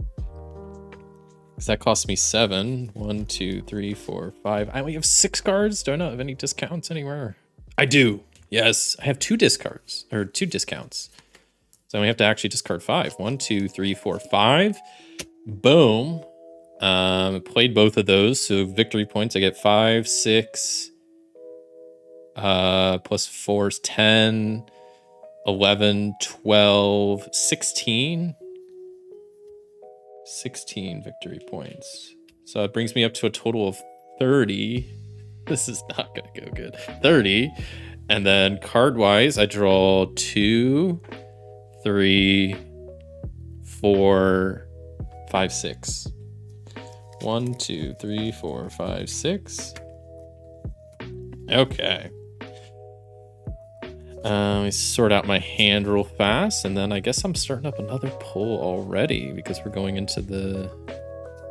Because that cost me 7. 1, 2, 3, 4, 5. I only have 6 cards. Do I not have any discounts anywhere? I do. Yes, I have 2 discards or 2 discounts. So we have to actually discard 5. 1, 2, 3, 4, 5. Boom. Played both of those. So victory points. I get 5, 6. Plus 4 is 10. 11, 12, 16. 16 victory points. So it brings me up to a total of 30. This is not going to go good. 30. And then card-wise, I draw 2, 3, 4, 5, 6. 1, 2, 3, 4, 5, 6. Okay. Let me sort out my hand real fast, and then I guess I'm starting up another poll already because we're going into the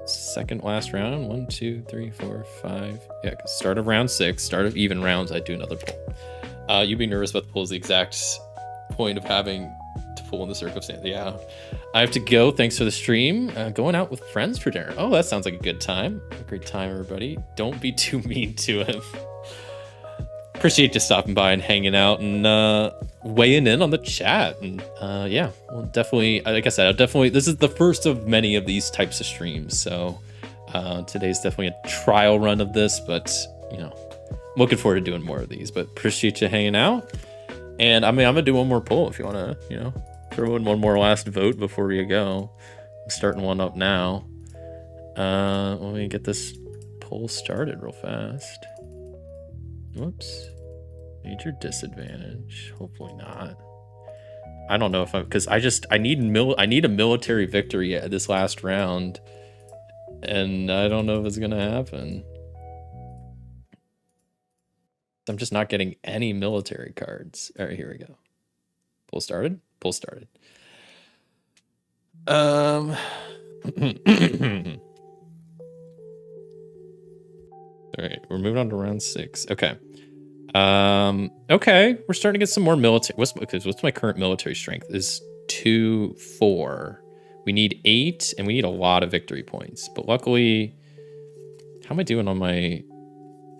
second last round. 1, 2, 3, 4, 5. Yeah, start of round 6, start of even rounds, I do another poll. You being nervous about the poll is the exact point of having to pull in the circumstance. Yeah, I have to go. Thanks for the stream. Going out with friends for dinner. Oh, that sounds like a good time. A great time, everybody. Don't be too mean to him. Appreciate you stopping by and hanging out and weighing in on the chat. And yeah, well, definitely, like I said, this is the first of many of these types of streams. So today's definitely a trial run of this, but you know, I'm looking forward to doing more of these. But appreciate you hanging out. And I mean, I'm gonna do one more poll if you want to, you know, throw in one more last vote before we go. I'm starting one up now. Let me get this poll started real fast. Whoops. Major disadvantage. Hopefully not. I don't know if because I need a military victory at this last round, and I don't know if it's gonna happen. I'm just not getting any military cards. All right, here we go. Poll started. Poll started. All right, we're moving on to round 6. Okay. Okay, we're starting to get some more military. What's my current military strength? Is 2, 4. We need 8, and we need a lot of victory points. But luckily, how am I doing on my? I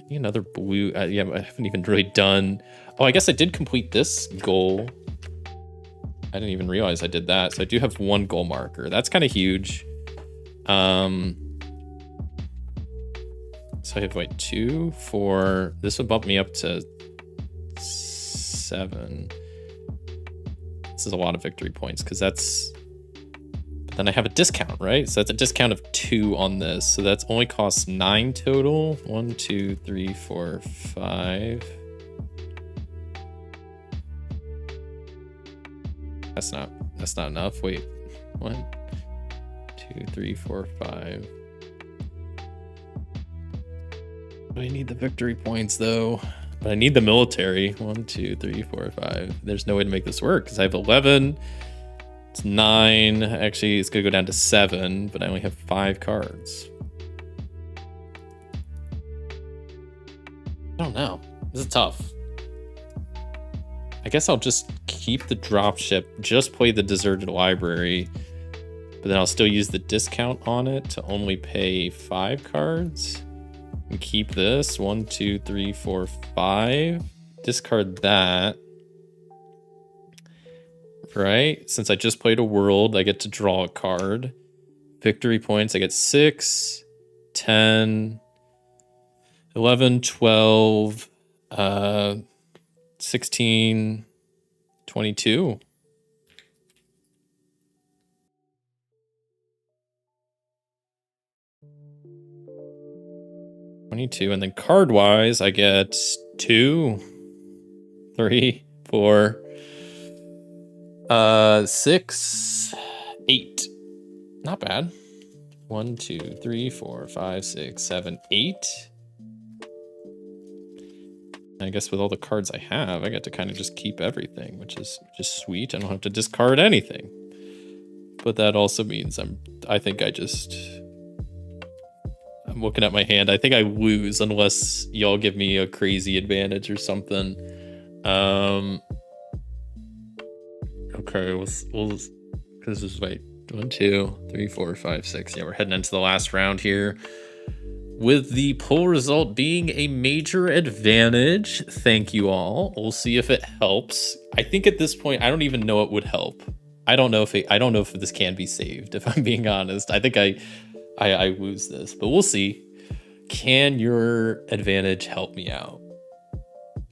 need another blue. Yeah, I haven't even really done. Oh, I guess I did complete this goal. I didn't even realize I did that. So I do have 1 goal marker. That's kind of huge. So I have like 2, 4. This would bump me up to 7. This is a lot of victory points because that's. But then I have a discount, right? So that's a discount of 2 on this. So that's only costs 9 total. 1, 2, 3, 4, 5. That's not enough. Wait, 1, 2, 3, 4, 5. I need the victory points though, but I need the military. 1, 2, 3, 4, 5. There's no way to make this work because I have 11. It's 9. Actually, it's gonna go down to 7, but I only have 5 cards. I don't know. This is tough. I guess I'll just keep the dropship, just play the deserted library, but then I'll still use the discount on it to only pay 5 cards. And keep this 1, 2, 3, 4, 5. Discard that. right? Since I just played a world, I get to draw a card. Victory points, I get 6, 10, 11, 12, 16, 22. And then card wise, I get 2, 3, 4, 6, 8. Not bad. 1, 2, 3, 4, 5, 6, 7, 8. I guess with all the cards I have, I get to kind of just keep everything, which is just sweet. I don't have to discard anything. But that also means I'm looking at my hand. I think I lose unless y'all give me a crazy advantage or something. Okay, we'll because this is 1, 2, 3, 4, 5, 6. Yeah, we're heading into the last round here, with the poll result being a major advantage. Thank you all. We'll see if it helps. I think at this point, I don't even know it would help. I don't know if this can be saved, if I'm being honest. I think I lose this, but we'll see. Can your advantage help me out?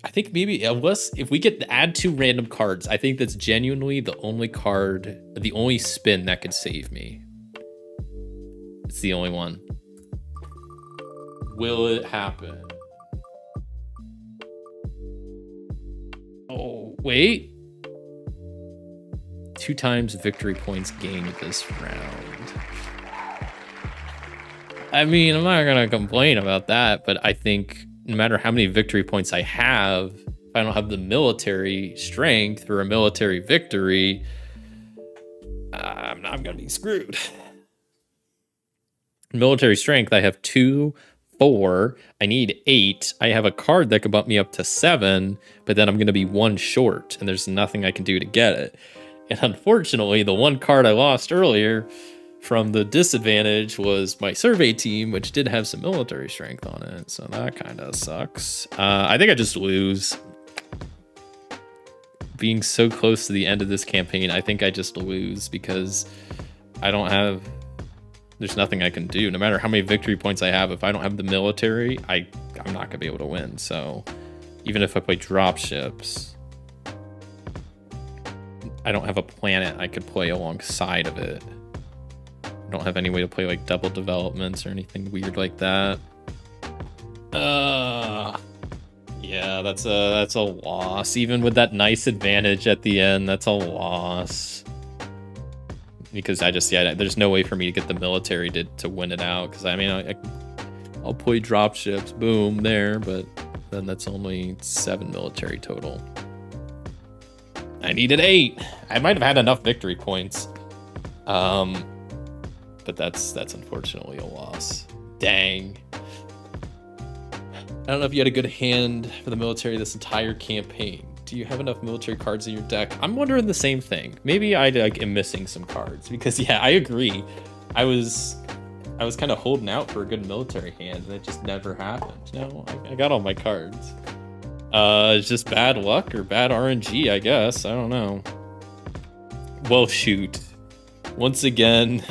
I think maybe, if we get to add 2 random cards, I think that's genuinely the only spin that could save me. It's the only one. Will it happen? Oh, wait. 2 times victory points gained this round. I mean, I'm not gonna complain about that, but I think no matter how many victory points I have, if I don't have the military strength for a military victory, I'm gonna be screwed. Military strength, I have 2, 4. I need 8. I have a card that could bump me up to 7, but then I'm gonna be 1 short, and there's nothing I can do to get it. And unfortunately, the 1 card I lost earlier from the disadvantage was my survey team, which did have some military strength on it. So that kind of sucks. I think I just lose. Being so close to the end of this campaign, I think I just lose because there's nothing I can do. No matter how many victory points I have, if I don't have the military, I'm not gonna be able to win. So even if I play drop ships, I don't have a planet I could play alongside of it. I don't have any way to play like double developments or anything weird like that. Yeah, that's a loss. Even with that nice advantage at the end, that's a loss. Because there's no way for me to get the military to win it out. Because I mean, I'll play drop ships, boom, there, but then that's only 7 military total. I needed 8. I might have had enough victory points. But that's unfortunately a loss. Dang. I don't know if you had a good hand for the military this entire campaign. Do you have enough military cards in your deck? I'm wondering the same thing. Maybe I am missing some cards because yeah, I agree. I was kind of holding out for a good military hand and it just never happened. No, I got all my cards. It's just bad luck or bad RNG, I guess. I don't know. Well, shoot. Once again,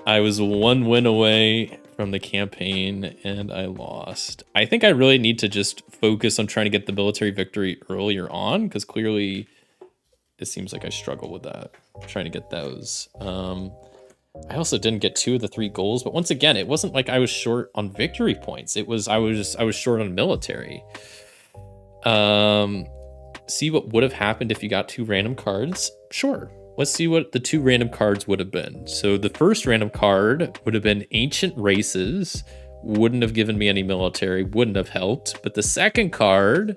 I was 1 win away from the campaign and I lost. I think I really need to just focus on trying to get the military victory earlier on because clearly it seems like I struggle with that, trying to get those. I also didn't get 2 of the 3 goals, but once again, it wasn't like I was short on victory points. It was I was short on military. See what would have happened if you got 2 random cards? Sure. Let's see what the 2 random cards would have been. So the first random card would have been Ancient Races. Wouldn't have given me any military, wouldn't have helped. But the second card,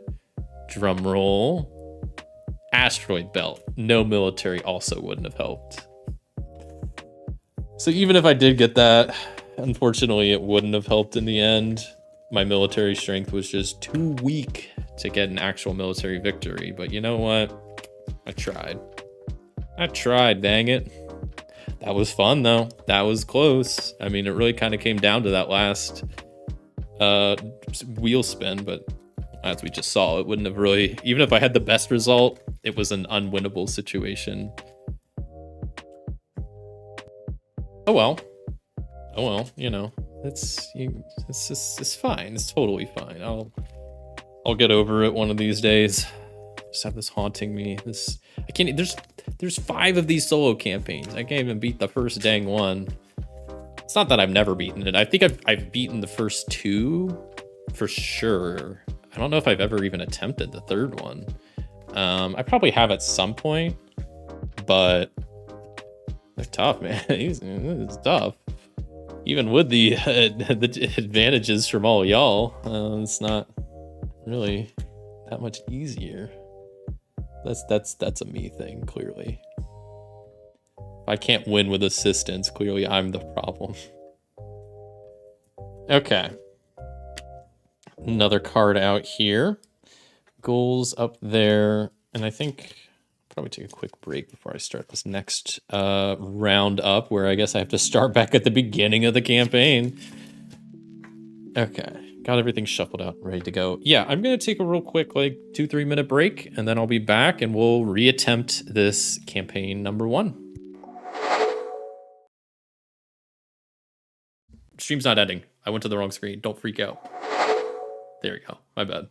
drum roll, Asteroid Belt. No military also wouldn't have helped. So even if I did get that, unfortunately it wouldn't have helped in the end. My military strength was just too weak to get an actual military victory. But you know what? I tried, dang it. That was fun though. That was close. I mean, it really kind of came down to that last wheel spin, but as we just saw, it wouldn't have really, even if I had the best result, it was an unwinnable situation. Oh well, you know, it's fine. It's totally fine. I'll get over it one of these days. Just have this haunting me. I can't. There's 5 of these solo campaigns. I can't even beat the first dang one. It's not that I've never beaten it. I think I've beaten the first 2 for sure. I don't know if I've ever even attempted the 3rd one. I probably have at some point, but they're tough, man. It's tough. Even with the advantages from all y'all, it's not really that much easier. That's a me thing, clearly. If I can't win with assistance, clearly I'm the problem. Okay. Another card out here. Goals up there. And I think I'll probably take a quick break before I start this next round up, where I guess I have to start back at the beginning of the campaign. Okay. Got everything shuffled out, ready to go. Yeah, I'm going to take a real quick, like, 2-3 minute break, and then I'll be back and we'll reattempt this campaign number 1. Stream's not ending. I went to the wrong screen. Don't freak out. There we go. My bad.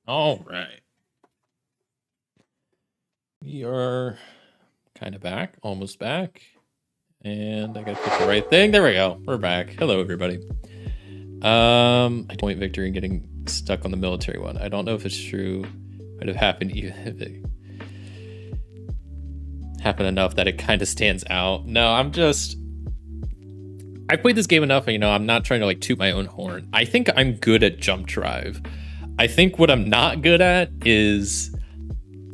All right. We are kind of back, almost back. And I gotta pick the right thing. There we go. We're back. Hello, everybody. Point victory and getting stuck on the military one. I don't know if it's true. Might have happened even if it happen enough that it kind of stands out. No, I played this game enough, I'm not trying to like toot my own horn. I think I'm good at Jump Drive. I think what I'm not good at is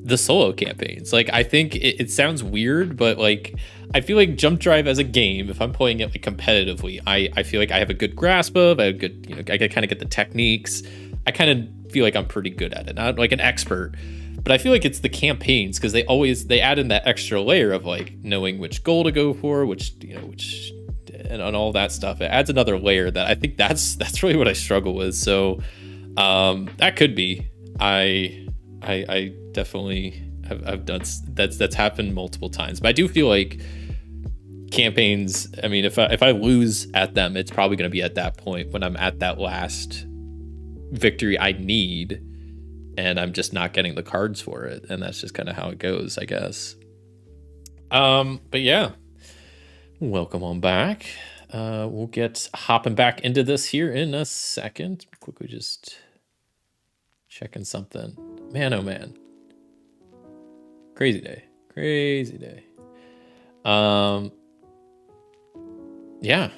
the solo campaigns. Like, I think it sounds weird, but like, I feel like Jump Drive as a game, if I'm playing it like competitively, I feel like I have a good grasp of, I have a good, I kind of get the techniques. I kind of feel like I'm pretty good at it, not like an expert, but I feel like it's the campaigns, because they add in that extra layer of like knowing which goal to go for, which and on all that stuff. It adds another layer that I think that's really what I struggle with. So that could be. I definitely have done that's happened multiple times, but I do feel like campaigns, I mean, if I lose at them, it's probably going to be at that point when I'm at that last victory I need, and I'm just not getting the cards for it, and that's just kind of how it goes, I guess. But yeah, welcome on back. We'll get hopping back into this here in a second. Quickly just checking something. Man, oh man. Crazy day. Yeah.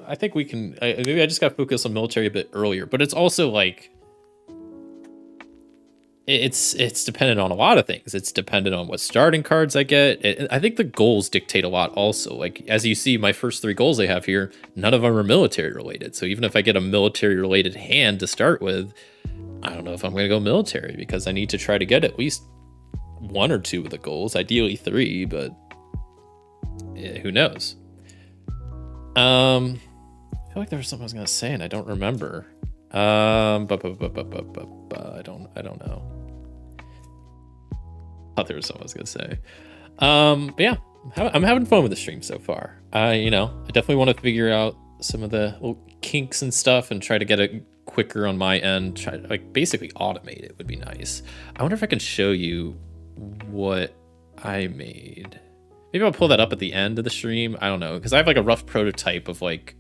I think we can, maybe I just got to focus on military a bit earlier, but it's also like, it's dependent on a lot of things. It's dependent on what starting cards I get. I think the goals dictate a lot also. Like, as you see, my first 3 goals I have here, none of them are military related. So even if I get a military related hand to start with, I don't know if I'm going to go military, because I need to try to get at least 1 or 2 of the goals, ideally 3, but who knows? I feel like there was something I was going to say and I don't remember. I don't know. I thought there was something I was gonna say. But yeah, I'm having fun with the stream so far. I definitely want to figure out some of the little kinks and stuff and try to get it quicker on my end. Try to like basically automate it would be nice. I wonder if I can show you what I made. Maybe I'll pull that up at the end of the stream. I don't know, because I have like a rough prototype of like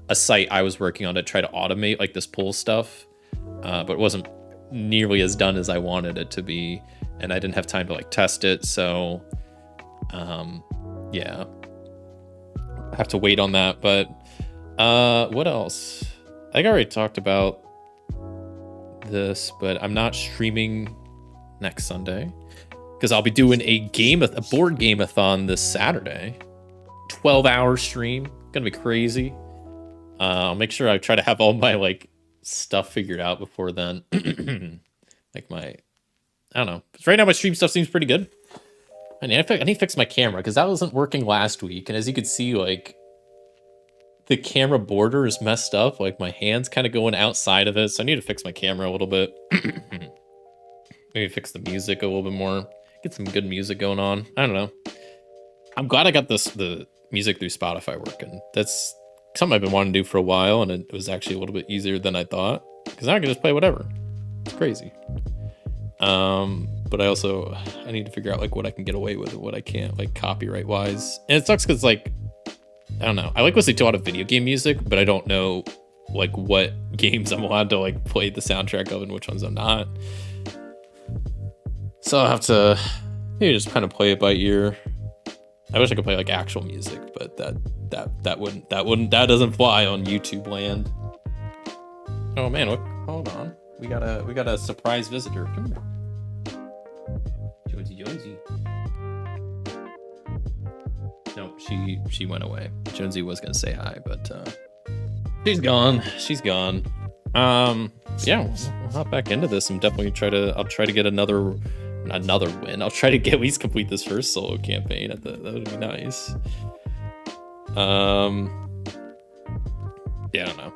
a site I was working on to try to automate like this pull stuff, but it wasn't nearly as done as I wanted it to be, and I didn't have time to like test it. So yeah, I have to wait on that. But what else? I think I already talked about this, but I'm not streaming next Sunday because I'll be doing a board game-a-thon this Saturday. 12-hour stream, gonna be crazy. I'll make sure I try to have all my like stuff figured out before then. Like I don't know. Right now my stream stuff seems pretty good. I need to fix my camera because that wasn't working last week. And as you can see, like the camera border is messed up. Like my hand's kind of going outside of it. So I need to fix my camera a little bit. Maybe fix the music a little bit more. Get some good music going on. I don't know. I'm glad I got the music through Spotify working. That's something I've been wanting to do for a while, and it was actually a little bit easier than I thought, because now I can just play whatever. It's crazy. But I need to figure out like what I can get away with and what I can't, like copyright wise. And it sucks because like, I don't know. I like listening to a lot of video game music, but I don't know like what games I'm allowed to like play the soundtrack of and which ones I'm not. So I'll have to maybe just kind of play it by ear. I wish I could play like actual music, but that doesn't fly on YouTube land. Oh man, hold on. We got a surprise visitor. Come here. Jonesy. No, she went away. Jonesy was gonna say hi, but she's gone. Yeah, we'll hop back into this and definitely I'll try to get another win. I'll try to at least complete this first solo campaign. That would be nice. Yeah, I don't know.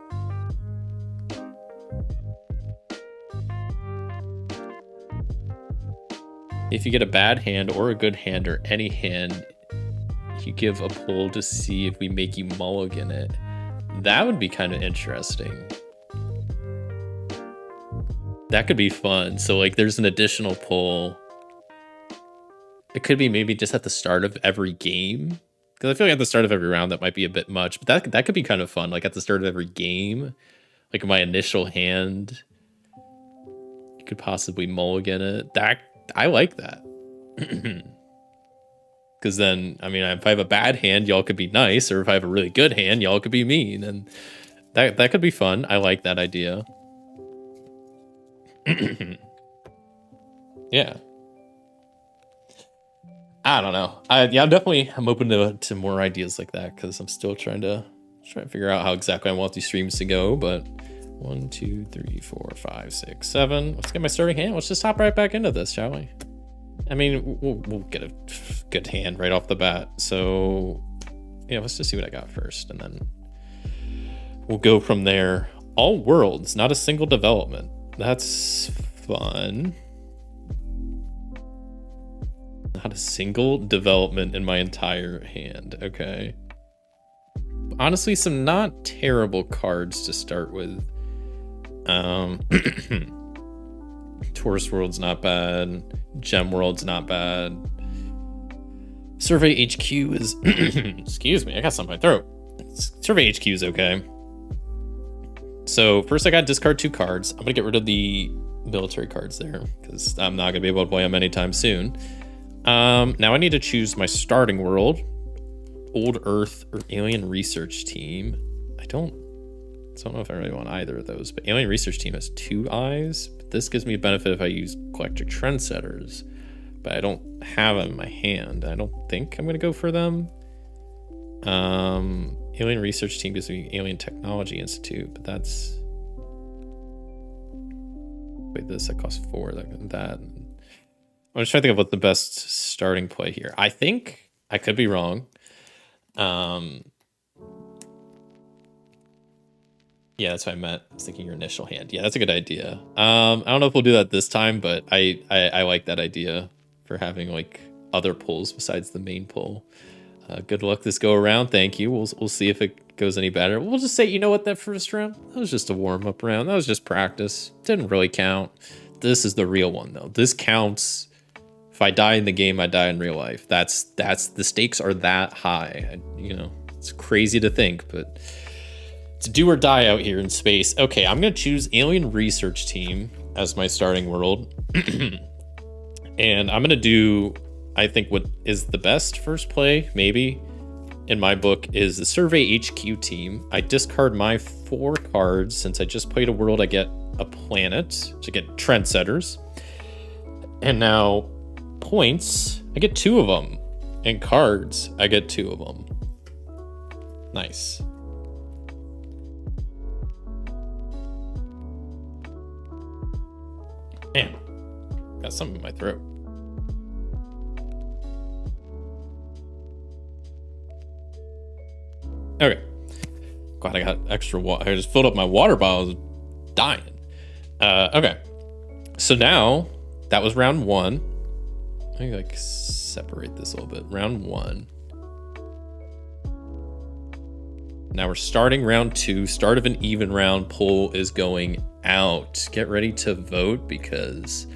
If you get a bad hand or a good hand or any hand, you give a pull to see if we make you mulligan it. That would be kind of interesting. That could be fun. So like there's an additional pull. It could be maybe just at the start of every game. Because I feel like at the start of every round that might be a bit much. But that could be kind of fun. Like at the start of every game. Like my initial hand. You could possibly mulligan it. I like that. Because then, I mean, if I have a bad hand, y'all could be nice, or if I have a really good hand, y'all could be mean, and that could be fun. I like that idea. Yeah. I don't know. I'm open to more ideas like that, because I'm still trying to figure out how exactly I want these streams to go. But 1, 2, 3, 4, 5, 6, 7. Let's get my starting hand. Let's just hop right back into this, shall we? I mean, we'll get a good hand right off the bat. So yeah, let's just see what I got first, and then we'll go from there. All worlds, not a single development. That's fun. Not a single development in my entire hand. Okay. Honestly, some not terrible cards to start with. Tourist World's not bad. Gem World's not bad. Survey HQ is... Excuse me, I got something in my throat. Survey HQ is okay. So first I got to discard 2 cards. I'm going to get rid of the military cards there, because I'm not going to be able to play them anytime soon. Now I need to choose my starting world. Old Earth or Alien Research Team. I don't know if I really want either of those, but Alien Research Team has 2 eyes. But this gives me a benefit if I use Collector Trendsetters, but I don't have them in my hand. I don't think I'm going to go for them. Alien Research Team gives me Alien Technology Institute, but that's... Wait, that costs 4. That... I'm just trying to think of what the best starting play here. I think I could be wrong. Yeah, that's what I meant. I was thinking your initial hand. Yeah, that's a good idea. I don't know if we'll do that this time, but I like that idea for having like other pulls besides the main pull. Good luck this go around. Thank you. We'll see if it goes any better. We'll just say, you know what, that first round, that was just a warm-up round. That was just practice. Didn't really count. This is the real one though. This counts. If I die in the game, I die in real life. That's the stakes are that high. It's crazy to think, but it's do or die out here in space. Okay, I'm gonna choose Alien Research Team as my starting world. And I'm gonna do, I think, what is the best first play, maybe, in my book, is the Survey HQ Team. I discard my 4 cards. Since I just played a world, I get a planet, to get Trendsetters. And now points, I get 2 of them. And cards, I get 2 of them. Nice. Man, got something in my throat. Okay. Glad I got extra water. I just filled up my water bottle. I was dying. Okay. So now, that was round 1. Let me like separate this a little bit. Round 1. Now we're starting round 2. Start of an even round. Poll is going out. Get ready to vote, because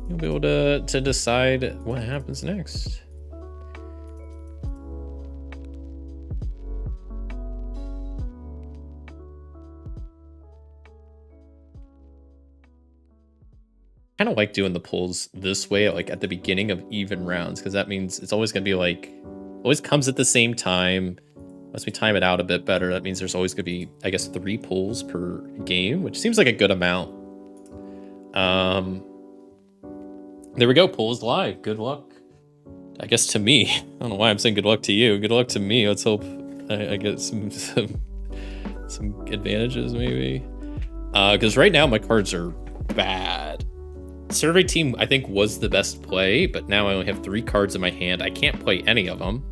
you'll be able to decide what happens next. I kind of like doing the polls this way, like at the beginning of even rounds, because that means it's always going to be like, always comes at the same time. Once we time it out a bit better, that means there's always going to be, I guess, 3 polls per game, which seems like a good amount. There we go, polls live. Good luck, I guess, to me. I don't know why I'm saying good luck to you. Good luck to me. Let's hope I get some advantages, maybe. Because right now my cards are bad. Survey Team, I think, was the best play, but now I only have 3 cards in my hand. I can't play any of them.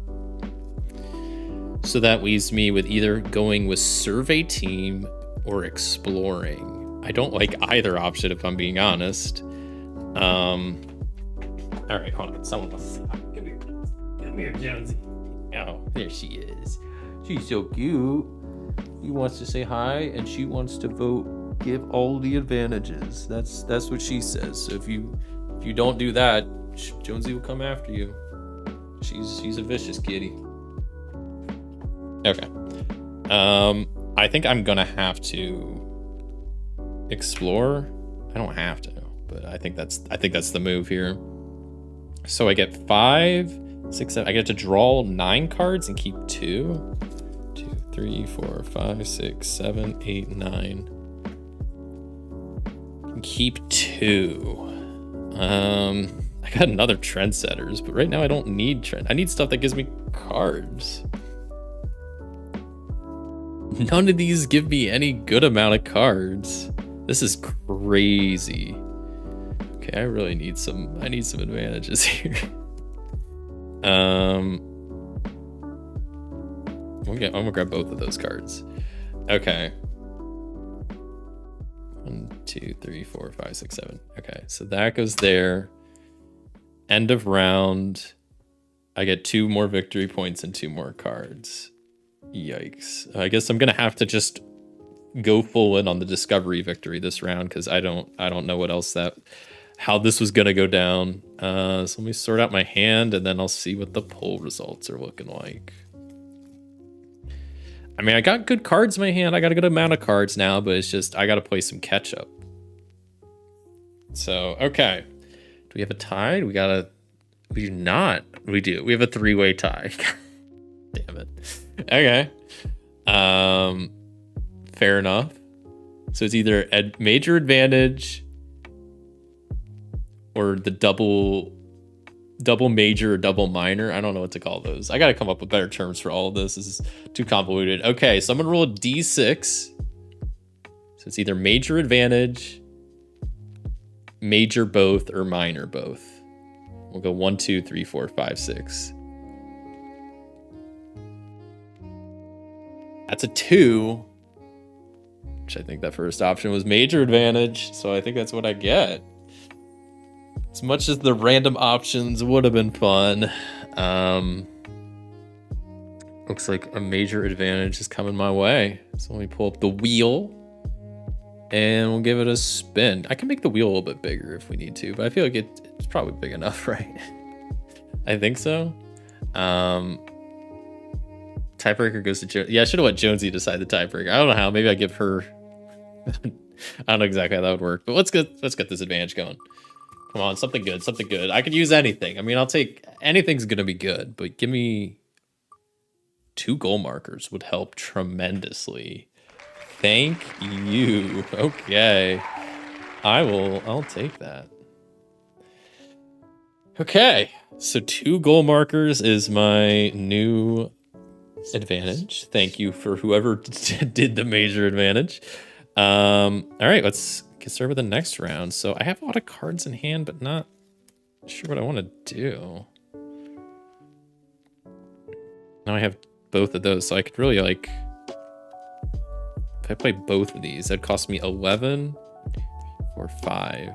So that leaves me with either going with Survey Team or Exploring. I don't like either option, if I'm being honest. All right, hold on. Someone wants to say hi. Come here, Jonesy. Oh, there she is. She's so cute. She wants to say hi, and she wants to vote. Give all the advantages. That's what she says. So if you don't do that, Jonesy will come after you. She's a vicious kitty. Okay. I think I'm gonna have to explore. I don't have to, but I think that's the move here. So I get 5 6, 7. I get to draw 9 cards and keep 2. 2, 3, 4, 5, 6, 7, 8, 9. Keep 2. I got another trendsetters, but right now I don't need trend. I need stuff that gives me cards. None of these give me any good amount of cards. This is crazy. Okay, I really need some. I need some advantages here. I'm gonna grab both of those cards. Okay. 1, 2, 3, 4, 5, 6, 7. Okay, so that goes there. End of round. I get 2 more victory points and 2 more cards. Yikes. I guess I'm gonna have to just go full in on the discovery victory this round because I don't know what else how this was gonna go down. So let me sort out my hand and then I'll see what the poll results are looking like. I mean, I got good cards in my hand. I got a good amount of cards now, but it's just I gotta play some catch up. So okay. Do we have a tie? We do not. We do. We have a 3-way tie. Damn it. Okay. Fair enough. So it's either a major advantage or the double major or double minor. I don't know what to call those. I got to come up with better terms for all of this. This is too convoluted. Okay, so I'm going to roll a D6. So it's either major advantage, major both, or minor both. We'll go 1, 2, 3, 4, 5, 6. That's a 2, which I think that first option was major advantage. So I think that's what I get. As much as the random options would have been fun, looks like a major advantage is coming my way. So let me pull up the wheel and we'll give it a spin. I can make the wheel a little bit bigger if we need to, but I feel like it's probably big enough, right? I think so. Tiebreaker goes to Jonesy. Yeah, I should have let Jonesy decide the tiebreaker. I don't know how. Maybe I give her. I don't know exactly how that would work, but let's get this advantage going. Come on, something good, something good. I could use anything. I mean, I'll take anything's gonna be good, but give me 2 goal markers would help tremendously. Thank you. Okay, I'll take that. Okay, so 2 goal markers is my new advantage. Thank you for whoever did the major advantage. All right, let's get started with the next round. So I have a lot of cards in hand, but not sure what I want to do. Now I have both of those, so I could really like, if I play both of these, that'd cost me 11 or 5.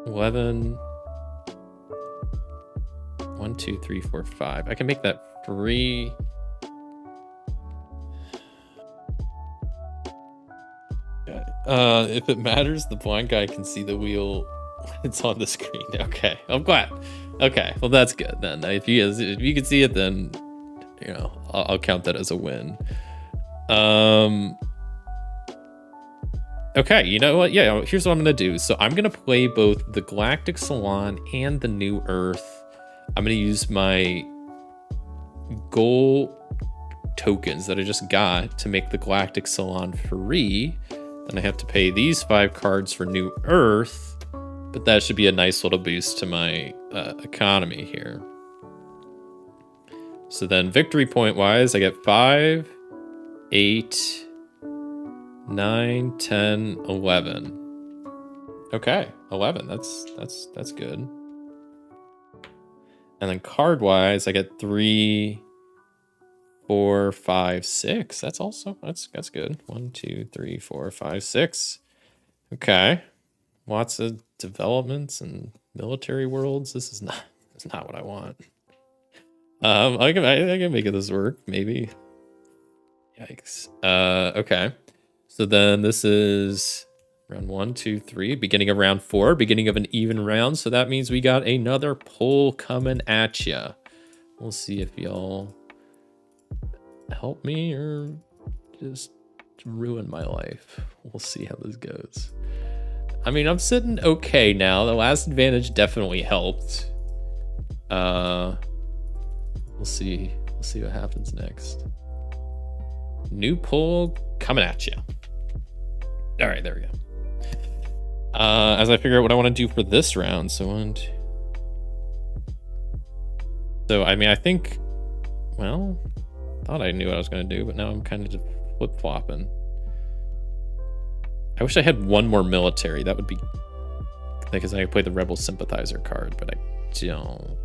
11. 1, 2, 3, 4, 5. I can make that 3. If it matters, the blind guy can see the wheel. It's on the screen. Okay, I'm glad. Okay, well that's good then. If you can see it, then you know I'll count that as a win. Okay, you know what? Yeah, here's what I'm gonna do. So I'm gonna play both the Galactic Salon and the New Earth. I'm gonna use my goal tokens that I just got to make the Galactic Salon free. Then I have to pay these 5 cards for New Earth, but that should be a nice little boost to my economy here. So then victory point wise, I get 5, 8, 9, 10, 11. Okay, 11. That's good. And then card wise, I get 3, 4, 5, 6. That's also that's good. 1, 2, 3, 4, 5, 6. Okay. Lots of developments and military worlds. This is not what I want. I can make this work, maybe. Yikes. Okay. So then this is round 1, 2, 3, beginning of round 4, beginning of an even round. So that means we got another poll coming at ya. We'll see if y'all help me or just ruin my life. We'll see how this goes. I mean, I'm sitting okay now. The last advantage definitely helped. We'll see. We'll see what happens next. New pull coming at you. All right, there we go. As I figure out what I want to do for this round, so I mean, I think, well, thought I knew what I was going to do, but now I'm kind of just flip-flopping. I wish I had one more military. That would be, because I could play the Rebel Sympathizer card, but I don't.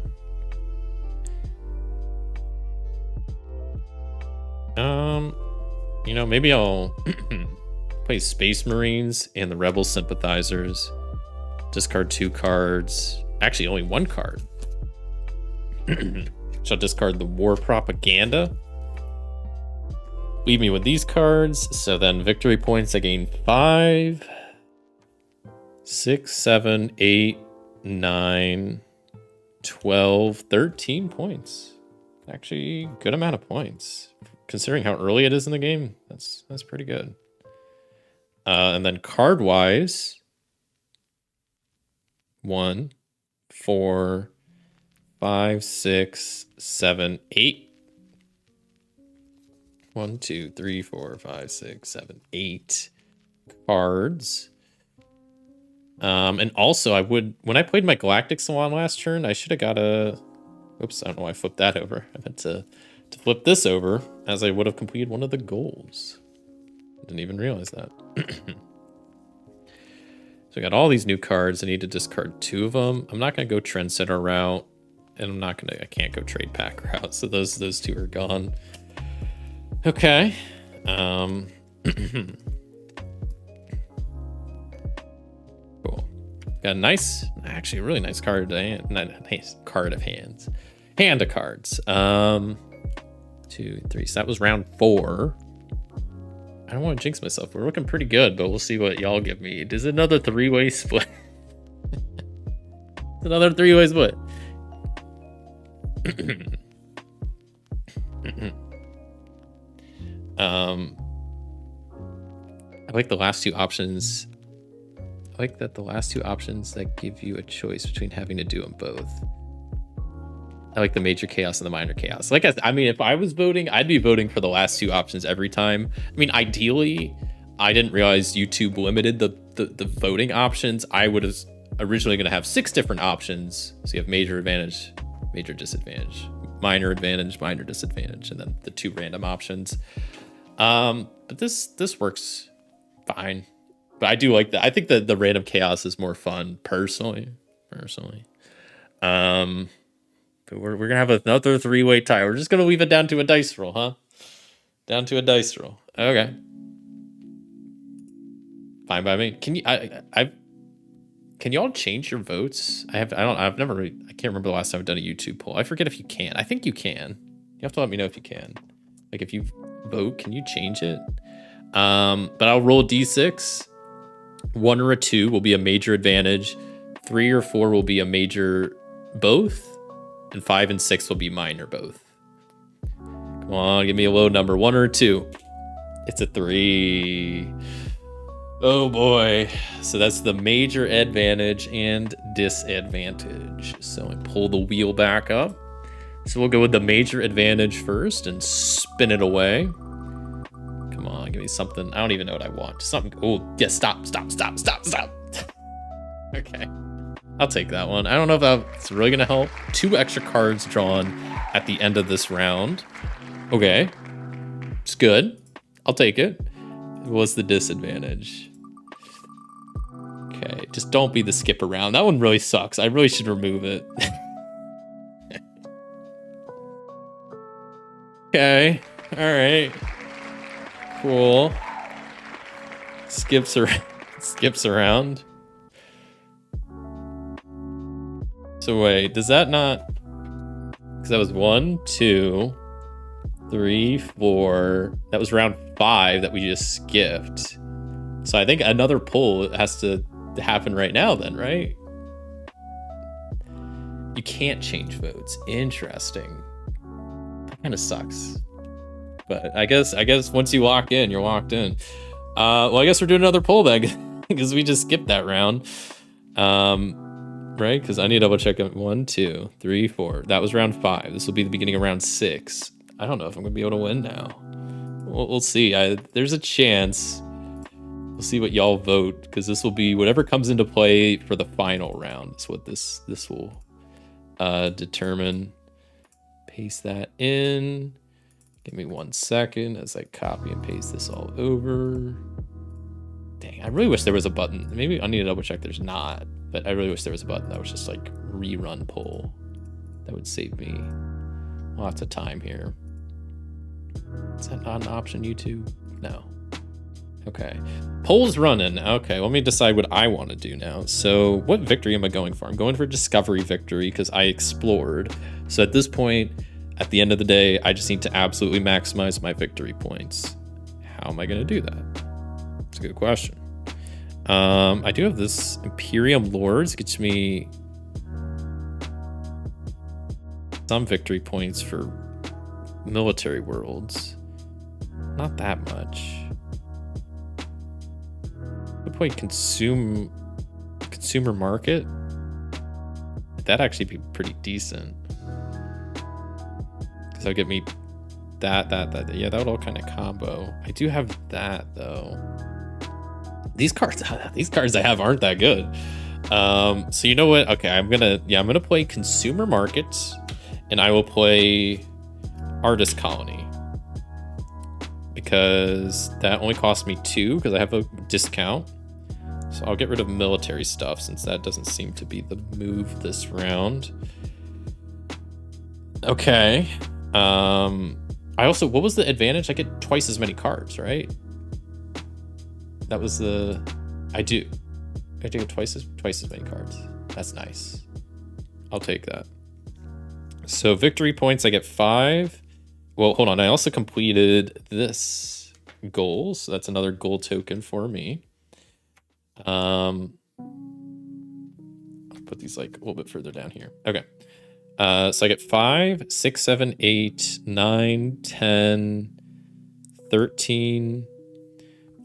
You know, maybe I'll play Space Marines and the Rebel Sympathizers. Discard 2 cards. Actually, only 1 card. Shall discard the War Propaganda. Leave me with these cards. So then victory points, I gain 5, 6, 7, 8, 9, 12, 13 points. Actually, good amount of points. Considering how early it is in the game, that's pretty good. And then card-wise, 1, 4, 5, 6, 7, 8. 1, 2, 3, 4, 5, 6, 7, 8 cards. And also, I would, when I played my Galactic Salon last turn, I should have got a. Oops, I don't know why I flipped that over. I meant to flip this over, as I would have completed one of the goals. Didn't even realize that. So I got all these new cards. I need to discard 2 of them. I'm not going to go Trendsetter route, and I can't go Trade Pack route. So those 2 are gone. Okay. Cool. Got a nice, actually a really nice card to hand. Nice card of hands. Hand of cards. 2, 3. So that was round 4. I don't want to jinx myself. We're looking pretty good, but we'll see what y'all give me. Does another 3-way split? It's another 3-way split. I like the last 2 options. I like that the last 2 options that give you a choice between having to do them both. I like the major chaos and the minor chaos. Like, I mean, if I was voting, I'd be voting for the last 2 options every time. I mean, ideally, I didn't realize YouTube limited the voting options. I would have originally going to have 6 different options. So you have major advantage, major disadvantage, minor advantage, minor disadvantage, and then the 2 random options. But this works fine. But I do like that. I think that the random chaos is more fun, personally. But we're gonna have another 3-way tie. We're just gonna leave it down to a dice roll, huh? Down to a dice roll. Okay. Fine by me. Can you? Can y'all change your votes? I can't remember the last time I've done a YouTube poll. I forget if you can. I think you can. You have to let me know if you can. Like, if you vote, can you change it? But I'll roll d6. 1 or a 2 will be a major advantage. 3 or 4 will be a major both. And 5 and 6 will be minor both. Come on, give me a low number. 1 or a 2. It's a 3. Oh boy. So that's the major advantage and disadvantage. So I pull the wheel back up. So we'll go with the major advantage first and spin it away. Come on, give me something. I don't even know what I want. Something. Oh, yeah, stop. Okay. I'll take that one. I don't know if that's really going to help. 2 extra cards drawn at the end of this round. Okay. It's good. I'll take it. What's the disadvantage? Okay. Just don't be the skip around. That one really sucks. I really should remove it. Okay. All right. Cool. Skips around. So wait, does that not? Because that was 1, 2, 3, 4. That was round 5 that we just skipped. So I think another pull has to happen right now then, right? You can't change votes. Interesting. That kind of sucks. But I guess once you lock in, you're locked in. Well, I guess we're doing another pull then. because we just skipped that round. Right? Because I need to double check it. 1, 2, 3, 4. That was round 5. This will be the beginning of round 6. I don't know if I'm gonna be able to win now. We'll see. There's a chance. We'll see what y'all vote, because this will be whatever comes into play for the final round. Is what this will determine. Paste that in. Give me 1 second as I copy and paste this all over. Dang, I really wish there was a button. Maybe I need to double check there's not, but I really wish there was a button that was just like rerun poll. That would save me lots of time here. Is that not an option, YouTube? No. Okay. Poll's running. Okay, let me decide what I want to do now. So what victory am I going for? I'm going for discovery victory because I explored. So at this point, at the end of the day, I just need to absolutely maximize my victory points. How am I going to do that? It's a good question. I do have this Imperium Lords, gets me some victory points for military worlds. Not that much. I play consumer market. That'd actually be pretty decent. Because that'll get me that. Yeah, that would all kind of combo. I do have that though. These cards I have aren't that good. So you know what? Okay, I'm gonna play consumer markets, and I will play artist colony. Because that only cost me 2 because I have a discount. So I'll get rid of military stuff since that doesn't seem to be the move this round. Okay. What was the advantage? I get twice as many cards, right? That was I do get twice as many cards. That's nice. I'll take that. So victory points, I get 5. Well, hold on. I also completed this goal, so that's another gold token for me. I'll put these like a little bit further down here. Okay. So I get 5, 6, 7, 8, 9, 10, 13,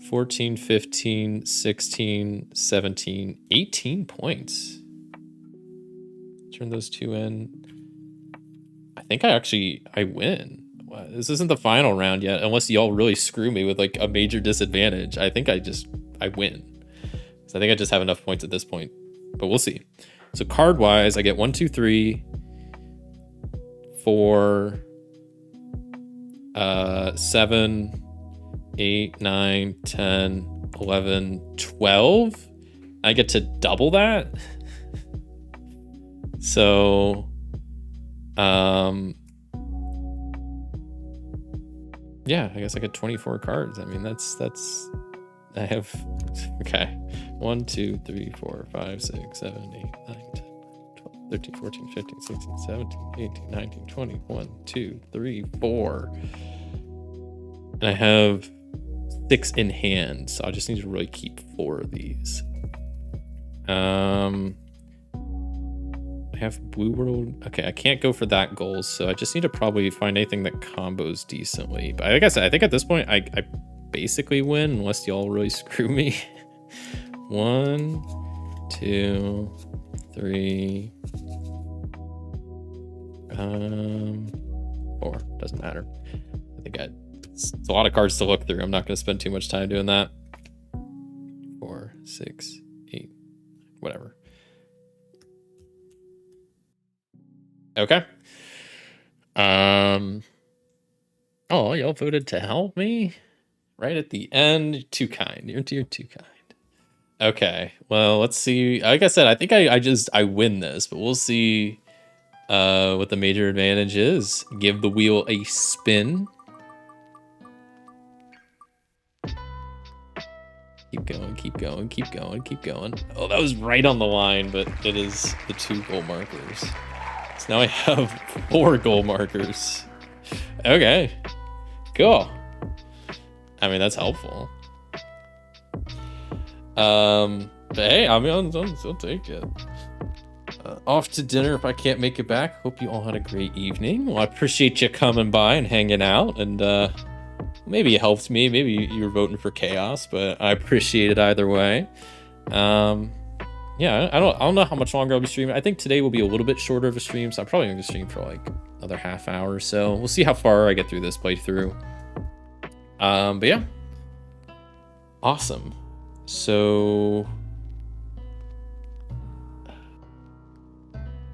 14, 15, 16, 17, 18 points. Turn those 2 in. I think I win. This isn't the final round yet, unless y'all really screw me with like a major disadvantage. I think I win. So I think I just have enough points at this point, but we'll see. So card wise, I get 1, 2, 3, 4, 7, 8, 9, 10, 11, 12. I get to double that. So, yeah, I guess I get 24 cards. I mean, I have, okay. 1, 2, 3, 4, 5, 6, 7, 8, 9, 10, 12, 13, 14, 15, 16, 17, 18, 19, 20, 1, 2, 3, 4. And I have 6 in hand, so I just need to really keep 4 of these. I have Blue World. Okay, I can't go for that goal, so I just need to probably find anything that combos decently. But like I said, I think at this point, I basically win, unless y'all really screw me. 1, 2, 3, 4. Doesn't matter. I think it's a lot of cards to look through. I'm not going to spend too much time doing that. 4, 6, 8, whatever. Okay. Oh, y'all voted to help me right at the end. Too kind. You're too kind. Okay. Well, let's see. Like I said, I think I win this, but we'll see what the major advantage is. Give the wheel a spin. Keep going, keep going, keep going, keep going. Oh, that was right on the line, but it is the 2 goal markers. So now I have 4 goal markers. Okay, cool. I mean, that's helpful. But hey, I mean, I'll take it. Off to dinner if I can't make it back. Hope you all had a great evening. Well, I appreciate you coming by and hanging out, and maybe it helped me. Maybe you were voting for chaos, but I appreciate it either way. Yeah, I don't know how much longer I'll be streaming. I think today will be a little bit shorter of a stream, so I'm probably gonna stream for like another half hour or so. We'll see how far I get through this playthrough. But yeah, awesome. So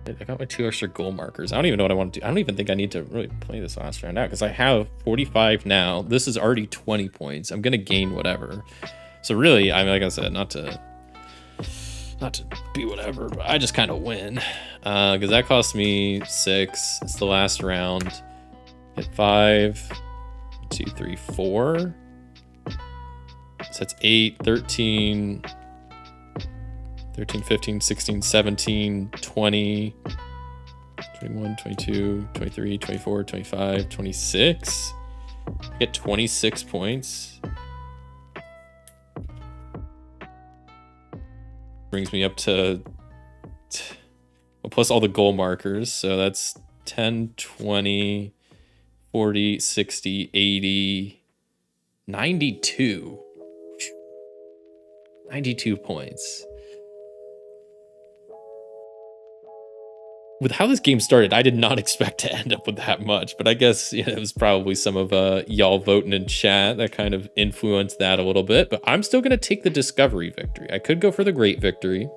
I got my 2 extra goal markers. I don't even know what I want to do. I don't even think I need to really play this last round out because I have 45 now. This is already 20 points. I'm gonna gain whatever. So really, I mean, like I said, not to be whatever, but I just kind of win because that cost me 6. It's the last round. Hit 5, 2, 3, 4. So that's 8, 13, 15, 16, 17, 20, 21, 22, 23, 24, 25, 26. I get 26 points. Brings me up to, well, plus all the goal markers. So that's 10, 20, 40, 60, 80, 92. 92 points. With how this game started, I did not expect to end up with that much, but I guess it was probably some of y'all voting in chat that kind of influenced that a little bit. But I'm still going to take the discovery victory. I could go for the great victory.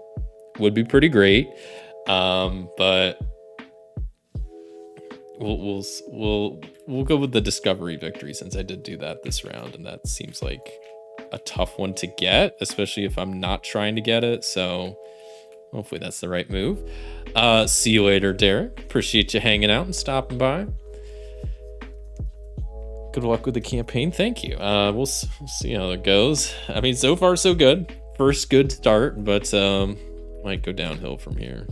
Would be pretty great. But we'll go with the discovery victory since I did do that this round, and that seems like a tough one to get, especially if I'm not trying to get it. So hopefully that's the right move. See you later, Derek. Appreciate you hanging out and stopping by. Good luck with the campaign. Thank you. We'll see how it goes. I mean, so far so good. First good start, but might go downhill from here.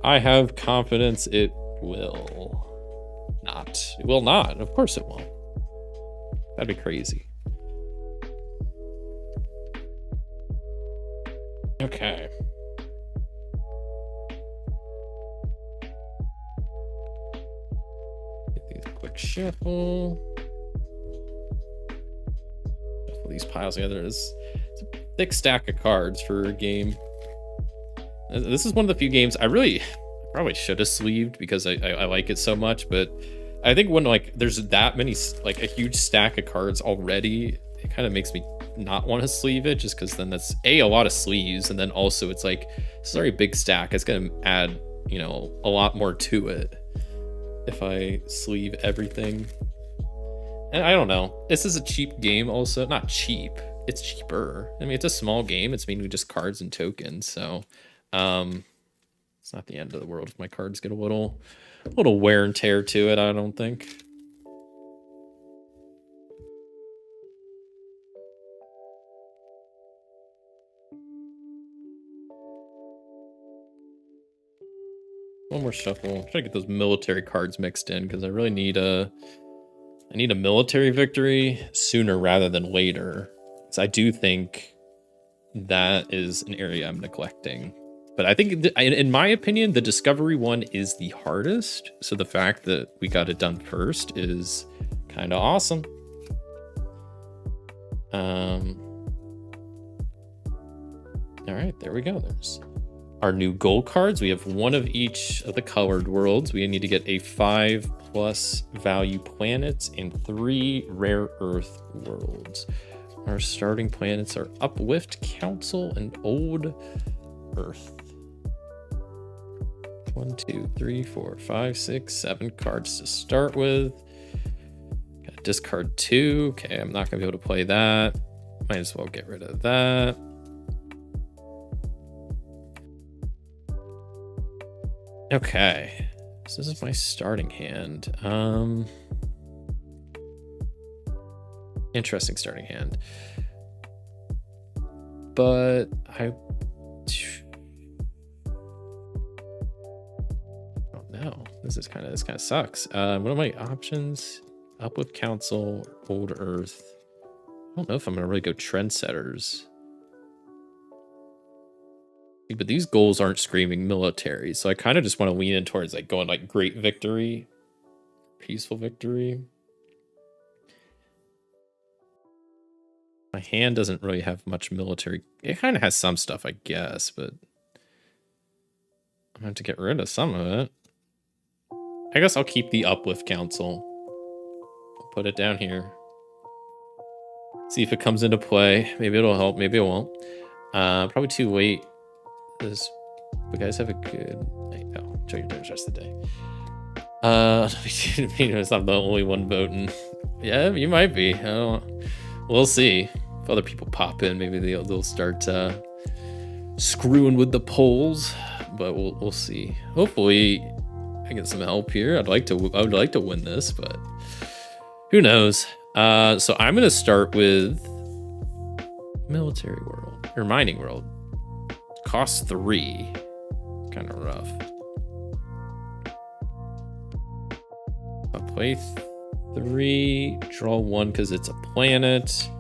I have confidence it will not. It will not. Of course it won't. That'd be crazy. Okay. Get these quick shuffle. Shuffle these piles together. It's a thick stack of cards for a game. This is one of the few games I probably should have sleeved because I like it so much, but I think when like there's that many, like a huge stack of cards already, it kind of makes me not want to sleeve it, just because then that's a lot of sleeves, and then also it's like this is already a big stack. It's gonna add, you know, a lot more to it if I sleeve everything. And I don't know, this is a cheap game also. Not cheap, it's cheaper. I mean, it's a small game. It's mainly just cards and tokens, so it's not the end of the world if my cards get a little wear and tear to it, I don't think. One more shuffle. Try to get those military cards mixed in because I really need a military victory sooner rather than later. Because I do think that is an area I'm neglecting. But I think, in my opinion, the discovery one is the hardest. So the fact that we got it done first is kind of awesome. All right, there we go. There's our new gold cards. We have one of each of the colored worlds. We need to get a 5+ value planets and 3 rare earth worlds. Our starting planets are Uplift, Council, and Old Earth. 1, 2, 3, 4, 5, 6, 7 cards to start with. Got to discard 2. Okay, I'm not gonna be able to play that. Might as well get rid of that. Okay, so this is my starting hand. Interesting starting hand. But I don't know. This kind of sucks. What are my options? Uplift, Council, Old Earth. I don't know if I'm gonna really go trendsetters. But these goals aren't screaming military, so I kind of just want to lean in towards like going like great victory, peaceful victory. My hand doesn't really have much military. It kind of has some stuff, I guess, but I'm going to have to get rid of some of it. I guess I'll keep the Uplift Council. I'll put it down here. See if it comes into play. Maybe it'll help, maybe it won't. Probably too late. You guys have a good night. Oh, enjoy your turns rest of the day. It's not the only one voting. Yeah, you might be. I don't know. We'll see. If other people pop in, maybe they'll start screwing with the polls. But we'll see. Hopefully, I get some help here. I would like to win this, but who knows? So I'm gonna start with military world or mining world. Cost 3. Kind of rough. I'll play 3, draw 1 because it's a planet,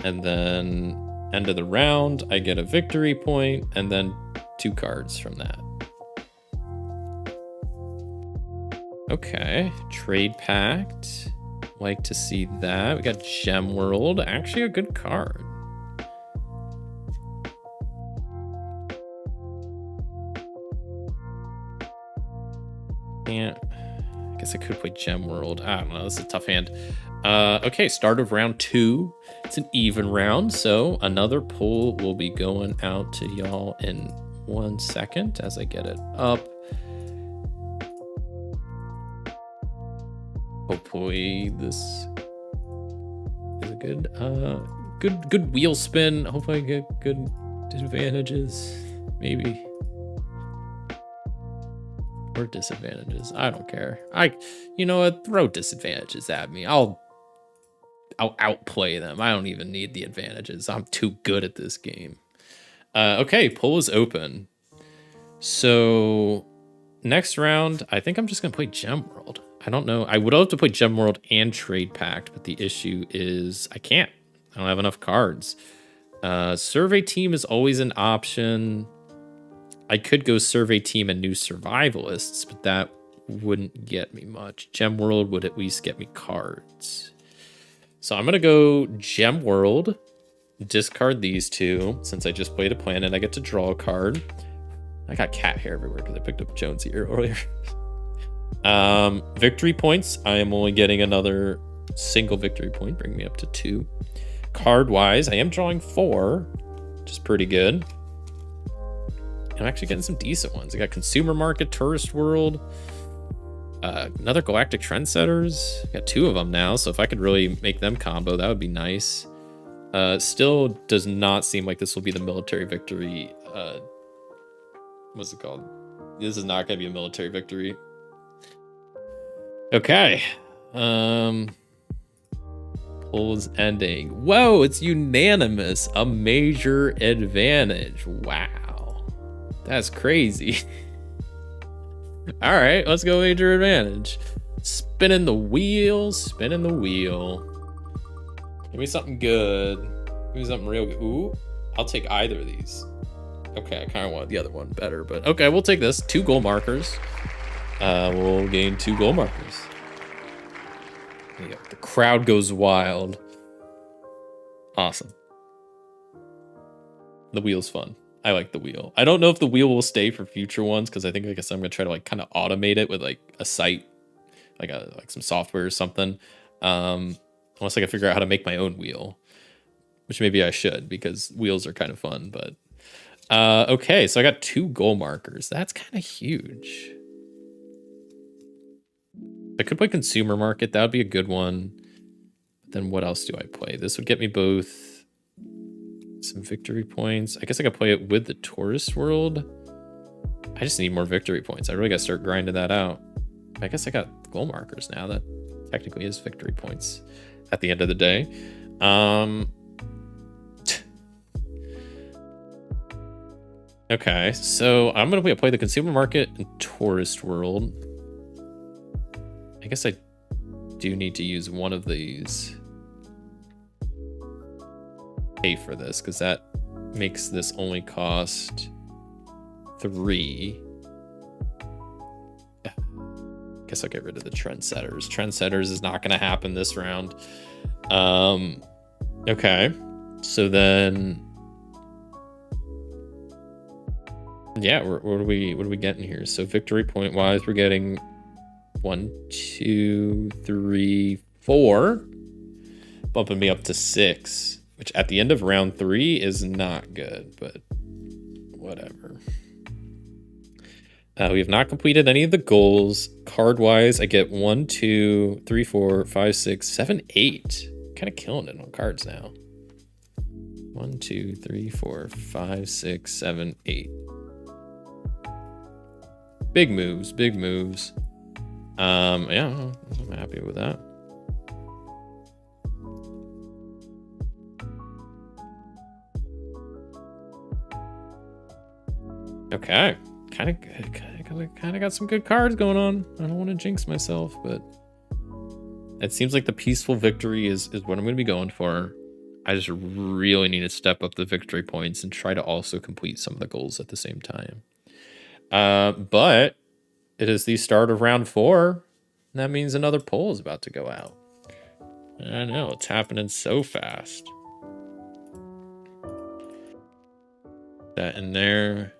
and then end of the round I get a victory point, and then 2 cards from that. Okay, trade pact. Like to see that. We got Gem World, actually a good card. Yeah, I guess I could play Gem World. I don't know, this is a tough hand. Okay, start of round 2. It's an even round, so another poll will be going out to y'all in 1 second as I get it up. Hopefully this is a good wheel spin. Hopefully I get good advantages, maybe. Or disadvantages. I don't care. You know what? Throw disadvantages at me. I'll outplay them. I don't even need the advantages. I'm too good at this game. Okay, poll is open. So next round, I think I'm just gonna play Gem World. I don't know. I would love to play Gem World and Trade Pact, but the issue is I can't. I don't have enough cards. Survey Team is always an option. I could go Survey Team and New Survivalists, but that wouldn't get me much. Gem World would at least get me cards. So I'm going to go Gem World, discard these 2. Since I just played a planet, I get to draw a card. I got cat hair everywhere because I picked up Jonesy earlier. Victory points. I am only getting another single victory point, bring me up to 2. Card wise, I am drawing 4, which is pretty good. I'm actually getting some decent ones. I got Consumer Market, Tourist World, another Galactic Trendsetters. I got 2 of them now, so if I could really make them combo, that would be nice. Still does not seem like this will be the military victory. What's it called? This is not going to be a military victory. Okay. Poll's ending. Whoa, it's unanimous. A major advantage. Wow. That's crazy. All right, let's go major advantage. Spinning the wheel, spinning the wheel. Give me something good. Give me something real good. Ooh, I'll take either of these. Okay, I kind of want the other one better, but okay, we'll take this. 2 goal markers. We'll gain 2 goal markers. Yeah, the crowd goes wild. Awesome. The wheel's fun. I like the wheel. I don't know if the wheel will stay for future ones because I guess I'm gonna try to like kind of automate it with like a site, like some software or something. Unless I can figure out how to make my own wheel, which maybe I should because wheels are kind of fun. But okay, so I got 2 goal markers. That's kind of huge. I could play Consumer Market. That would be a good one. But then what else do I play? This would get me both some victory points. I guess I could play it with the Tourist World. I just need more victory points. I really got to start grinding that out. I guess I got goal markers now. That technically is victory points at the end of the day. Okay, so I'm going to play the Consumer Market and Tourist World. I guess I do need to use one of these. Pay for this because that makes this only cost 3. Guess I'll get rid of the Trendsetters. Trendsetters is not going to happen this round. Okay. So then, yeah, what are we getting here? So victory point wise, we're getting 1, 2, 3, 4, bumping me up to 6, which at the end of round 3 is not good, but whatever. We have not completed any of the goals. Card wise, I get 1, 2, 3, 4, 5, 6, 7, 8. Kind of killing it on cards now. 1, 2, 3, 4, 5, 6, 7, 8. Big moves, big moves. Yeah, I'm happy with that. Okay, kind of got some good cards going on. I don't want to jinx myself, but it seems like the peaceful victory is what I'm going to be going for. I just really need to step up the victory points and try to also complete some of the goals at the same time. But it is the start of round 4. And that means another poll is about to go out. I know, it's happening so fast. That in there.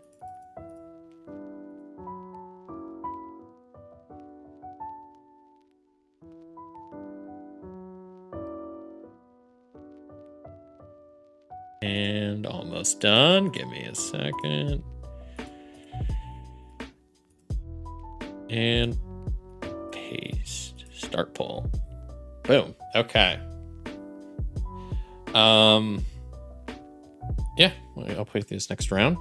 And almost done. Give me a second. And paste. Start poll. Boom. Okay. Yeah, I'll play this next round.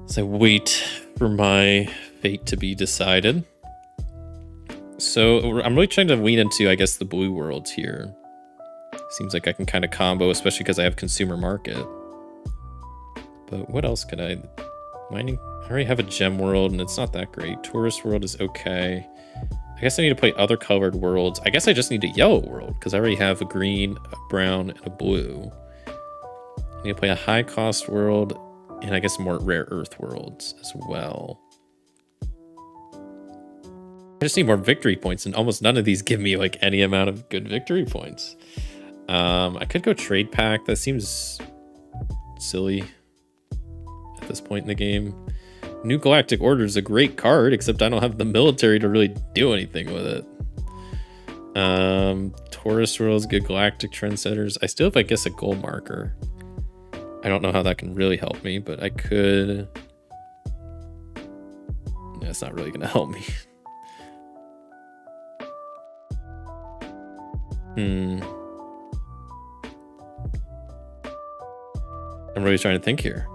So wait for my fate to be decided. So I'm really trying to lean into, I guess, the blue worlds here. Seems like I can kind of combo, especially because I have consumer market. But what else could I... Mining... I already have a gem world, and it's not that great. Tourist world is okay. I guess I need to play other colored worlds. I guess I just need a yellow world, because I already have a green, a brown, and a blue. I need to play a high-cost world, and I guess more rare earth worlds as well. I just need more victory points, and almost none of these give me like any amount of good victory points. I could go trade pack. That seems silly at this point in the game. New Galactic Order is a great card, except I don't have the military to really do anything with it. Tourist World's good. Galactic Trendsetters. I still have, I guess, a gold marker. I don't know how that can really help me, but I could... Yeah, it's not really going to help me. I'm really trying to think here.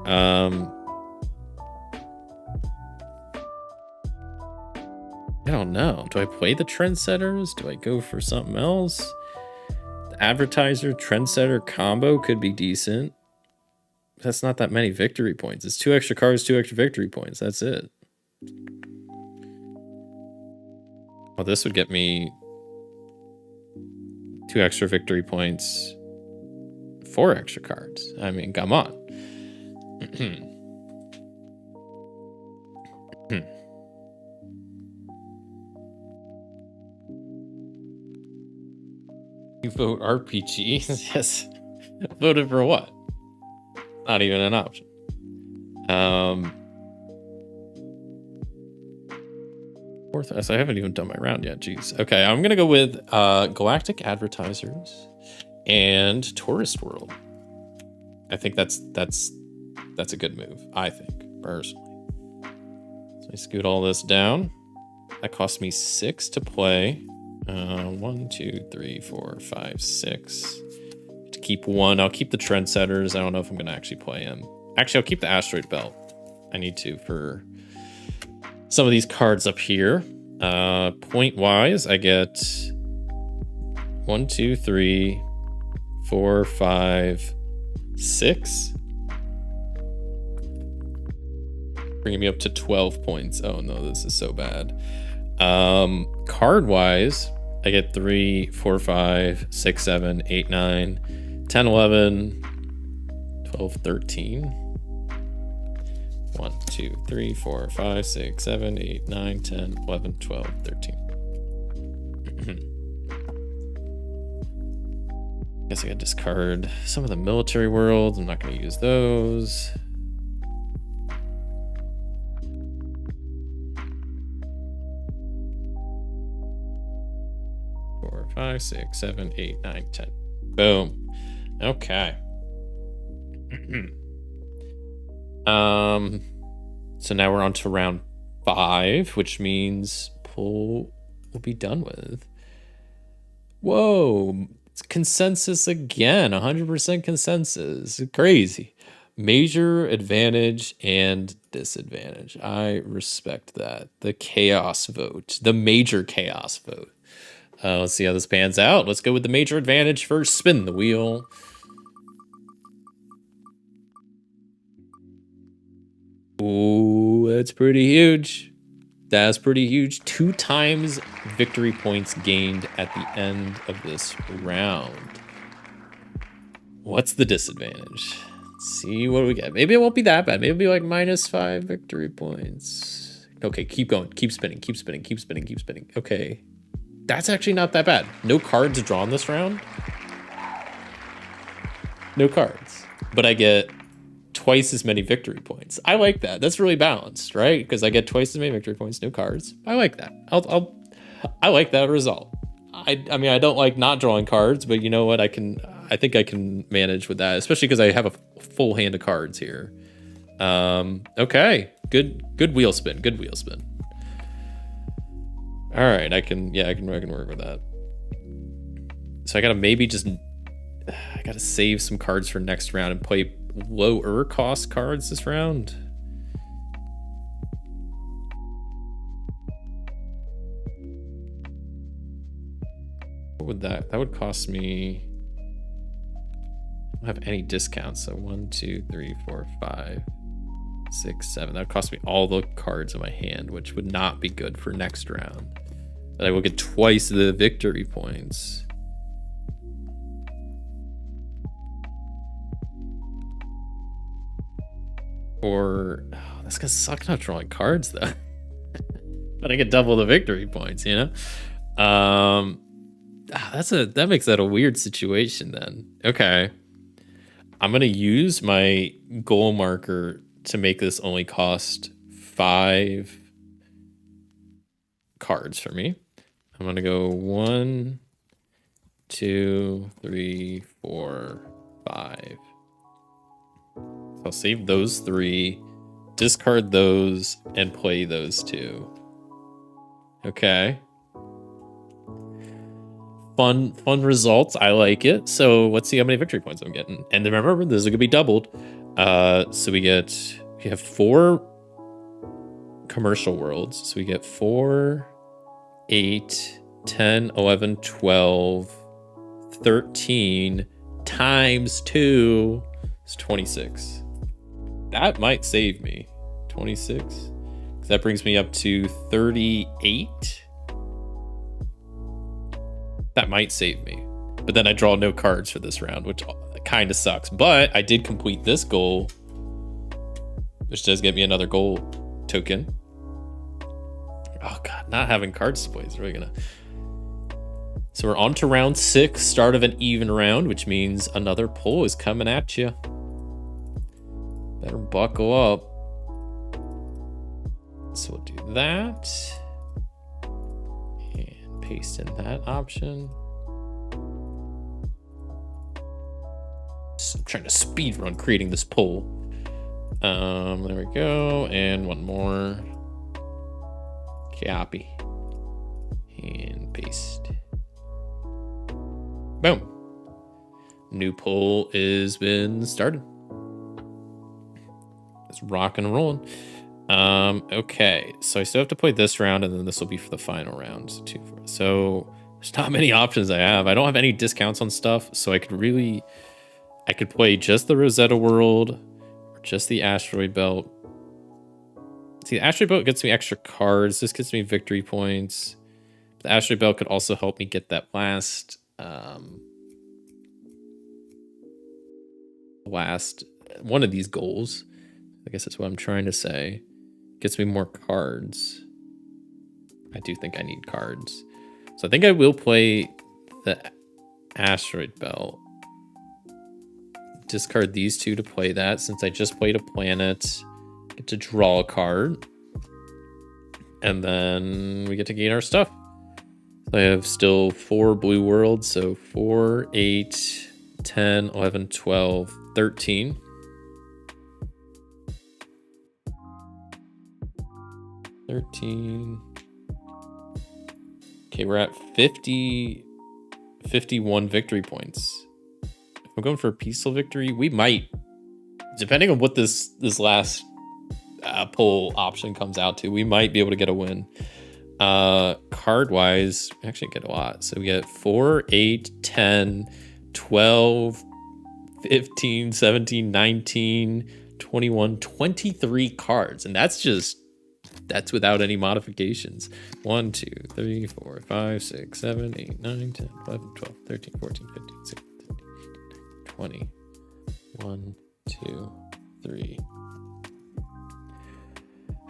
I don't know. Do I play the Trendsetters? Do I go for something else? The Advertiser Trendsetter combo could be decent. That's not that many victory points. It's 2 extra cards, 2 extra victory points. That's it. Well, this would get me 2 extra victory points, 4 extra cards. I mean, come on. You vote RPG? Yes. Voted for what? Not even an option. Fourth, I haven't even done my round yet. Jeez. Okay, I'm gonna go with Galactic Advertisers and Tourist World. I think that's a good move. I think personally. So I scoot all this down. That cost me 6 to play. 1, 2, 3, 4, 5, 6. To keep 1, I'll keep the Trendsetters. I don't know if I'm gonna actually play him. Actually, I'll keep the Asteroid Belt. I need to for some of these cards up here. Point wise, I get 1, 2, 3, 4, 5, 6. Bringing me up to 12 points. Oh no, this is so bad. Card wise, I get 3, 4, 5, 6, 7, 8, 9, 10, 11, 12, 13. 1, 2, 3, 4, 5, 6, 7, 8, 9, 10, 11, 12, 13. Guess I gotta discard some of the military worlds. I'm not gonna use those. 4, 5, 6, 7, 8, 9, 10. Boom. Okay. So now we're on to round 5, which means pull will be done with. Whoa, it's consensus again, 100% consensus. Crazy. Major advantage and disadvantage. I respect that. The chaos vote, the major chaos vote. Let's see how this pans out. Let's go with the major advantage first. Spin the wheel. Ooh, that's pretty huge. That's pretty huge. 2 times victory points gained at the end of this round. What's the disadvantage? Let's see what we get. Maybe it won't be that bad. Maybe it'll be like -5 victory points. Okay, keep going. Keep spinning. Keep spinning. Keep spinning. Keep spinning. Okay. That's actually not that bad. No cards drawn this round. No cards. But I get twice as many victory points. I like that. That's really balanced, right? Because I get twice as many victory points, no cards. I like that. I like that result. I mean, I don't like not drawing cards, but you know what? I think I can manage with that, especially because I have a full hand of cards here. Okay. Good wheel spin. Good wheel spin. All right, I can work with that. So I gotta I gotta save some cards for next round and play lower cost cards this round. What would that would cost me? I don't have any discounts, so 1, 2, 3, 4, 5, 6, 7. That would cost me all the cards in my hand, which would not be good for next round. But I will get twice the victory points. Or that's gonna suck not drawing cards though. But I get double the victory points, you know? That makes that a weird situation then. Okay. I'm gonna use my goal marker to make this only cost 5 cards for me. I'm gonna go 1, 2, 3, 4, 5. So I'll save those 3, discard those, and play those 2. Okay. Fun results. I like it. So let's see how many victory points I'm getting. And remember, this is gonna be doubled. So we have 4 commercial worlds. So we get 4, 8, 10, 11, 12, 13 times 2 is 26. That might save me. 26. 'Cause that brings me up to 38. That might save me. But then I draw no cards for this round, which kind of sucks. But I did complete this goal, which does get me another goal token. Oh god, not having cards to play is really gonna... So we're on to round 6, start of an even round, which means another pull is coming at you. Better buckle up. So we'll do that. And paste in that option. So I'm trying to speed run creating this pull. There we go. And one more. Copy. And paste. Boom. New pull has been started. It's rocking and rolling. Okay, so I still have to play this round, and then this will be for the final round. So there's not many options I have. I don't have any discounts on stuff, so I could play just the Rosetta World or just the Asteroid Belt. See, the Asteroid Belt gets me extra cards. This gets me victory points. The Asteroid Belt could also help me get that last one of these goals. I guess that's what I'm trying to say. Gets me more cards. I do think I need cards. So I think I will play the Asteroid Belt. discard these two to play that. Since I just played a planet, get to draw a card. And then we get to gain our stuff. So I have still 4 blue worlds. So 4, 8, 10, 11, 12, 13. Okay, we're at 51 victory points. If I'm going for a peaceful victory, we might, depending on what this last poll option comes out to, we might be able to get a win. Card wise, we actually get a lot. So we get 4, 8, 10, 12, 15, 17, 19, 21, 23 cards. And that's without any modifications. 1, 2, 3, 4, 5, 6, 7, 8, 9, 10, 11, 12, 13, 14, 15, 16, 17, 18, 20. 1, 2, 3.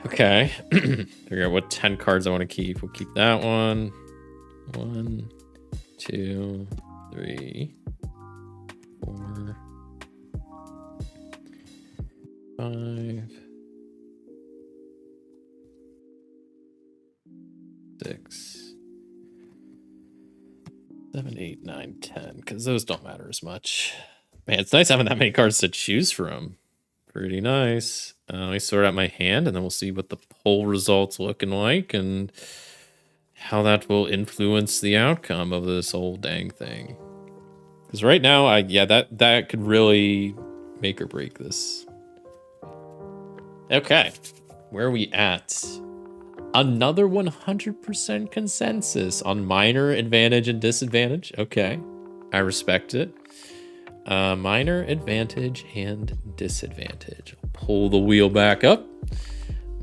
Okay. Figure out what 10 cards I want to keep. We'll keep that one. 1, 2, 3, 4, 5, 6, 7, 8, 9, 10. Because those don't matter as much. Man, it's nice having that many cards to choose from. Pretty nice. Let me sort out my hand, and then we'll see what the poll results looking like and how that will influence the outcome of this whole dang thing. Because right now, that could really make or break this. Okay, where are we at? Another 100% consensus on minor advantage and disadvantage. Okay, I respect it. Minor advantage and disadvantage. I'll pull the wheel back up.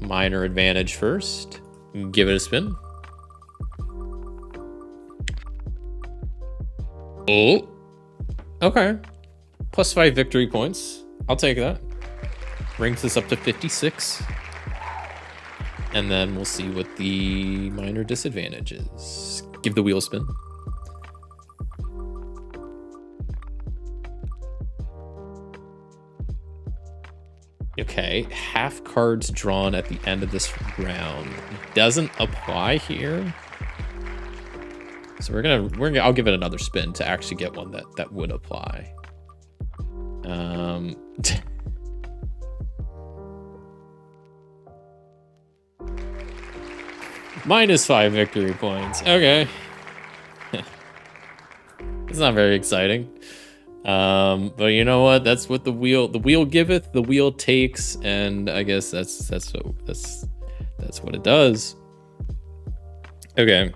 Minor advantage first. Give it a spin. Oh, okay. +5 victory points. I'll take that. Brings us up to 56. And then we'll see what the minor disadvantage is. Give the wheel a spin. Okay, half cards drawn at the end of this round doesn't apply here. So I'll give it another spin to actually get one that would apply. -5 victory points. Okay. It's not very exciting. But you know what? That's what the wheel giveth, the wheel takes, and I guess that's what it does. Okay.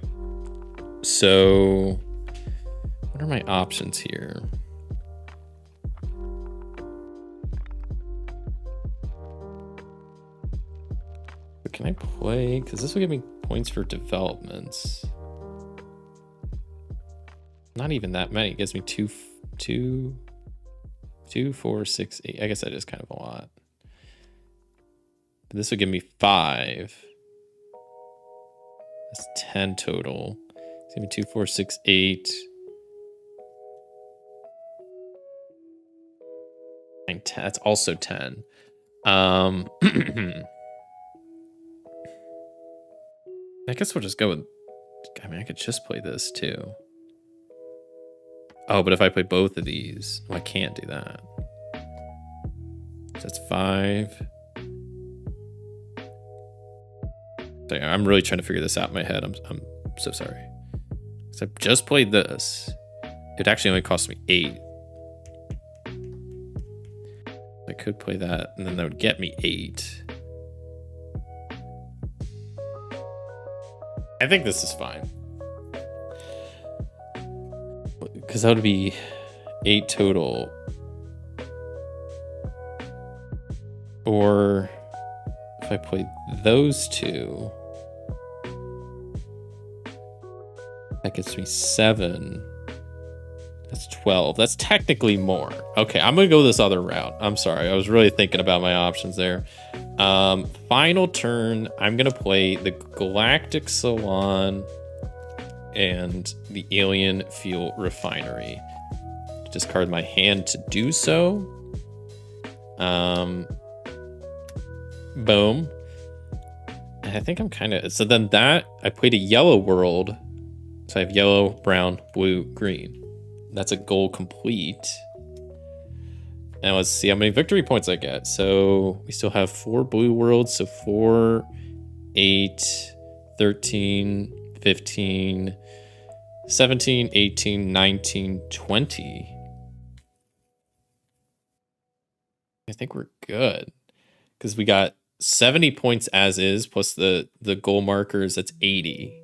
So what are my options here? But can I play? Because this will give me points for developments. Not even that many. It gives me 2, 4, 6, 8. I guess that is kind of a lot. But this would give me 5. That's 10 total. It's gonna be 2, 4, 6, 8. 9, 10. That's also 10. I guess we'll just go with. I mean, I could just play this too. Oh, but if I play both of these, well, I can't do that. So that's 5. Sorry, I'm really trying to figure this out in my head. I'm so sorry. So I've just played this. It actually only cost me 8. I could play that, and then that would get me 8. I think this is fine. Because that would be 8 total. Or if I played those two, that gets me 7. That's 12. That's technically more. Okay, I'm going to go this other route. I'm sorry. I was really thinking about my options there. Final turn, I'm going to play the Galactic Salon and the Alien Fuel Refinery. discard my hand to do so. Boom. And I think I'm kind of, so then that, I played a yellow world. So I have yellow, brown, blue, green. That's a goal complete. Now let's see how many victory points I get. So we still have 4 blue worlds. So 4, 8, 13, 15, 17, 18, 19, 20. I think we're good. Because we got 70 points as is, plus the goal markers, that's 80.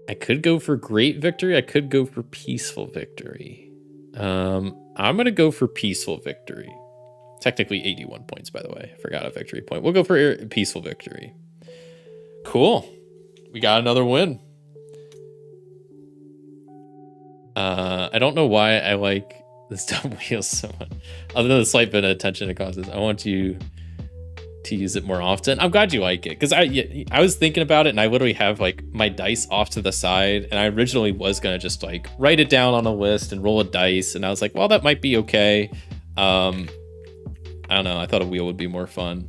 I could go for great victory. I could go for peaceful victory. I'm going to go for peaceful victory. Technically 81 points, by the way. I forgot a victory point. We'll go for peaceful victory. Cool. We got another win. I don't know why I like this dumb wheel so much. Other than the slight bit of attention it causes. I want you to use it more often. I'm glad you like it, because I was thinking about it, and I literally have like my dice off to the side, and I originally was gonna just like write it down on a list and roll a dice, and I was like, well, that might be okay. I don't know, I thought a wheel would be more fun.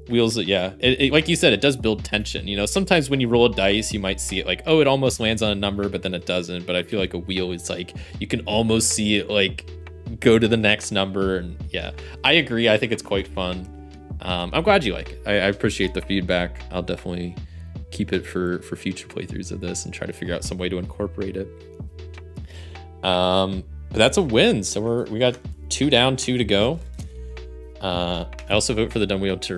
Wheels, yeah, it, like you said, it does build tension. You know, sometimes when you roll a dice, you might see it like, oh, it almost lands on a number, but then it doesn't. But I feel like a wheel is like, you can almost see it like go to the next number. And yeah, I agree. I think it's quite fun. I'm glad you like it. I appreciate the feedback. I'll definitely keep it for future playthroughs of this and try to figure out some way to incorporate it. But that's a win. So we got 2 down, 2 to go. I also vote for the dumb wheel to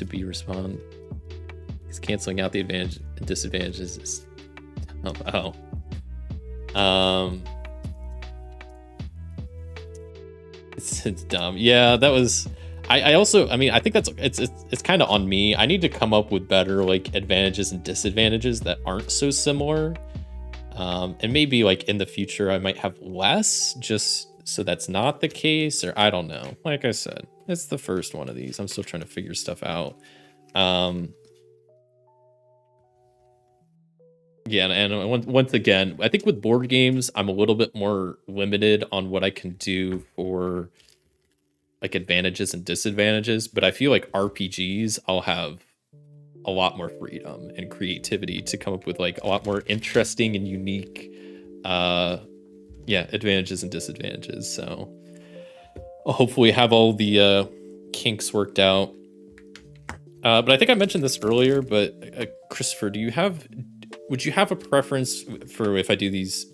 be respond. Because canceling out the advantage and disadvantages is it's dumb. Yeah, that was. I also, I mean, I think that's it's kind of on me. I need to come up with better like advantages and disadvantages that aren't so similar. And maybe like in the future I might have less, just so that's not the case, or I don't know. Like I said, it's the first one of these. I'm still trying to figure stuff out. Yeah, and once again, I think with board games, I'm a little bit more limited on what I can do for like advantages and disadvantages, but I feel like RPGs, I'll have a lot more freedom and creativity to come up with like a lot more interesting and unique advantages and disadvantages. So I'll hopefully have all the kinks worked out. But I think I mentioned this earlier, but Christopher, would you have a preference for if I do these,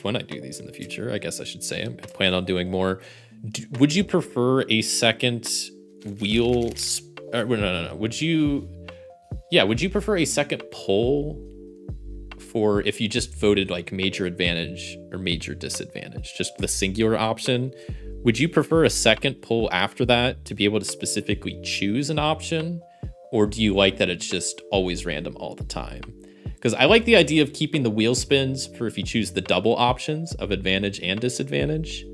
when I do these in the future? I guess I should say I plan on doing more. Would you prefer a second wheel? No. Would you prefer a second poll for if you just voted like major advantage or major disadvantage, just the singular option? Would you prefer a second poll after that to be able to specifically choose an option? Or do you like that it's just always random all the time? Because I like the idea of keeping the wheel spins for if you choose the double options of advantage and disadvantage.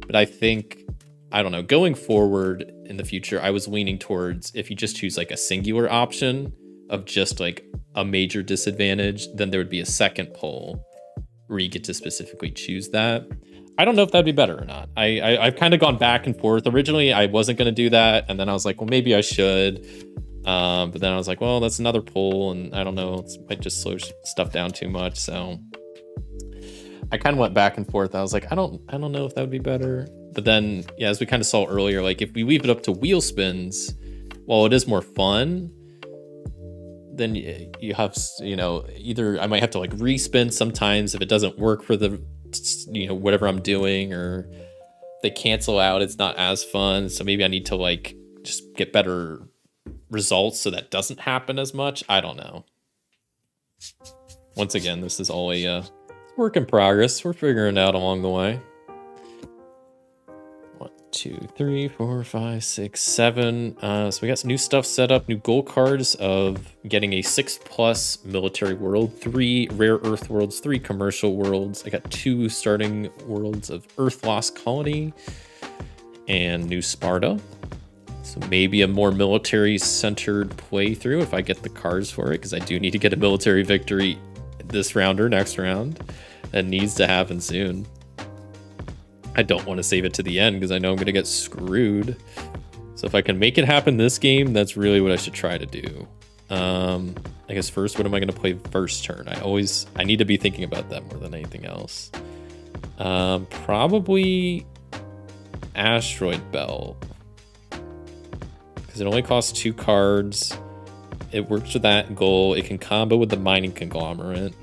But I think, I don't know, going forward in the future, I was leaning towards if you just choose like a singular option of just like a major disadvantage, then there would be a second poll where you get to specifically choose that. I don't know if that'd be better or not. I've kind of gone back and forth. Originally, I wasn't going to do that. And then I was like, well, maybe I should. But then I was like, well, that's another poll. And I don't know, it might just slow stuff down too much. So I kind of went back and forth. I was like, I don't know if that would be better. But then, yeah, as we kind of saw earlier, like if we leave it up to wheel spins, while it is more fun, then you have, either I might have to like respin sometimes if it doesn't work for the, whatever I'm doing, or they cancel out, it's not as fun. So maybe I need to like just get better results so that doesn't happen as much. I don't know. Once again, this is all a work in progress. We're figuring it out along the way. 1, 2, 3, 4, 5, 6, 7. So we got some new stuff set up, new goal cards of getting a 6+ military world, 3 rare earth worlds, 3 commercial worlds. I got 2 starting worlds of Earth Lost Colony and New Sparta. So maybe a more military-centered playthrough if I get the cards for it, because I do need to get a military victory this round or next round. That needs to happen soon. I don't want to save it to the end because I know I'm going to get screwed. So if I can make it happen this game, that's really what I should try to do. I guess first, what am I going to play first turn? I need to be thinking about that more than anything else. Probably Asteroid Belt. Because it only costs 2 cards. It works with that goal. It can combo with the Mining Conglomerate.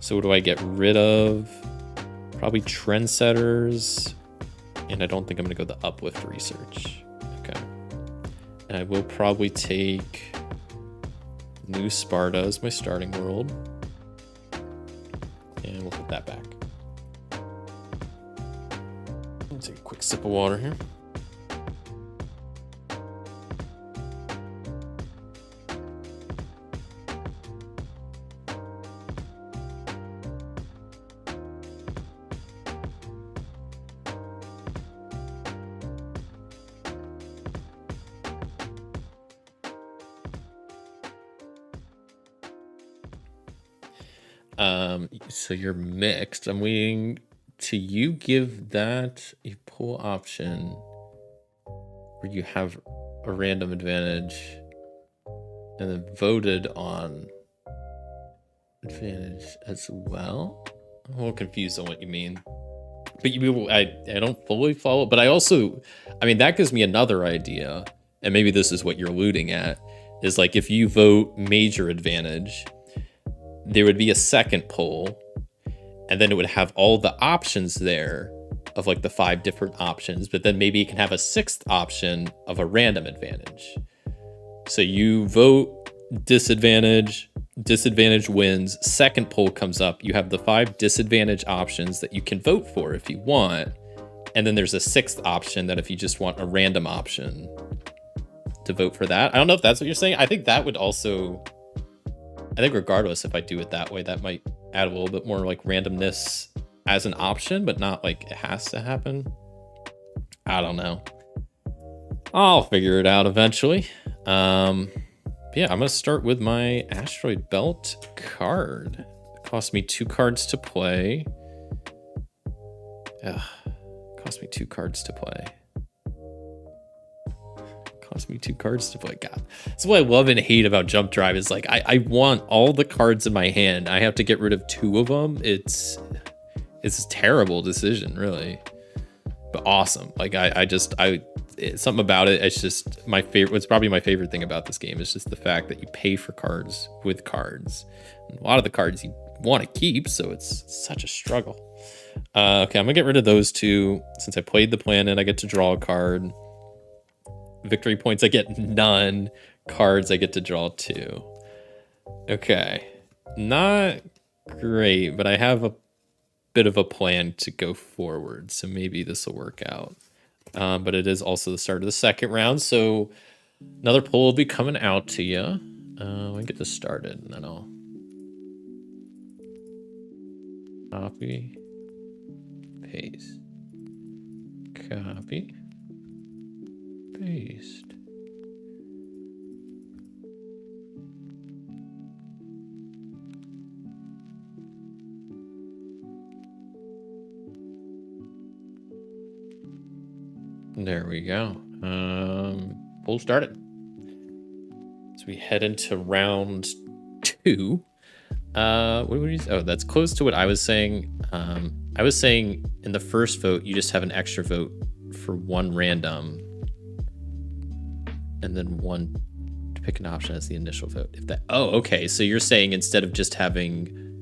So what do I get rid of? Probably Trendsetters. And I don't think I'm going to go the Uplift Research. Okay. And I will probably take New Sparta as my starting world. And we'll put that back. Let's take a quick sip of water here. So you're mixed. I'm waiting to you give that a pull option where you have a random advantage and then voted on advantage as well. I'm a little confused on what you mean. But I don't fully follow, but I mean, that gives me another idea, and maybe this is what you're alluding at, is like if you vote major advantage, there would be a second poll, and then it would have all the options there of like the 5 different options, but then maybe you can have a 6th option of a random advantage. So you vote disadvantage wins, second poll comes up, you have the 5 disadvantage options that you can vote for if you want, and then there's a 6th option that if you just want a random option to vote for that. I don't know if that's what you're saying. I think that would also... I think regardless, if I do it that way, that might add a little bit more like randomness as an option, but not like it has to happen. I don't know. I'll figure it out eventually. Yeah, I'm going to start with my Asteroid Belt card. It cost me 2 cards to play. Ugh, cost me 2 cards to play. Cost me 2 cards to play. God, that's what I love and hate about Jump Drive is like I want all the cards in my hand. I have to get rid of 2 of them. It's a terrible decision, really, but awesome. Like it's something about it. It's just my favorite. What's probably my favorite thing about this game is just the fact that you pay for cards with cards. And a lot of the cards you want to keep, so it's such a struggle. Okay, I'm gonna get rid of those 2 since I played the planet. I get to draw a card. Victory points, I get none. Cards, I get to draw 2. Okay. Not great, but I have a bit of a plan to go forward, so maybe this will work out. But it is also the start of the second round, so another poll will be coming out to you. Let me get this started, and then I'll copy, paste, copy, paste. There we go. Poll started. So we head into round 2. What would you say? Oh, that's close to what I was saying. I was saying in the first vote, you just have an extra vote for 1 random, and then 1 to pick an option as the initial vote. If that, oh, okay. So you're saying instead of just having,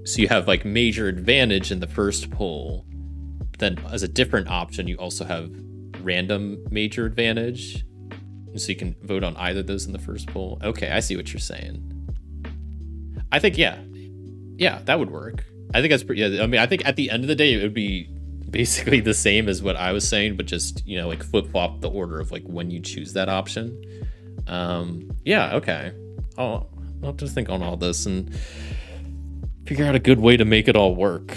so you have like major advantage in the first poll, then as a different option, you also have random major advantage. So you can vote on either of those in the first poll. Okay, I see what you're saying. I think, yeah, that would work. I think that's pretty, yeah, I mean, I think at the end of the day, it would be basically the same as what I was saying, but just, you know, like flip-flop the order of like when you choose that option. Yeah, okay. I'll have to think on all this and figure out a good way to make it all work.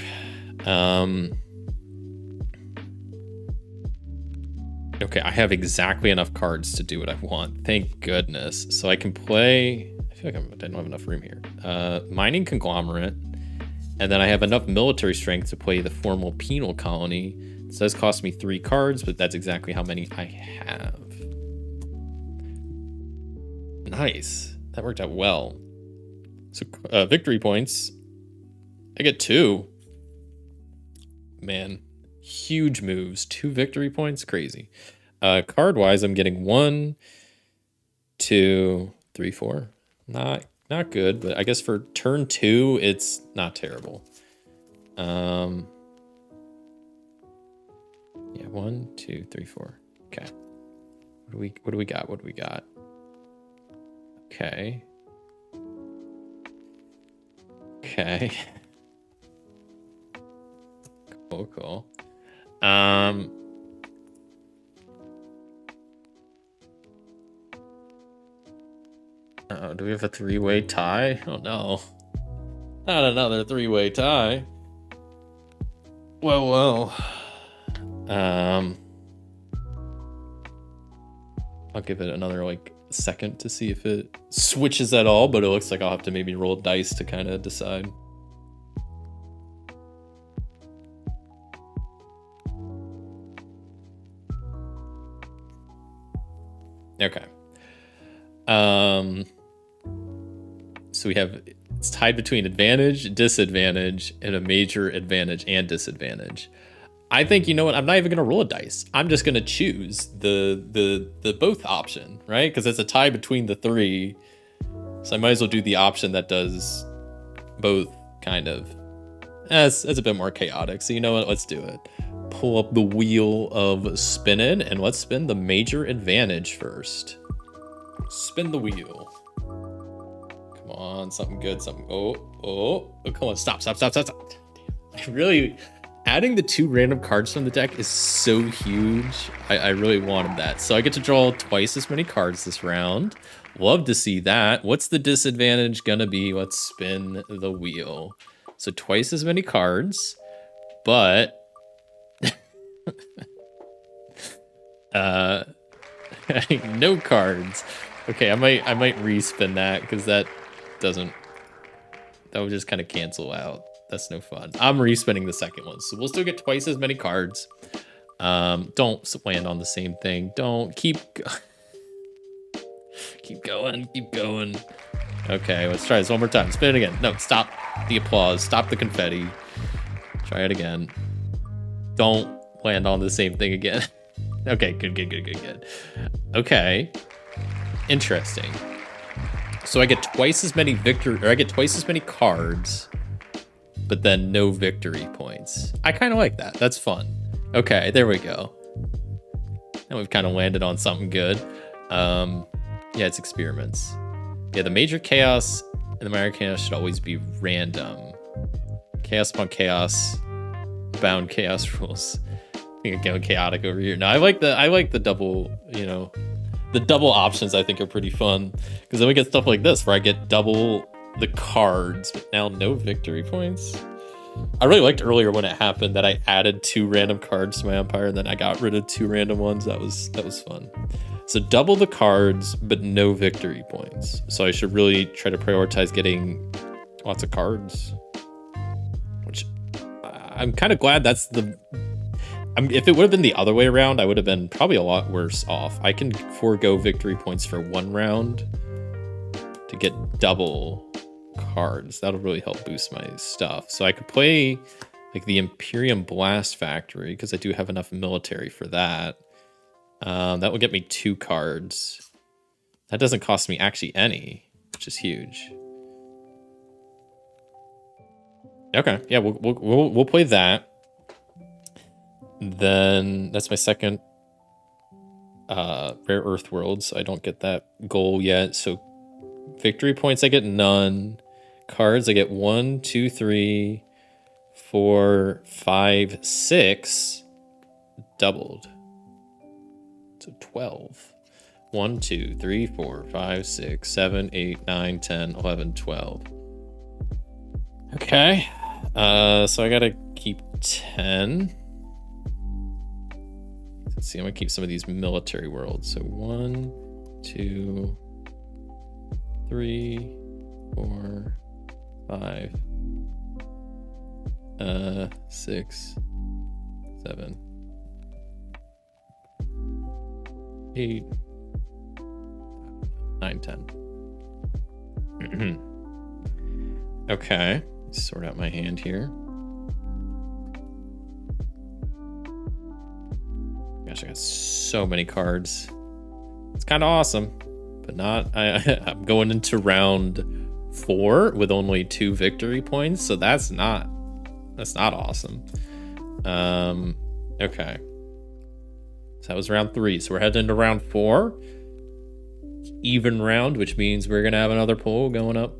Okay, I have exactly enough cards to do what I want. Thank goodness. So I can play... I feel like I don't have enough room here. Mining Conglomerate. And then I have enough military strength to play the Formal Penal Colony. It does cost me 3 cards, but that's exactly how many I have. Nice. That worked out well. So victory points. I get 2. Man, huge moves. 2 victory points, crazy. Card wise, I'm getting 1, 2, 3, 4. Not good, but I guess for turn 2, it's not terrible. Yeah, 1, 2, 3, 4. Okay. What do we got? What do we got? Okay. Okay. Cool. Do we have a 3-way tie? Oh no. Not another 3-way tie. Well. I'll give it another second to see if it switches at all, but it looks like I'll have to maybe roll dice to kind of decide. Okay. So we have, it's tied between advantage, disadvantage, and a major advantage and disadvantage. I think, you know what, I'm not even gonna roll a dice. I'm just gonna choose the both option, right? Because it's a tie between the 3. So I might as well do the option that does both, kind of. It's a bit more chaotic. So you know what, let's do it. Pull up the wheel of spinning, and let's spin the major advantage first. Spin the wheel. Come on, something good, something. Oh, come on, stop. Damn. I really, adding the 2 random cards from the deck is so huge. I really wanted that. So I get to draw twice as many cards this round. Love to see that. What's the disadvantage gonna be? Let's spin the wheel. So twice as many cards, but no cards. Okay, I might respin that because that would just kind of cancel out. That's no fun. I'm respinning the second one, so we'll still get twice as many cards. Don't land on the same thing. Don't keep going. Okay, let's try this one more time. Spin it again. No, stop the applause. Stop the confetti. Try it again. Don't land on the same thing again. Okay, good. Okay. Interesting. So I get twice as many cards, but then no victory points. I kind of like that. That's fun. Okay, there we go. Now we've kind of landed on something good. Yeah, it's experiments. Yeah, the major chaos and the minor chaos should always be random. Chaos upon chaos, bound chaos rules. I think I'm going chaotic over here. No, I like the double, the double options. I think are pretty fun because then we get stuff like this where I get double the cards, but now no victory points. I really liked earlier when it happened that I added 2 random cards to my empire and then I got rid of 2 random ones. That was fun. So double the cards, but no victory points. So I should really try to prioritize getting lots of cards, which I'm kind of glad that's the... if it would have been the other way around, I would have been probably a lot worse off. I can forego victory points for 1 round to get double cards. That'll really help boost my stuff. So I could play the Imperium Blast Factory because I do have enough military for that. That will get me 2 cards. That doesn't cost me actually any, which is huge. Okay, yeah, we'll play that. Then that's my second rare earth world, so I don't get that goal yet. So victory points I get none. Cards I get 1, 2, 3, 4, 5, 6 doubled. So 12. 1, 2, 3, 4, 5, 6, 7, 8, 9, 10, 11, 12. Okay. So I gotta keep 10. Let's see, I'm gonna keep some of these military worlds. So 1, 2, 3, 4, 5, 6, 7, 8, 9, 10. Okay, sort out my hand here. Gosh, I got so many cards. It's kind of awesome, but not. I'm going into round 4 with only 2 victory points, so that's not awesome. Okay, so that was round 3. So we're heading into round 4, even round, which means we're gonna have another poll going up,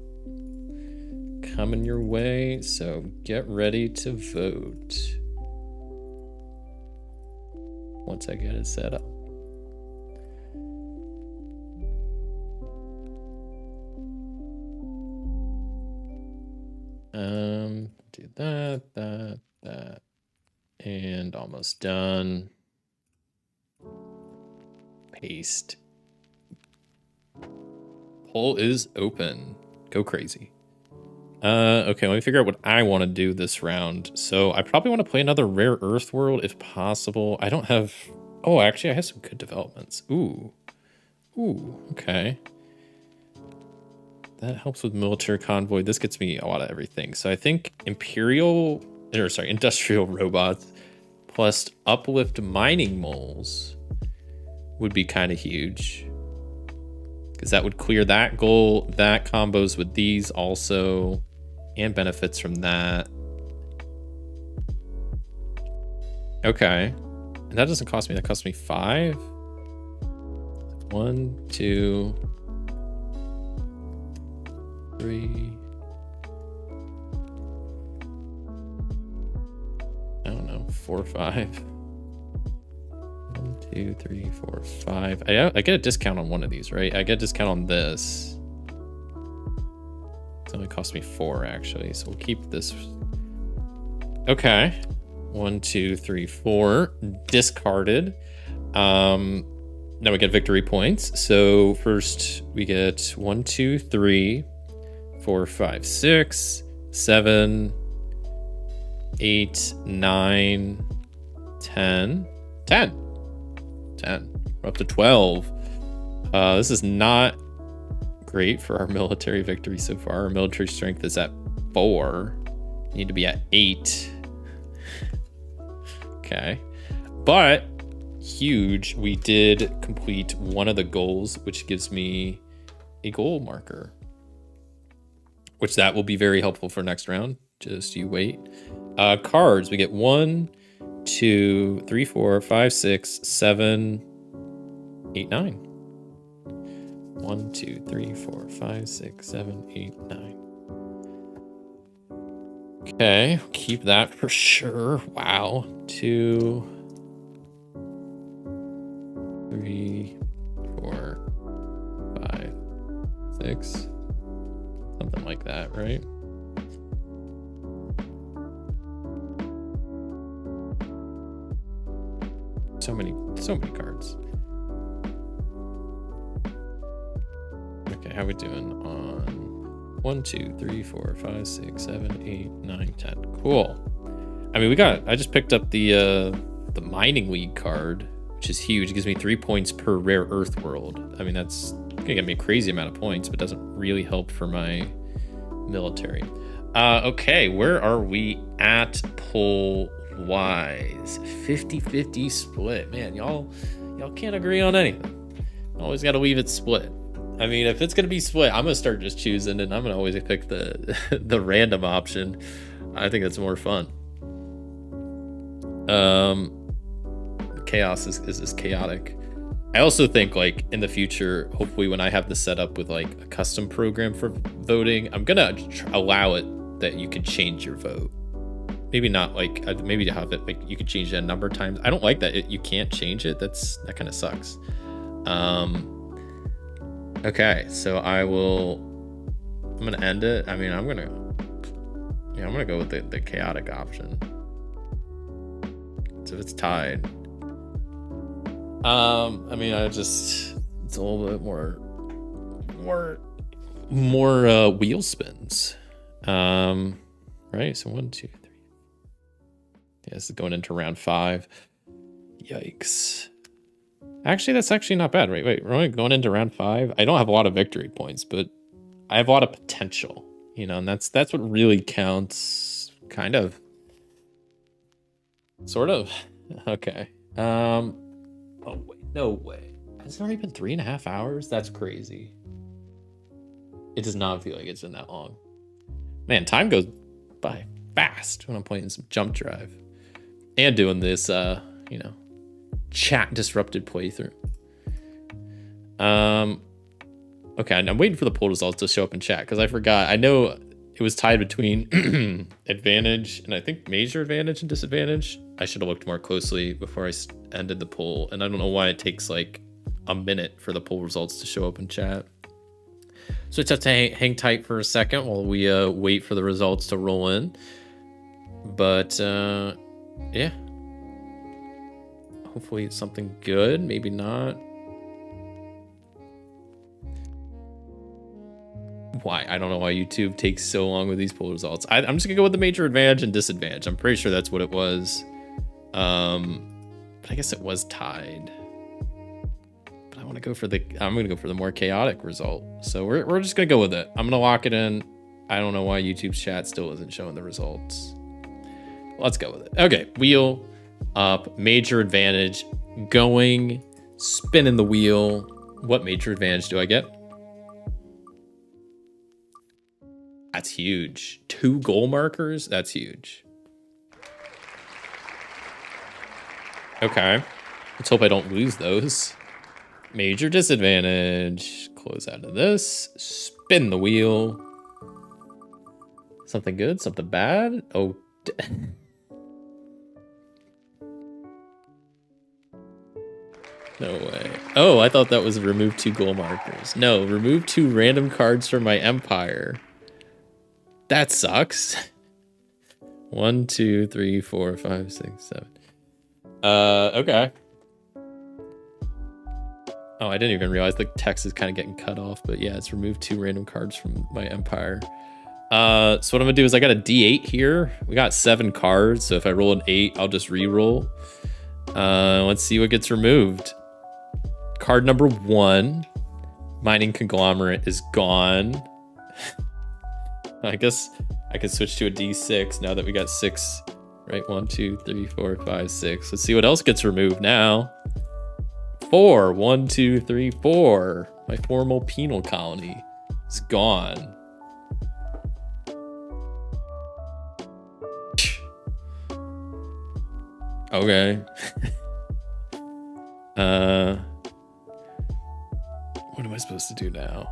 coming your way. So get ready to vote once I get it set up. Do that, and almost done. Paste. Poll is open. Go crazy. Okay, let me figure out what I want to do this round. So I probably want to play another Rare Earth world if possible. I don't have... Oh, actually, I have some good developments. Ooh, okay. That helps with military convoy. This gets me a lot of everything. So I think industrial robots plus uplift mining moles would be kind of huge, because that would clear that goal. That combos with these also, and benefits from that. Okay, and that doesn't cost me. That costs me 5. 1, 2, 3. I don't know, 4, 5. 1, 2, 3, 4, 5. I get a discount on one of these, right? I get a discount on this. It's only cost me 4 actually, so we'll keep this. Okay, 1, 2, 3, 4 discarded. Now we get victory points. So first we get 1, 2, 3, 4, 5, 6, 7, 8, 9, 10. 10. We're up to 12. This is not great for our military victory so far. Our military strength is at 4. We need to be at 8. Okay. But huge, we did complete one of the goals, which gives me a goal marker, which that will be very helpful for next round. Just you wait. Cards, we get 1, 2, 3, 4, 5, 6, 7, 8, 9. 1, 2, 3, 4, 5, 6, 7, 8, 9. Okay, keep that for sure. Wow. 2, 3, 4, 5, 6. Something like that, right? So many cards. Okay, how we doing on 1, 2, 3, 4, 5, 6, 7, 8, 9, 10. Cool. I mean, I just picked up the mining league card, which is huge. It gives me 3 points per rare earth world. I mean, that's gonna get me a crazy amount of points, but doesn't really help for my military. Okay, where are we at poll wise? 50-50 split. Man, y'all can't agree on anything. Always got to leave it split. I mean, if it's gonna be split, I'm gonna start just choosing, and I'm gonna always pick the the random option. I think that's more fun. Chaos is just chaotic. I also think, like, in the future, hopefully when I have this set up with like a custom program for voting, I'm gonna allow it that you can change your vote. Maybe not like, maybe to have it like you can change it a number of times. I don't like that you can't change it. That kind of sucks. Okay, so I'm gonna end it. I mean, I'm gonna go with the chaotic option. So if it's tied, I mean, it's a little bit more wheel spins. Right, so 1, 2, 3. Yeah, this is going into round 5. Yikes. Actually, that's actually not bad. Wait, we're only going into round 5. I don't have a lot of victory points, but I have a lot of potential, you know, and that's what really counts, kind of. Sort of. Okay. Oh wait, no way. Has it already been 3.5 hours? That's crazy. It does not feel like it's been that long. Man, time goes by fast when I'm playing some Jump Drive and doing this, you know, chat disrupted playthrough. Okay, I'm waiting for the poll results to show up in chat because I forgot. I know it was tied between advantage and I think major advantage and disadvantage. I should have looked more closely before I ended the poll, and I don't know why it takes like a minute for the poll results to show up in chat. So it's have to hang tight for a second while we wait for the results to roll in. But yeah, hopefully it's something good. Maybe not. Why? I don't know why YouTube takes so long with these poll results. I'm just gonna go with the major advantage and disadvantage. I'm pretty sure that's what it was. But I guess it was tied. But I'm gonna go for the more chaotic result. So we're just gonna go with it. I'm gonna lock it in. I don't know why YouTube's chat still isn't showing the results. Let's go with it. Okay, wheel up, major advantage, going, spinning the wheel. What major advantage do I get? That's huge. 2 goal markers, that's huge. Okay, let's hope I don't lose those. Major disadvantage, close out of this, spin the wheel. Something good, something bad? Oh, no way. Oh, I thought that was remove 2 goal markers. No, remove 2 random cards from my empire. That sucks. 1, 2, 3, 4, 5, 6, 7. Okay. Oh, I didn't even realize the text is kind of getting cut off, but yeah, it's remove 2 random cards from my empire. So what I'm gonna do is I got a D8 here. We got 7 cards, so if I roll an 8, I'll just re-roll. Let's see what gets removed. Card number 1, Mining Conglomerate, is gone. I guess I could switch to a D6 now that we got 6, right? 1, 2, 3, 4, 5, 6. Let's see what else gets removed now. 4, 1, 2, 3, 4. My formal penal colony is gone. Okay. What am I supposed to do now?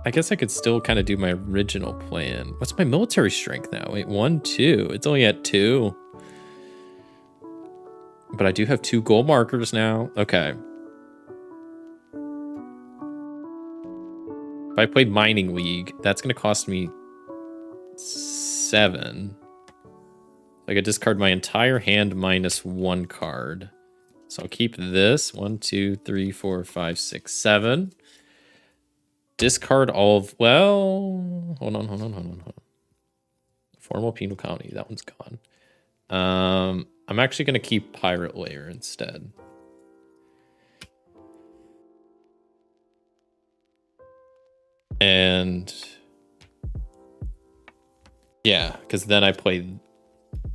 I guess I could still kind of do my original plan. What's my military strength now? Wait, 1, 2. It's only at 2. But I do have 2 goal markers now. Okay. If I played Mining League, that's going to cost me 7. I could discard my entire hand minus 1 card. So I'll keep this. 1, 2, 3, 4, 5, 6, 7. Discard all of, well, hold on. Formal penal colony, that one's gone. I'm actually going to keep Pirate Lair instead. And yeah, because then I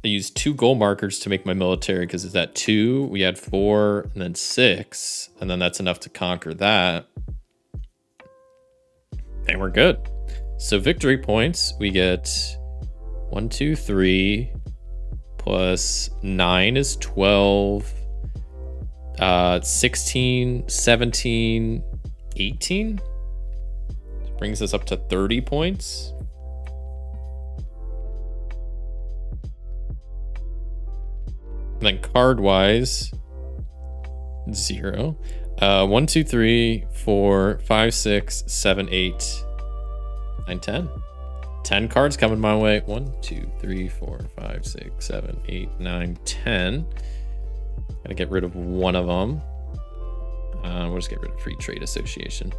use 2 goal markers to make my military, because it's at 2, we had 4, and then 6, and then that's enough to conquer that. And we're good. So victory points, we get 1, 2, 3, plus 9 is 12, 16, 17, 18. Brings us up to 30 points. And then card-wise, 0. 1, 2, 3, 4, 5, 6, 7, 8, 9, 10. 10 cards coming my way. 1, 2, 3, 4, 5, 6, 7, 8, 9, 10. Gotta get rid of one of them. We'll just get rid of Free Trade Association.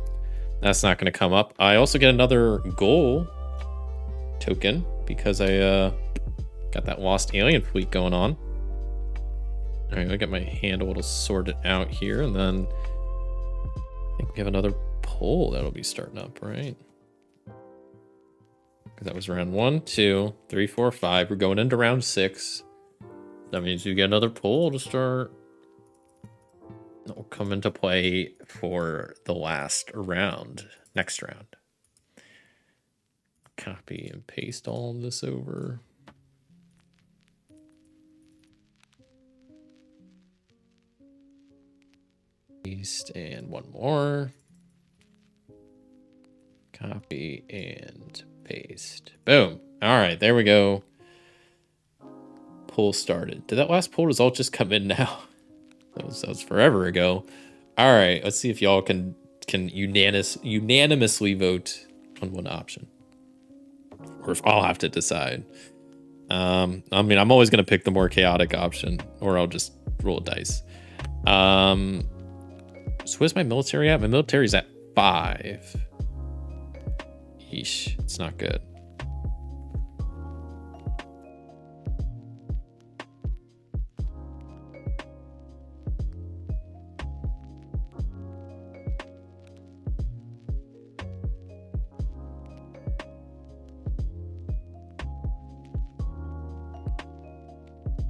That's not gonna come up. I also get another goal token because I got that Lost Alien Fleet going on. All right, I get my handle to sort it out here, and then I think we have another poll that'll be starting up, right? Because that was round 1, 2, 3, 4, 5. We're going into round 6. That means you get another poll to start. That will come into play for the last round, next round. Copy and paste all of this over. Paste and one more. Copy and paste. Boom. All right, there we go. Poll started. Did that last poll result just come in now? That was forever ago. All right, let's see if y'all can unanimously vote on one option, or if I'll have to decide. I mean, I'm always gonna pick the more chaotic option, or I'll just roll dice. So where's my military at? My military's at 5. Yeesh, it's not good.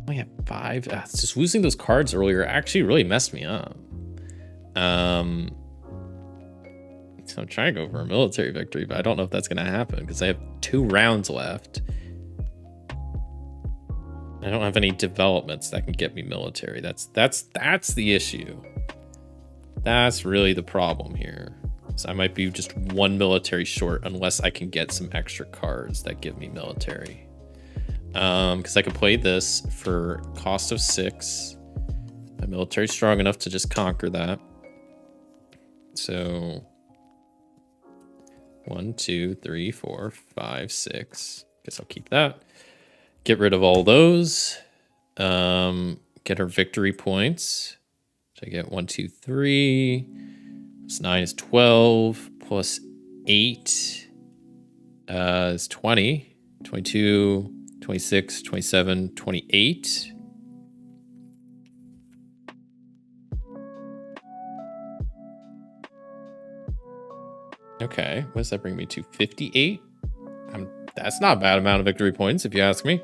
I have 5. It's just losing those cards earlier actually really messed me up. So I'm trying to go for a military victory, but I don't know if that's going to happen because I have 2 rounds left. I don't have any developments that can get me military. That's the issue. That's really the problem here. So I might be just 1 military short unless I can get some extra cards that give me military. Because I could play this for cost of 6. My military strong enough to just conquer that. So 1, 2, 3, 4, 5, 6. Guess I'll keep that. Get rid of all those. Get our victory points. So I get 1, 2, 3. Plus 9 is 12. Plus 8 is 20. 22, 26, 27, 28. Okay, what does that bring me to? 58? That's not a bad amount of victory points, if you ask me.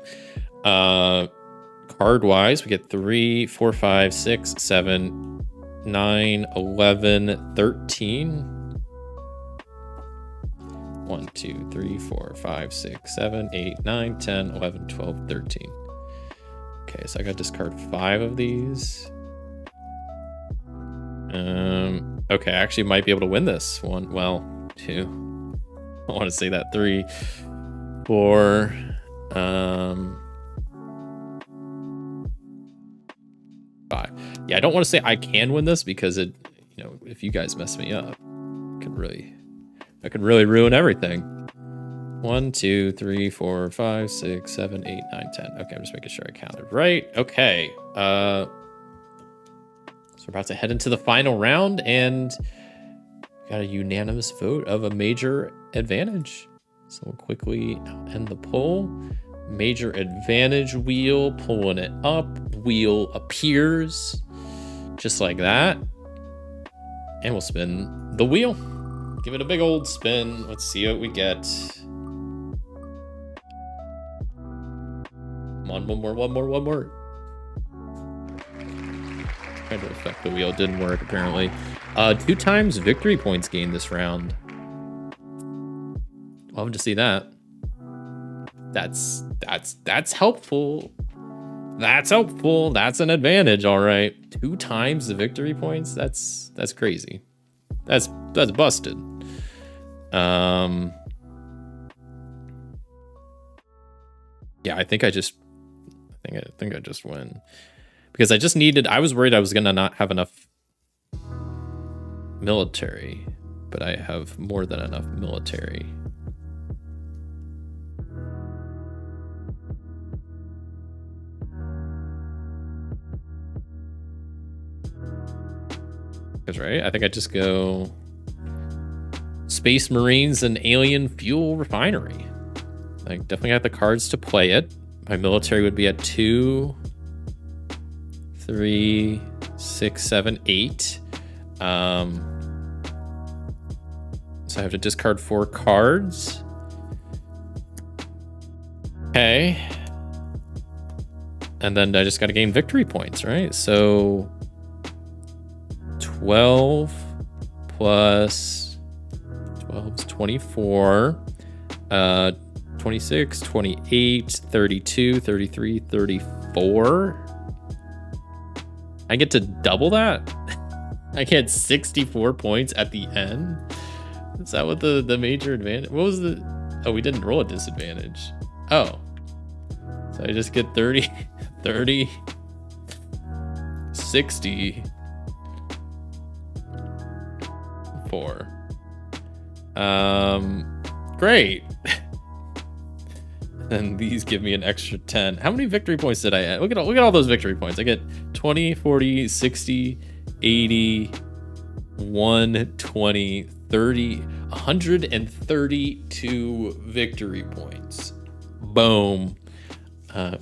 Card-wise, we get 3, 4, 5, 6, 7, 9, 11, 13. 1, 2, 3, 4, 5, 6, 7, 8, 9, 10, 11, 12, 13. Okay, so I got to discard 5 of these. Okay, I actually might be able to win this one. Well, 2. I want to say that 3, 4. 5. Yeah, I don't want to say I can win this because it, you know, if you guys mess me up, that could really ruin everything. 1, 2, 3, 4, 5, 6, 7, 8, 9, 10. Okay, I'm just making sure I counted right. Okay. So we're about to head into the final round, and got a unanimous vote of a major advantage. So we'll quickly end the poll. Major advantage wheel, pulling it up. Wheel appears just like that. And we'll spin the wheel. Give it a big old spin. Let's see what we get. Come on, one more. Trying to affect the wheel. Didn't work, apparently. 2 times victory points gained this round. Love to see that. That's helpful. That's helpful. That's an advantage, all right. 2 times the victory points. That's crazy. That's busted. Yeah, I think I just win. Because I was worried I was gonna not have enough military, but I have more than enough military. That's right. I think I just go Space Marines and Alien Fuel Refinery. I definitely have the cards to play it. My military would be at 2, 3, 6, 7, 8. So I have to discard 4 cards. Okay. And then I just got to gain victory points, right? So 12 plus 12 is 24. 26, 28, 32, 33, 34. I get to double that? I get 64 points at the end? Is that what the major advantage? What was the... Oh, we didn't roll a disadvantage. Oh. So I just get 30, 30, 60, 4. Great. And these give me an extra 10. How many victory points did I add? Look at all those victory points. I get 20, 40, 60, 80, 120, 30, 132 victory points. Boom.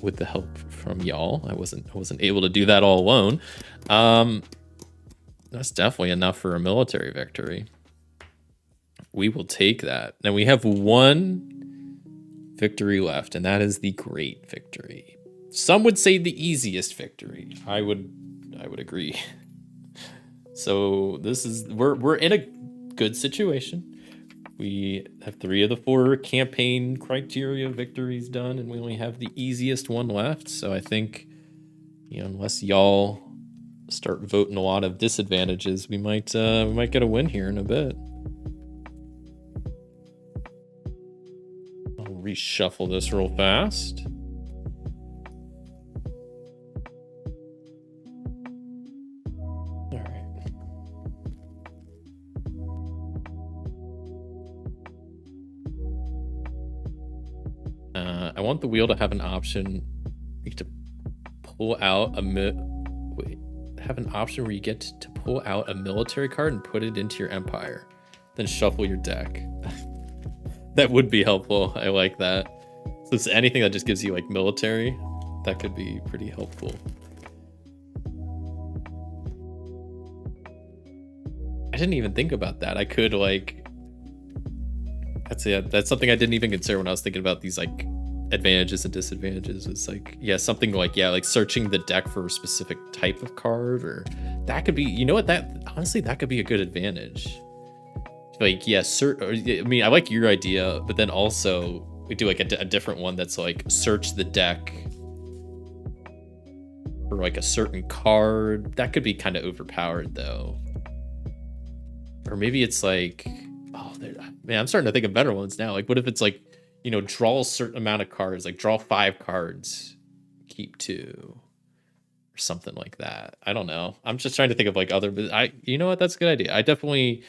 With the help from y'all. I wasn't able to do that all alone. That's definitely enough for a military victory. We will take that. Now we have 1 victory left, and that is the great victory. Some would say the easiest victory. I would agree. So this is we're in a good situation. We have 3 of the 4 campaign criteria victories done, and we only have the easiest one left. So I think, unless y'all start voting a lot of disadvantages, we might get a win here in a bit. I'll reshuffle this real fast. All right. I want the wheel to have an option. You get to pull out have an option where you get to pull out a military card and put it into your empire, then shuffle your deck. That would be helpful. I like that. So it's anything that just gives you like military, that could be pretty helpful. I didn't even think about that. I could that's something I didn't even consider when I was thinking about these like advantages and disadvantages. It's like, like searching the deck for a specific type of card, or that could be, honestly, that could be a good advantage. I mean, I like your idea, but then also we do like a different one that's like search the deck for like a certain card. That could be kind of overpowered though. Or maybe it's like, man, I'm starting to think of better ones now. Like, what if it's like, draw a certain amount of cards, like draw 5 cards, keep 2, or something like that. I don't know. I'm just trying to think of like other, but you know what? That's a good idea. I definitely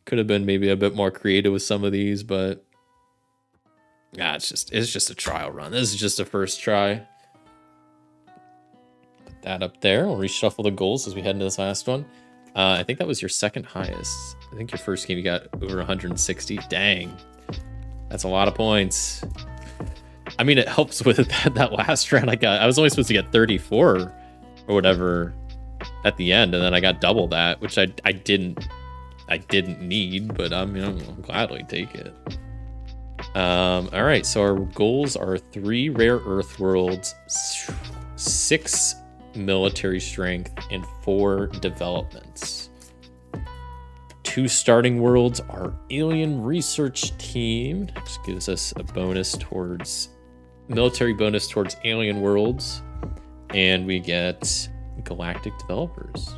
could have been maybe a bit more creative with some of these, but it's just a trial run. This is just a first try. Put that up there. We'll reshuffle the goals as we head into this last one. I think that was your second highest. I think your first game you got over 160. Dang. That's a lot of points. I mean, it helps with that last round I was only supposed to get 34 or whatever at the end, and then I got double that, which I didn't need, but I'll gladly take it. All right, so our goals are 3 rare Earth worlds, 6 military strength, and 4 developments. 2 starting worlds are alien research team, which gives us a bonus towards military bonus towards alien worlds, and we get galactic developers.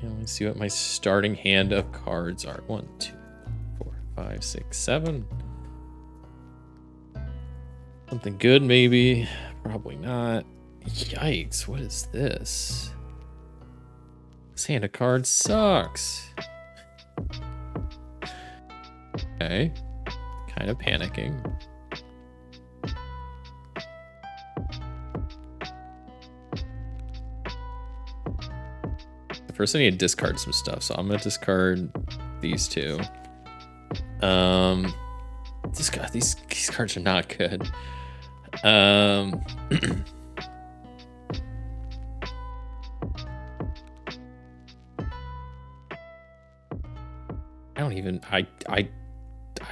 And let's see what my starting hand of cards are. 1, 2, 4, 5, 6, 7. Something good, maybe. Probably not. Yikes, what is this? This hand of cards sucks. Okay. Kind of panicking. First I need to discard some stuff, so I'm gonna discard these two. These cards are not good. I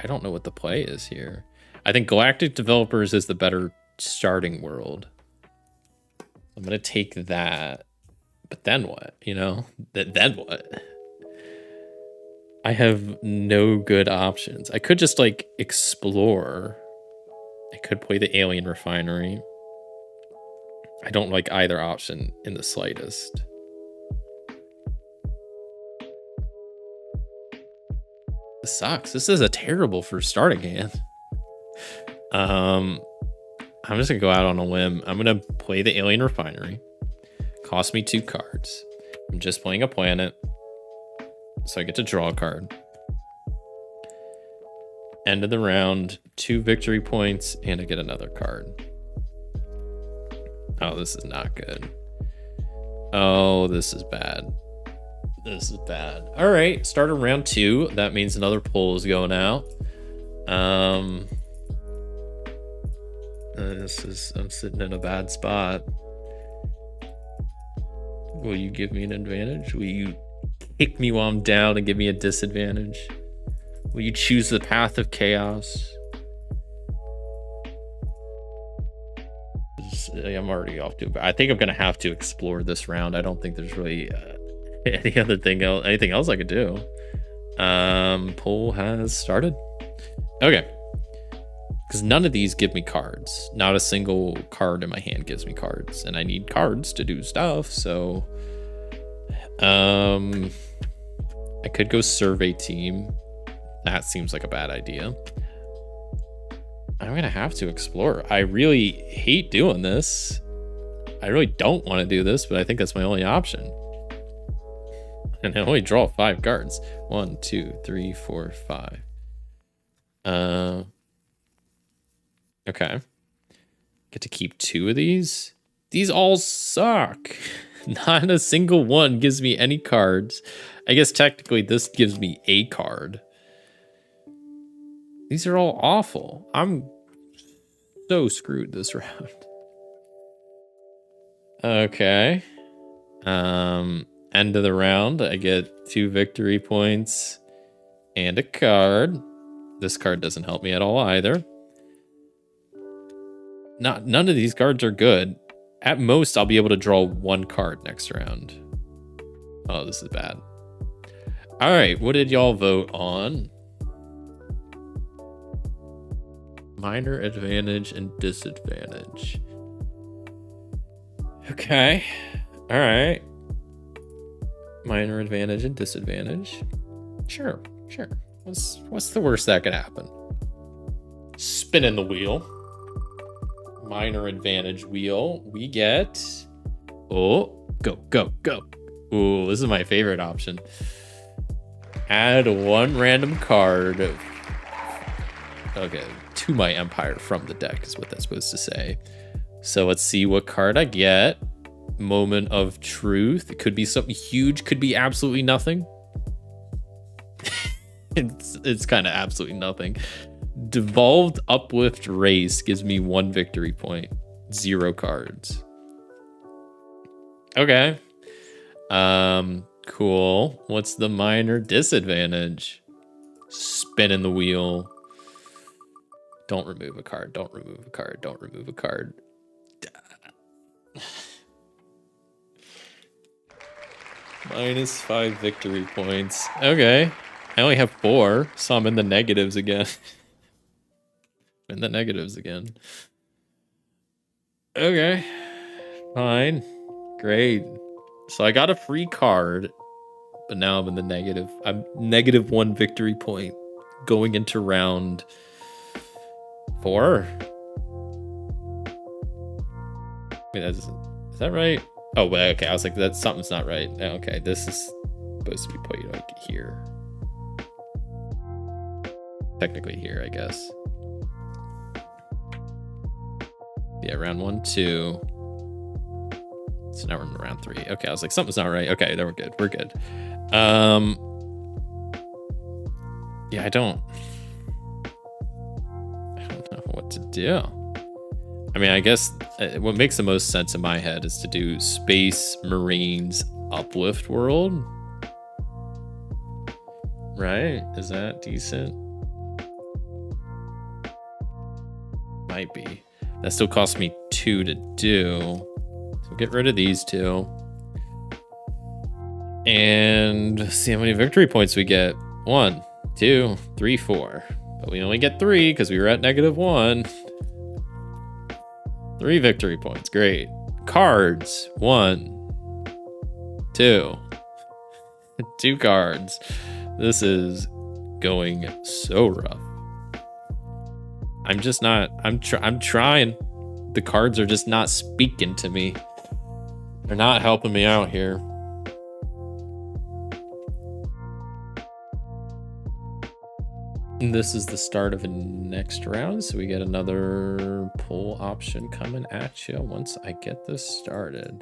don't know what the play is here. I think Galactic Developers is the better starting world. I'm gonna take that, but then what? You know, then what? I have no good options. I could just like explore. I could play the Alien Refinery. I don't like either option in the slightest. This sucks. This is a terrible first starting hand. I'm just gonna go out on a whim. I'm gonna play the Alien Refinery. Cost me 2 cards. I'm just playing a planet, so I get to draw a card. End of the round, 2 victory points, and I get another card. Oh, this is not good. Oh, this is bad. This is bad. All right, start of round 2. That means another pull is going out. I'm sitting in a bad spot. Will you give me an advantage? Will you kick me while I'm down and give me a disadvantage? Will you choose the path of chaos? I'm already off to, but I think I'm gonna have to explore this round. I don't think there's really anything else I could do. Poll has started. Okay, because none of these give me cards. Not a single card in my hand gives me cards, and I need cards to do stuff. So, I could go survey team. That seems like a bad idea. I'm gonna have to explore. I really hate doing this. I really don't want to do this, but I think that's my only option. And I only draw 5 cards. 1, 2, 3, 4, 5. Okay. Get to keep 2 of these. These all suck. Not a single one gives me any cards. I guess technically this gives me a card. These are all awful. I'm so screwed this round. Okay. End of the round, I get 2 victory points and a card. This card doesn't help me at all either. None of these cards are good. At most, I'll be able to draw 1 card next round. Oh, this is bad. All right, what did y'all vote on? Minor advantage and disadvantage. Okay. All right. Minor advantage and disadvantage. Sure. What's the worst that could happen? Spinning the wheel. Minor advantage wheel. We get... Oh, go. Ooh, this is my favorite option. Add 1 random card. Okay, to my empire from the deck is what that's supposed to say. So let's see what card I get. Moment of truth. It could be something huge, could be absolutely nothing. it's kind of absolutely nothing. Devolved Uplift Race gives me 1 victory point. 0 cards. Okay. Cool. What's the minor disadvantage? Spinning the wheel. Don't remove a card. Don't remove a card. Don't remove a card. -5 victory points. Okay. I only have 4, so I'm in the negatives again. In the negatives again. Okay. Fine. Great. So I got a free card, but now I'm in the negative. I'm -1 victory point going into round 4. Wait, is that right? Oh, wait, okay. I was like, that something's not right. Okay, this is supposed to be played like here. Technically here, I guess. Yeah, round 1, 2. So now we're in round 3. Okay, I was like, something's not right. Okay, then we're good. We're good. Yeah, I don't know what to do. I mean, I guess what makes the most sense in my head is to do Space Marines Uplift World. Right? Is that decent? Might be. That still costs me 2 to do. So get rid of these 2. And see how many victory points we get. 1, 2, 3, 4. But we only get 3 because we were at -1. 3 victory points. Great. Cards. 1, 2. 2 cards. This is going so rough. I'm just not. I'm trying. The cards are just not speaking to me. They're not helping me out here. And this is the start of a next round, so we get another pull option coming at you once I get this started.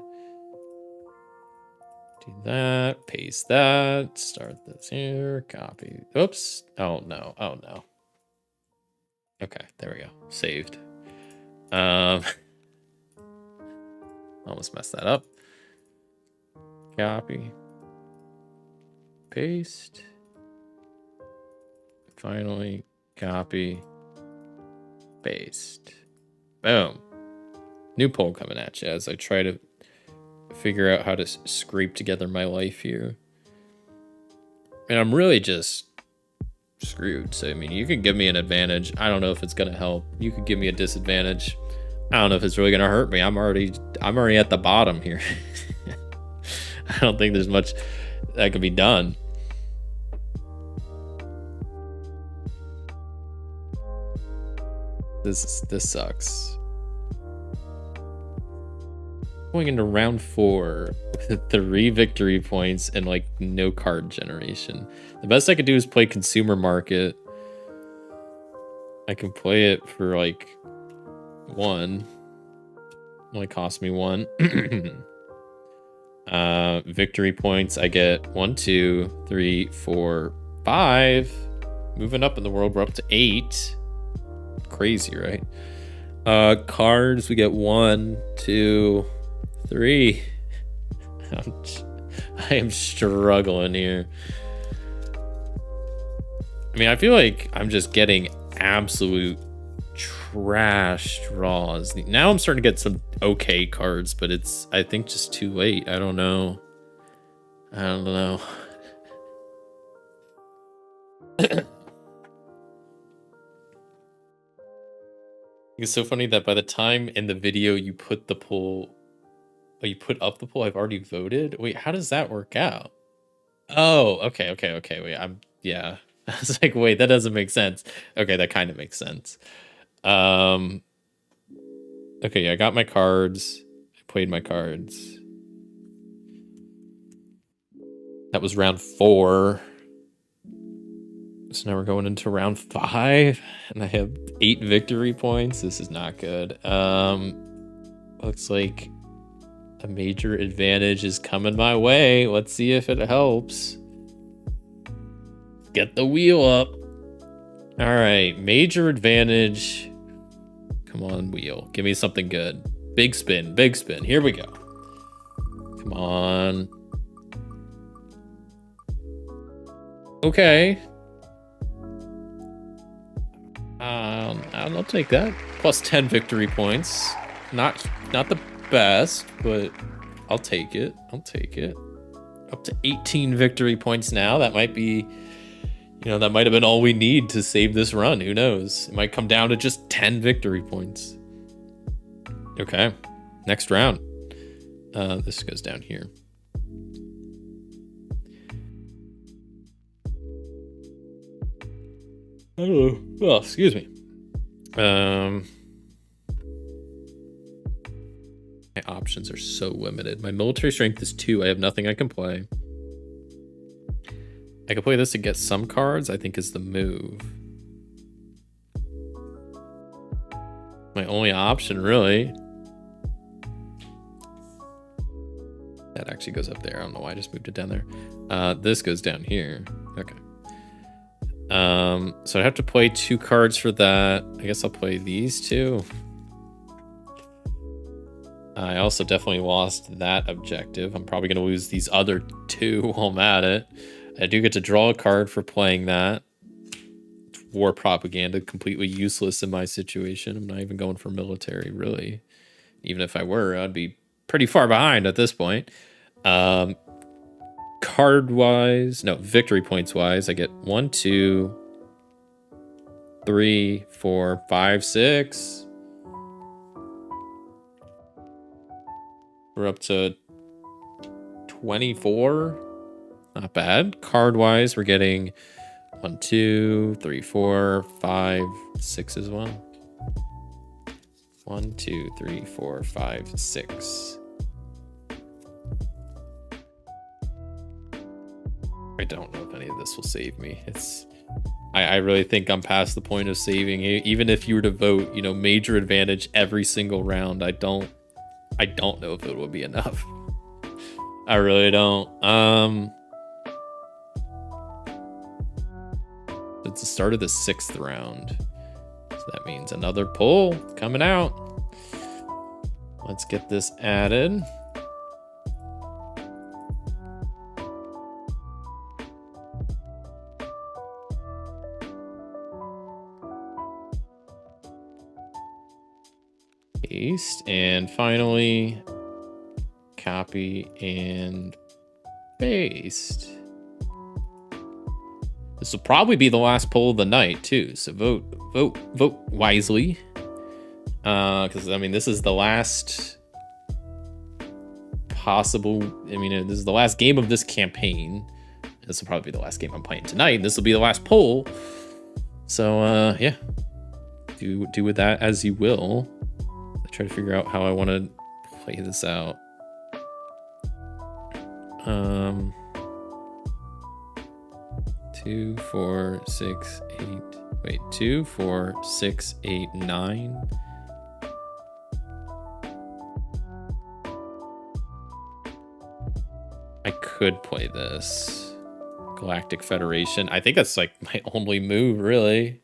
Do that, paste that, start this here, copy. Oops. Oh no. Oh no. Okay, there we go. Saved. Almost messed that up. Copy. Paste. Finally, copy. Paste. Boom. New poll coming at you as I try to figure out how to scrape together my life here. And I'm really just screwed. So, I mean, you could give me an advantage. I don't know if it's going to help. You could give me a disadvantage. I don't know if it's really going to hurt me. I'm already at the bottom here. I don't think there's much that can be done. This sucks. Going into round 4 with 3 victory points and like no card generation. The best I could do is play consumer market. I can play it for like 1. Only cost me 1. Victory points, I get 1, 2, 3, 4, 5. Moving up in the world, we're up to 8. Crazy, right? Cards, we get 1, 2, 3. I am struggling here. I mean, I feel like I'm just getting absolute trash draws. Now I'm starting to get some okay cards, but it's, I think, just too late. I don't know. It's so funny that by the time in the video you put the poll, you put up the poll, I've already voted. Wait, how does that work out? Oh, okay. Wait, yeah. I was like, wait, that doesn't make sense. Okay, that kind of makes sense. Okay, yeah, I got my cards. I played my cards. That was round 4. So now we're going into round 5, and I have 8 victory points. This is not good. Looks like a major advantage is coming my way. Let's see if it helps. Get the wheel up. All right, major advantage. Come on, wheel. Give me something good. Big spin, big spin. Here we go. Come on. Okay. I'll take that. Plus 10 victory points. Not the best, but I'll take it. Up to 18 victory points now. That might be, that might have been all we need to save this run. Who knows? It might come down to just 10 victory points. Okay. Next round. This goes down here. Oh, well, excuse me. My options are so limited. My military strength is 2. I have nothing I can play. I can play this to get some cards, I think is the move. My only option, really. That actually goes up there. I don't know why I just moved it down there. This goes down here. Okay. So I have to play 2 cards for that. I guess I'll play these 2. I also definitely lost that objective. I'm probably going to lose these other 2 while I'm at it. I do get to draw a card for playing that. War propaganda, completely useless in my situation. I'm not even going for military, really. Even if I were, I'd be pretty far behind at this point. Card-wise, no, victory points-wise, I get 1, 2, 3, 4, 5, 6. We're up to 24. Not bad. Card-wise, we're getting 1, 2, 3, 4, 5, 6 as well. 1, 2, 3, 4, 5, 6. I don't know if any of this will save me. I really think I'm past the point of saving. Even if you were to vote, major advantage every single round, I don't know if it will be enough. I really don't. It's the start of the 6th round. So that means another pull coming out. Let's get this added. Paste, and finally copy and paste. This will probably be the last poll of the night too, so vote wisely, because I mean this is the last possible. I mean, this is the last game of this campaign. This will probably be the last game I'm playing tonight, and this will be the last poll. So yeah, do with that as you will. Try to figure out how I want to play this out. 2, 4, 6, 8. Wait, 2, 4, 6, 8, 9. I could play this. Galactic Federation. I think that's like my only move, really.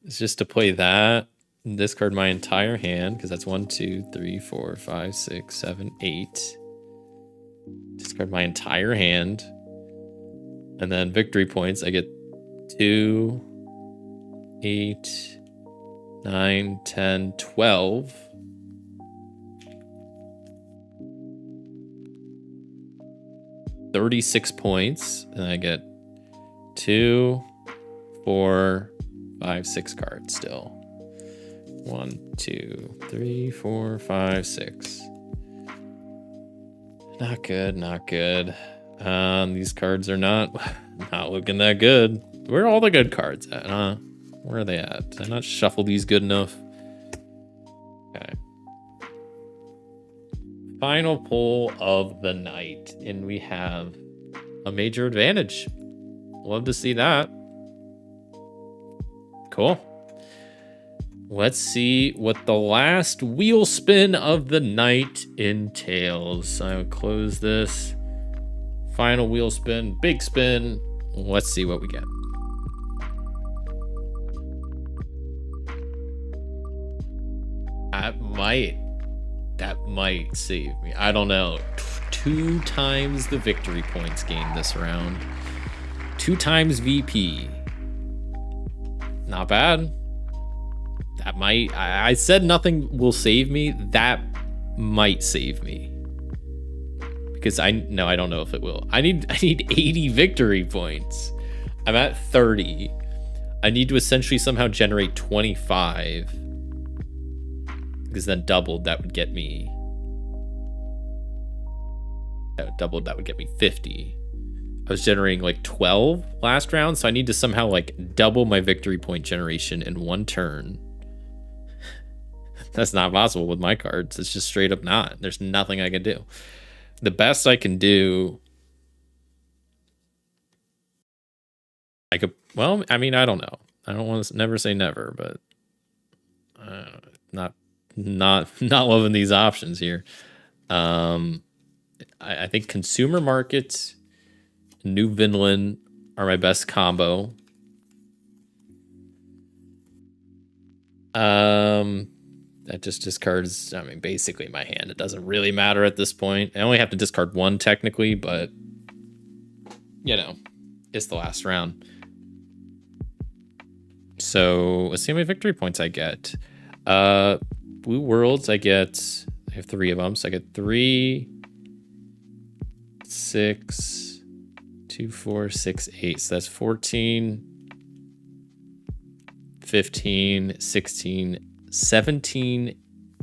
It's just to play that. Discard my entire hand, because that's 1, 2, 3, 4, 5, 6, 7, 8. Discard my entire hand. And then victory points, I get 2, 8, 9, 10, 12. $36 points, and I get 2, 4, 5, 6 cards still. 1, 2, 3, 4, 5, 6. Not good, not good. These cards are not looking that good. Where are all the good cards at, huh? Where are they at? Did I not shuffle these good enough? Okay. Final pull of the night, and we have a major advantage. Love to see that. Cool. Let's see what the last wheel spin of the night entails. I'll close this. Final wheel spin, big spin. Let's see what we get. That might save me. I don't know. 2 times the victory points gained this round. 2 times VP. Not bad. That might, I said nothing will save me. That might save me. Because I don't know if it will. I need 80 victory points. I'm at 30. I need to essentially somehow generate 25. Because then doubled, that would get me. Doubled, that would get me 50. I was generating like 12 last round, so I need to somehow like double my victory point generation in 1 turn. That's not possible with my cards. It's just straight up not. There's nothing I can do. The best I can do, I could, well, I mean, I don't know. I don't want to never say never, but not loving these options here. I think Consumer Market, New Vinland are my best combo. That just discards, I mean, basically my hand. It doesn't really matter at this point. I only have to discard one technically, but you know, it's the last round. So let's see how many victory points I get. Blue Worlds, I have 3 of them. So I get 3, 6, 2, 4, 6, 8. So that's 14, 15, 16, 17,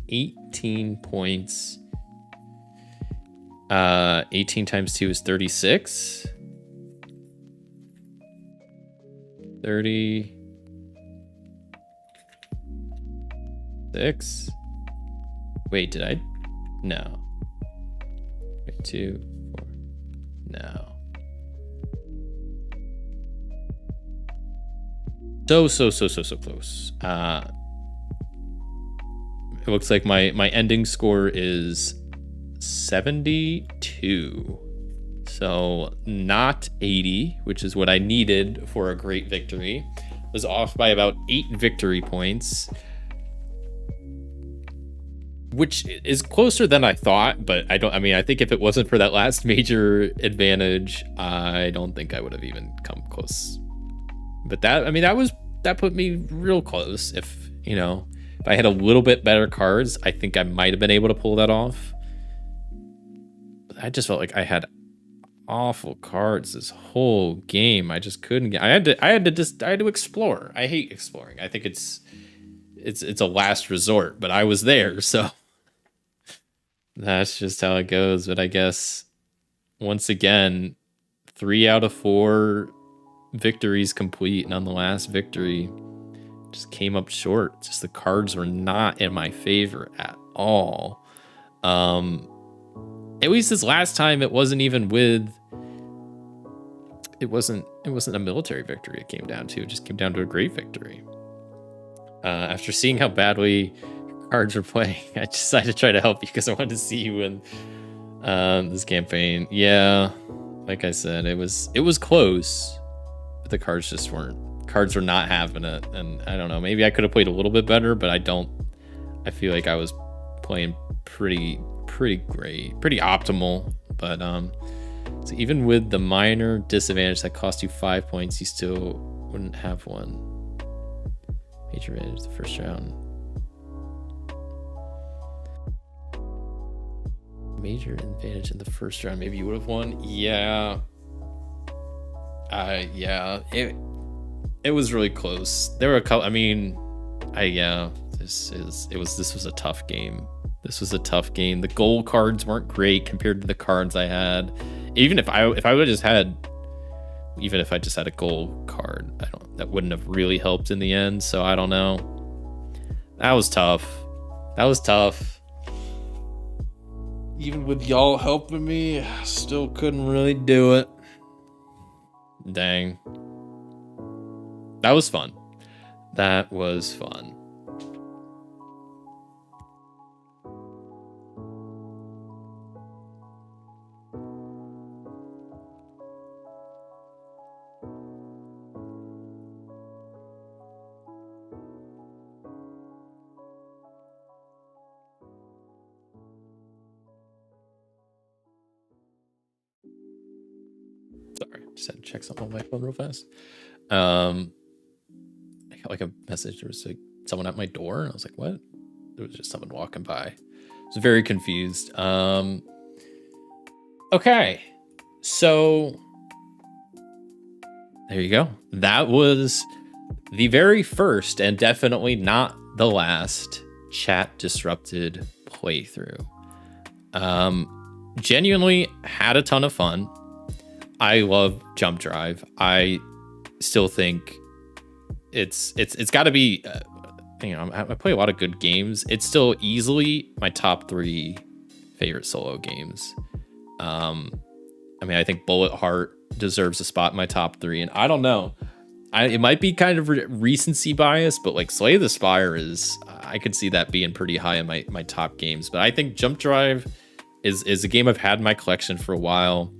18 points. 18 times 2 is 36. 36. Wait, did I? No. Wait, 2, 4. No. So close. It looks like my ending score is 72. So not 80, which is what I needed for a great victory. Was off by about 8 victory points, which is closer than I thought, but I think if it wasn't for that last major advantage, I don't think I would have even come close. But that put me real close. If I had a little bit better cards, I think I might have been able to pull that off. But I just felt like I had awful cards this whole game. I just couldn't get. I had to explore. I hate exploring. I think it's a last resort, but I was there, so that's just how it goes. But I guess once again, 3 out of 4 victories complete, and on the last victory, just came up short. Just the cards were not in my favor at all. At least this last time, it wasn't even it wasn't a military victory. It came down to. It just came down to a great victory. After seeing how badly cards were playing, I decided to try to help you because I wanted to see you in this campaign. Yeah, like I said, it was close, but the cards just weren't. Cards were not having it, and I don't know. Maybe I could have played a little bit better, but I feel like I was playing pretty great, pretty optimal. But so even with the minor disadvantage that cost you 5 points, you still wouldn't have one. Major advantage the first round. Major advantage in the first round. Maybe you would have won. Yeah. It was really close. There were a couple. This was a tough game. This was a tough game. The gold cards weren't great compared to the cards I had. Even if I just had a gold card, that wouldn't have really helped in the end. So I don't know. That was tough. Even with y'all helping me, I still couldn't really do it. Dang. That was fun. Sorry, just had to check something on my phone real fast. I got like a message. There was like someone at my door, and I was like, "What?" There was just someone walking by. I was very confused. Okay, so there you go. That was the very first, and definitely not the last, chat disrupted playthrough. Genuinely had a ton of fun. I love Jump Drive. I still think it's got to be, I play a lot of good games. It's still easily my top 3 favorite solo games. I think Bullet Heart deserves a spot in my top 3, and I don't know. It might be kind of recency bias, but like Slay the Spire I could see that being pretty high in my top games. But I think Jump Drive is a game I've had in my collection for a while.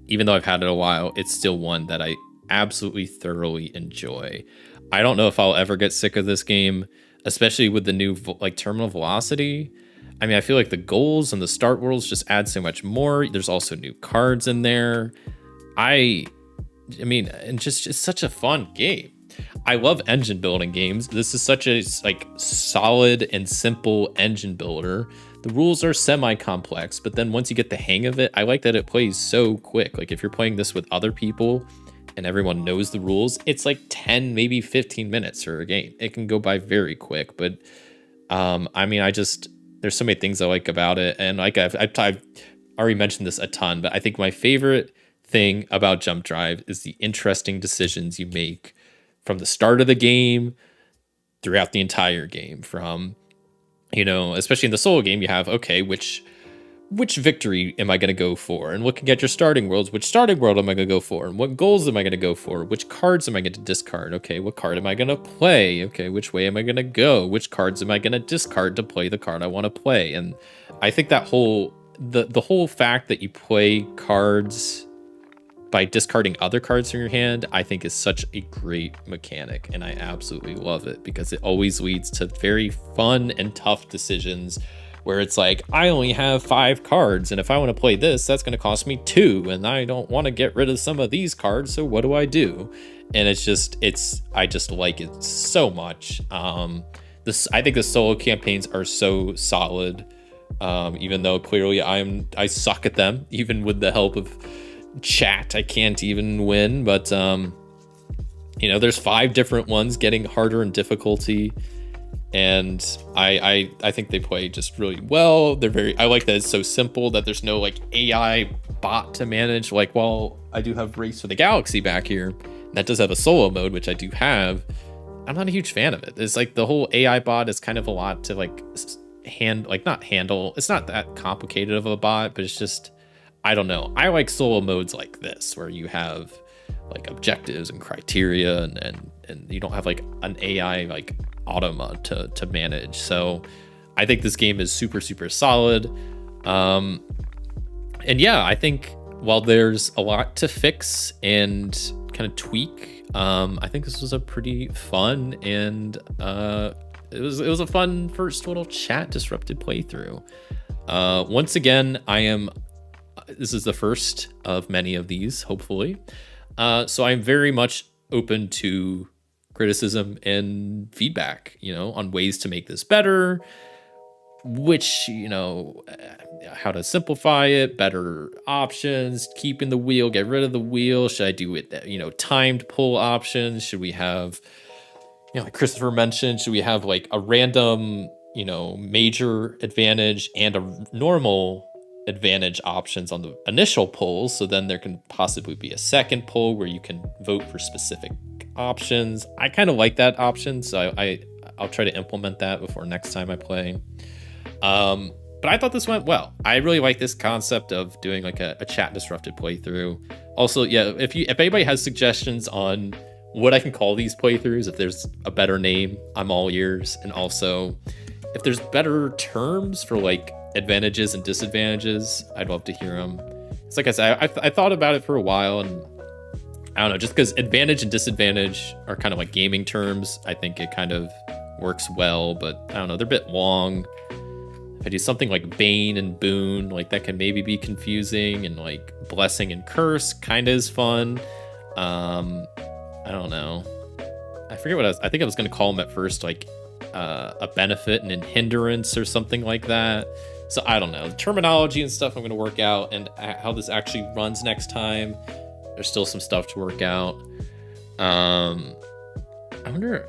Even though I've had it a while, it's still one that I absolutely thoroughly enjoy. I don't know if I'll ever get sick of this game, especially with the new like terminal velocity. I mean, I feel like the goals and the start worlds just add so much more. There's also new cards in there. I mean, and just it's such a fun game. I love engine building games. This is such a like solid and simple engine builder. The rules are semi-complex, but then once you get the hang of it, I like that it plays so quick. Like if you're playing this with other people and everyone knows the rules, it's like 10, maybe 15 minutes for a game. It can go by very quick, but I mean, there's so many things I like about it. And like I've already mentioned this a ton, but I think my favorite thing about Jump Drive is the interesting decisions you make from the start of the game throughout the entire game. From, you know, especially in the solo game, you have, okay, which victory am I going to go for? And looking at your starting worlds, which starting world am I going to go for? And what goals am I going to go for? Which cards am I going to discard? Okay, what card am I going to play? Okay, which way am I going to go? Which cards am I going to discard to play the card I want to play? And I think that the whole fact that you play cards by discarding other cards from your hand, I think is such a great mechanic, and I absolutely love it because it always leads to very fun and tough decisions where it's like, I only have 5 cards, and if I want to play this, that's going to cost me 2, and I don't want to get rid of some of these cards, so what do I do? And I just like it so much. I think the solo campaigns are so solid, even though clearly I suck at them, even with the help of chat. I can't even win, but you know, there's 5 different ones getting harder in difficulty, and I think they play just really well. I like that it's so simple that there's no like AI bot to manage. Like, well, I do have Race for the Galaxy back here, that does have a solo mode, which I do have. I'm not a huge fan of it. It's like the whole AI bot is kind of a lot to like not handle. It's not that complicated of a bot, but it's just, I don't know. I like solo modes like this, where you have like objectives and criteria, and you don't have like an AI like automa to manage. So I think this game is super, super solid. And yeah, I think while there's a lot to fix and kind of tweak, I think this was a pretty fun and it was a fun first little chat disrupted playthrough. Once again, this is the first of many of these, hopefully. So I'm very much open to criticism and feedback, you know, on ways to make this better, which, you know, how to simplify it, better options, keeping the wheel, get rid of the wheel. Should I do it, you know, timed pull options? Should we have, you know, like Christopher mentioned, should we have like a random, you know, major advantage and a normal advantage options on the initial polls, so then there can possibly be a second poll where you can vote for specific options. I kind of like that option, so I'll try to implement that before next time I play. But I thought this went well. I really like this concept of doing like a chat disrupted playthrough. Also, yeah, if anybody has suggestions on what I can call these playthroughs, if there's a better name, I'm all ears. And also, if there's better terms for like advantages and disadvantages, I'd love to hear them. It's like I said, I thought about it for a while, and I don't know, just because advantage and disadvantage are kind of like gaming terms, I think it kind of works well, but I don't know, they're a bit long. If I do something like Bane and Boon, like that can maybe be confusing, and like Blessing and Curse kind of is fun. I don't know. I forget what I think I was going to call them at first, like a benefit and a hindrance or something like that. So I don't know. The terminology and stuff I'm going to work out, and how this actually runs next time. There's still some stuff to work out. I wonder,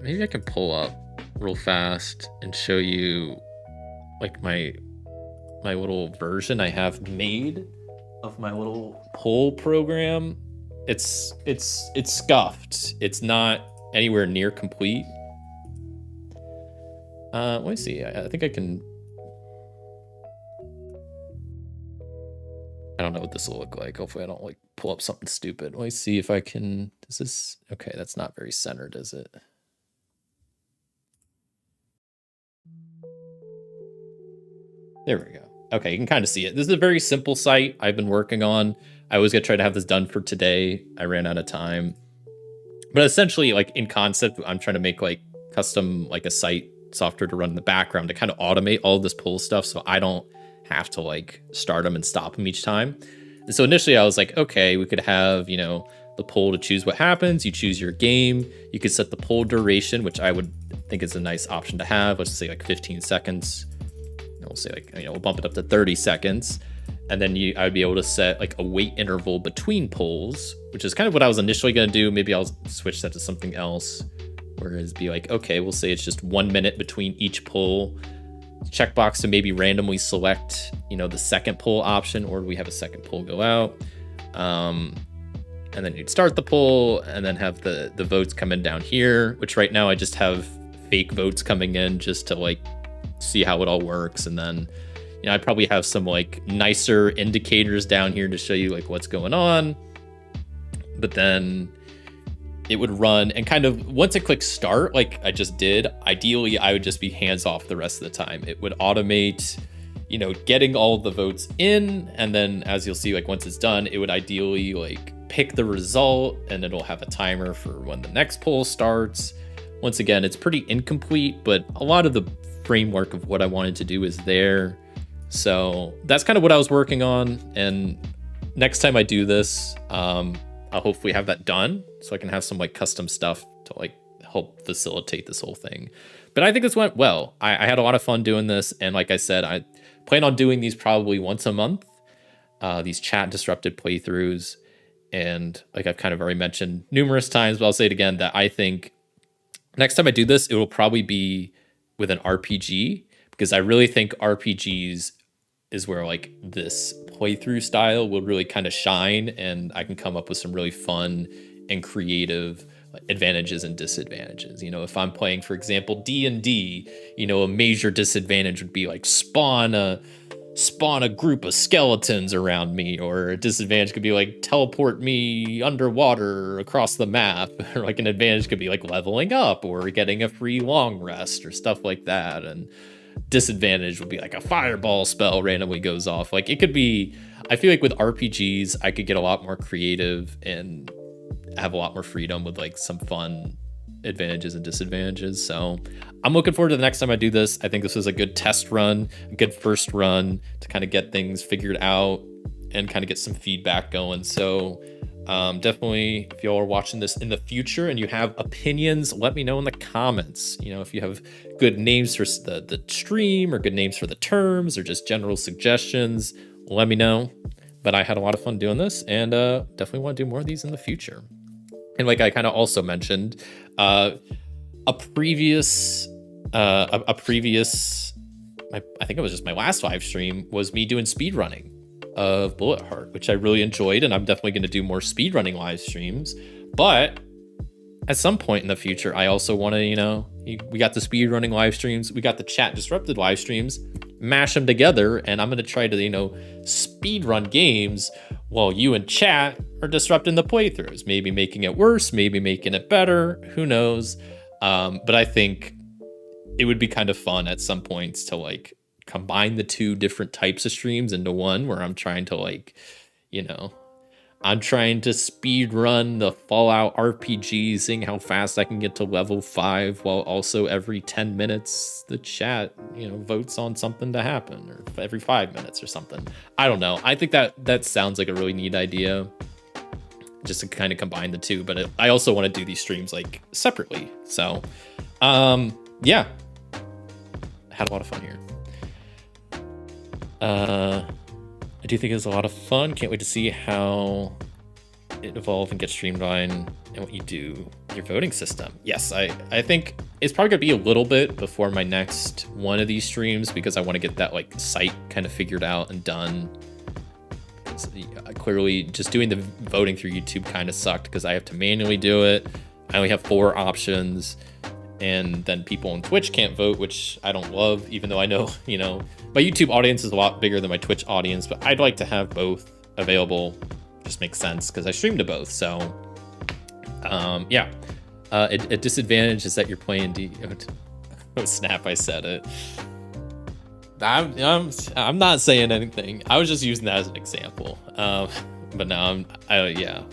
maybe I can pull up real fast and show you like my little version I have made of my little poll program. It's scuffed. It's not anywhere near complete. Let me see. I think I can. I don't know what this will look like. Hopefully I don't like pull up something stupid. Let me see if I can. Does this? Okay, that's not very centered, is it? There we go. Okay, you can kind of see it. This is a very simple site I've been working on. I was gonna try to have this done for today. I ran out of time. But essentially, like in concept, I'm trying to make like custom like a site software to run in the background to kind of automate all this pull stuff so I don't have to like start them and stop them each time. And so initially I was like, okay, we could have, you know, the poll to choose what happens. You choose your game. You could set the poll duration, which I would think is a nice option to have. Let's say like 15 seconds. And we'll say like, you know, we'll bump it up to 30 seconds. And then I would be able to set like a wait interval between polls, which is kind of what I was initially going to do. Maybe I'll switch that to something else. Whereas be like, okay, we'll say it's just 1 minute between each poll. Checkbox to maybe randomly select, you know, the second poll option, or we have a second poll go out. And then you'd start the poll and then have the votes come in down here, which right now I just have fake votes coming in just to like see how it all works. And then, you know, I'd probably have some like nicer indicators down here to show you like what's going on. But then it would run and kind of once it clicks start, like I just did, ideally I would just be hands off the rest of the time. It would automate, you know, getting all of the votes in. And then as you'll see, like once it's done, it would ideally like pick the result and it'll have a timer for when the next poll starts. Once again, it's pretty incomplete, but a lot of the framework of what I wanted to do is there. So that's kind of what I was working on. And next time I do this, I'll hopefully have that done so I can have some like custom stuff to like help facilitate this whole thing. But I think this went well. I had a lot of fun doing this. And like I said, I plan on doing these probably once a month, these chat disrupted playthroughs. And like I've kind of already mentioned numerous times, but I'll say it again, that I think next time I do this, it will probably be with an RPG, because I really think RPGs is where like this playthrough style will really kind of shine, and I can come up with some really fun and creative advantages and disadvantages. You know, if I'm playing, for example, D&D, you know, a major disadvantage would be like spawn a group of skeletons around me, or a disadvantage could be like teleport me underwater across the map, or like an advantage could be like leveling up or getting a free long rest or stuff like that. And disadvantage would be like a fireball spell randomly goes off. Like it could be, I feel like with RPGs I could get a lot more creative and have a lot more freedom with like some fun advantages and disadvantages. So I'm looking forward to the next time I do this. I think this was a good test run, a good first run to kind of get things figured out and kind of get some feedback going. So definitely, if y'all are watching this in the future and you have opinions, let me know in the comments. You know, if you have good names for the stream or good names for the terms or just general suggestions, let me know. But I had a lot of fun doing this, and definitely want to do more of these in the future. And like I kind of also mentioned, a previous, I think it was just my last live stream, was me doing speed running of Bullet Heart, which I really enjoyed, and I'm definitely going to do more speedrunning live streams. But at some point in the future, I also want to, you know, we got the speedrunning live streams, we got the chat disrupted live streams, mash them together, and I'm going to try to, you know, speed run games while you and chat are disrupting the playthroughs, maybe making it worse, maybe making it better, who knows. But I think it would be kind of fun at some points to like combine the two different types of streams into one, where I'm trying to like, you know, I'm trying to speed run the Fallout RPG, seeing how fast I can get to level 5, while also every 10 minutes the chat, you know, votes on something to happen, or every 5 minutes or something. I don't know. I think that sounds like a really neat idea, just to kind of combine the two. But I also want to do these streams like separately. So, yeah, I had a lot of fun here. I do think it's a lot of fun. Can't wait to see how it evolves and gets streamlined and what you do with your voting system. Yes, I think it's probably gonna be a little bit before my next one of these streams, because I want to get that like site kind of figured out and done. Clearly just doing the voting through YouTube kind of sucked, because I have to manually do it. I only have 4 options, and then people on Twitch can't vote, which I don't love, even though I know, you know, my YouTube audience is a lot bigger than my Twitch audience, but I'd like to have both available. Just makes sense because I stream to both. So yeah, a disadvantage is that you're playing oh snap, I said it. I'm not saying anything. I was just using that as an example. But now yeah.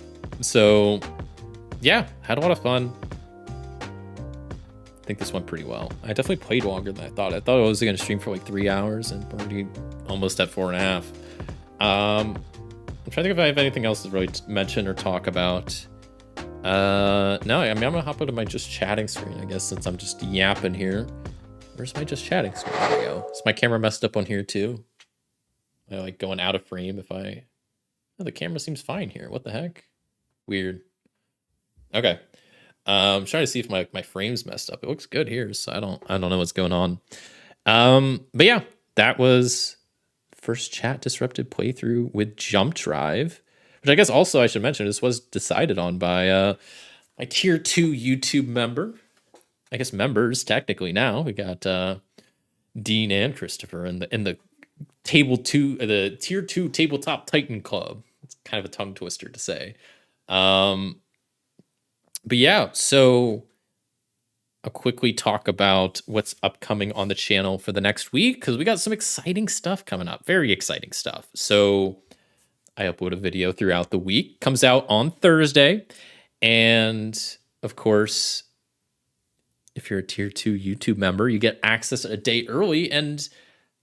So yeah, had a lot of fun. I think this went pretty well. I definitely played longer than I thought. I thought I was going to stream for like 3 hours, and we're already almost at 4.5. I'm trying to think if I have anything else to really mention or talk about. No, I mean, I'm gonna hop into my just chatting screen, I guess, since I'm just yapping here. Where's my just chatting screen? There we go. Is my camera messed up on here too? Am I like going out of frame if I... Oh, the camera seems fine here. What the heck? Weird. Okay. I'm trying to see if my frame's messed up. It looks good here, so I don't know what's going on. But yeah, that was first chat disrupted playthrough with Jump Drive, which I guess also I should mention this was decided on by my tier 2 YouTube member. I guess members technically now. We got Dean and Christopher in the the tier 2 tabletop Titan Club. It's kind of a tongue twister to say. But yeah, so I'll quickly talk about what's upcoming on the channel for the next week, because we got some exciting stuff coming up. Very exciting stuff. So I upload a video throughout the week. Comes out on Thursday. And of course, if you're a tier 2 YouTube member, you get access a day early. And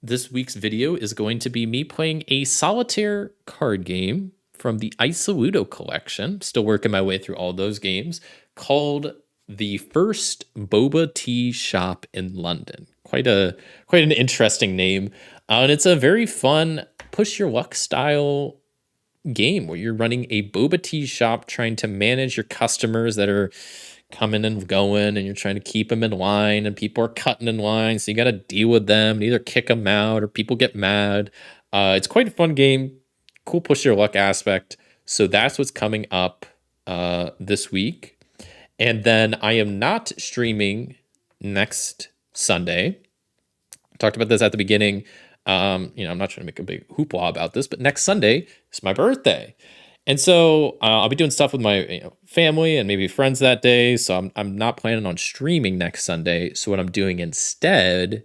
this week's video is going to be me playing a solitaire card game from the Isoludo collection. Still working my way through all those games, called The First Boba Tea Shop in London. Quite an interesting name. And it's a very fun push your luck style game where you're running a boba tea shop, trying to manage your customers that are coming and going, and you're trying to keep them in line, and people are cutting in line, so you got to deal with them and either kick them out or people get mad. It's quite a fun game. Cool push your luck aspect. So that's what's coming up this week. And then I am not streaming next Sunday. I talked about this at the beginning. I'm not trying to make a big hoopla about this, but next Sunday is my birthday. And so I'll be doing stuff with my family and maybe friends that day. So I'm not planning on streaming next Sunday. So what I'm doing instead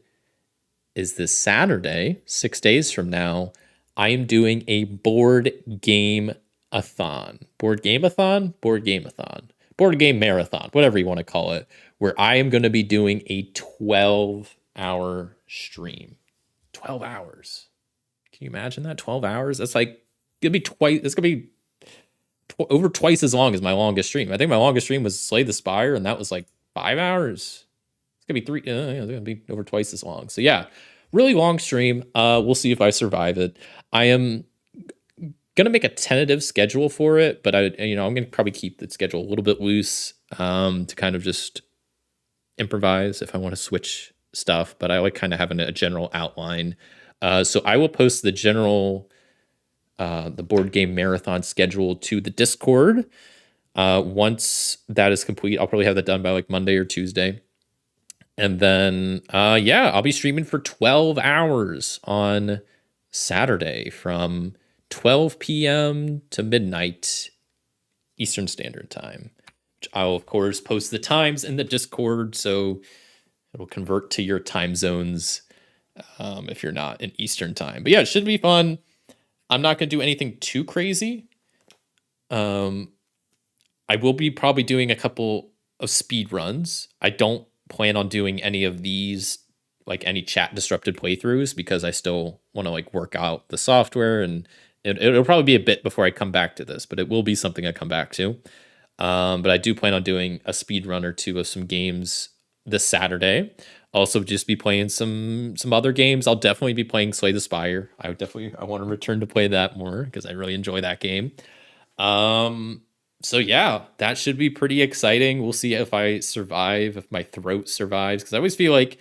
is this Saturday, 6 days from now, I am doing a board game-a-thon. Board game-a-thon? Board game-a-thon. Board game marathon, whatever you want to call it, where I am going to be doing a 12-hour stream. 12 hours. Can you imagine that? 12 hours? That's like, it'll be twice, it's going to be over twice as long as my longest stream. I think my longest stream was Slay the Spire, and that was like 5 hours. It's going to be it's going to be over twice as long. So yeah, really long stream. We'll see if I survive it. I am going to make a tentative schedule for it, but I'm going to probably keep the schedule a little bit loose to kind of just improvise if I want to switch stuff, but I like kind of having a general outline. So I will post the general, the board game marathon schedule to the Discord. Once that is complete, I'll probably have that done by like Monday or Tuesday. And then, yeah, I'll be streaming for 12 hours on Saturday from 12 p.m. to midnight Eastern Standard Time. Which I'll, of course, post the times in the Discord, so it'll convert to your time zones if you're not in Eastern Time. But yeah, it should be fun. I'm not going to do anything too crazy. I will be probably doing a couple of speed runs. I don't plan on doing any of these, like any chat disrupted playthroughs, because I still want to like work out the software, and it'll probably be a bit before I come back to this, but it will be something I come back to. But I do plan on doing a speed run or two of some games this Saturday. Also just be playing some other games. I'll definitely be playing Slay the Spire. I want to return to play that more because I really enjoy that game. So yeah, that should be pretty exciting. We'll see if I survive, if my throat survives, because I always feel like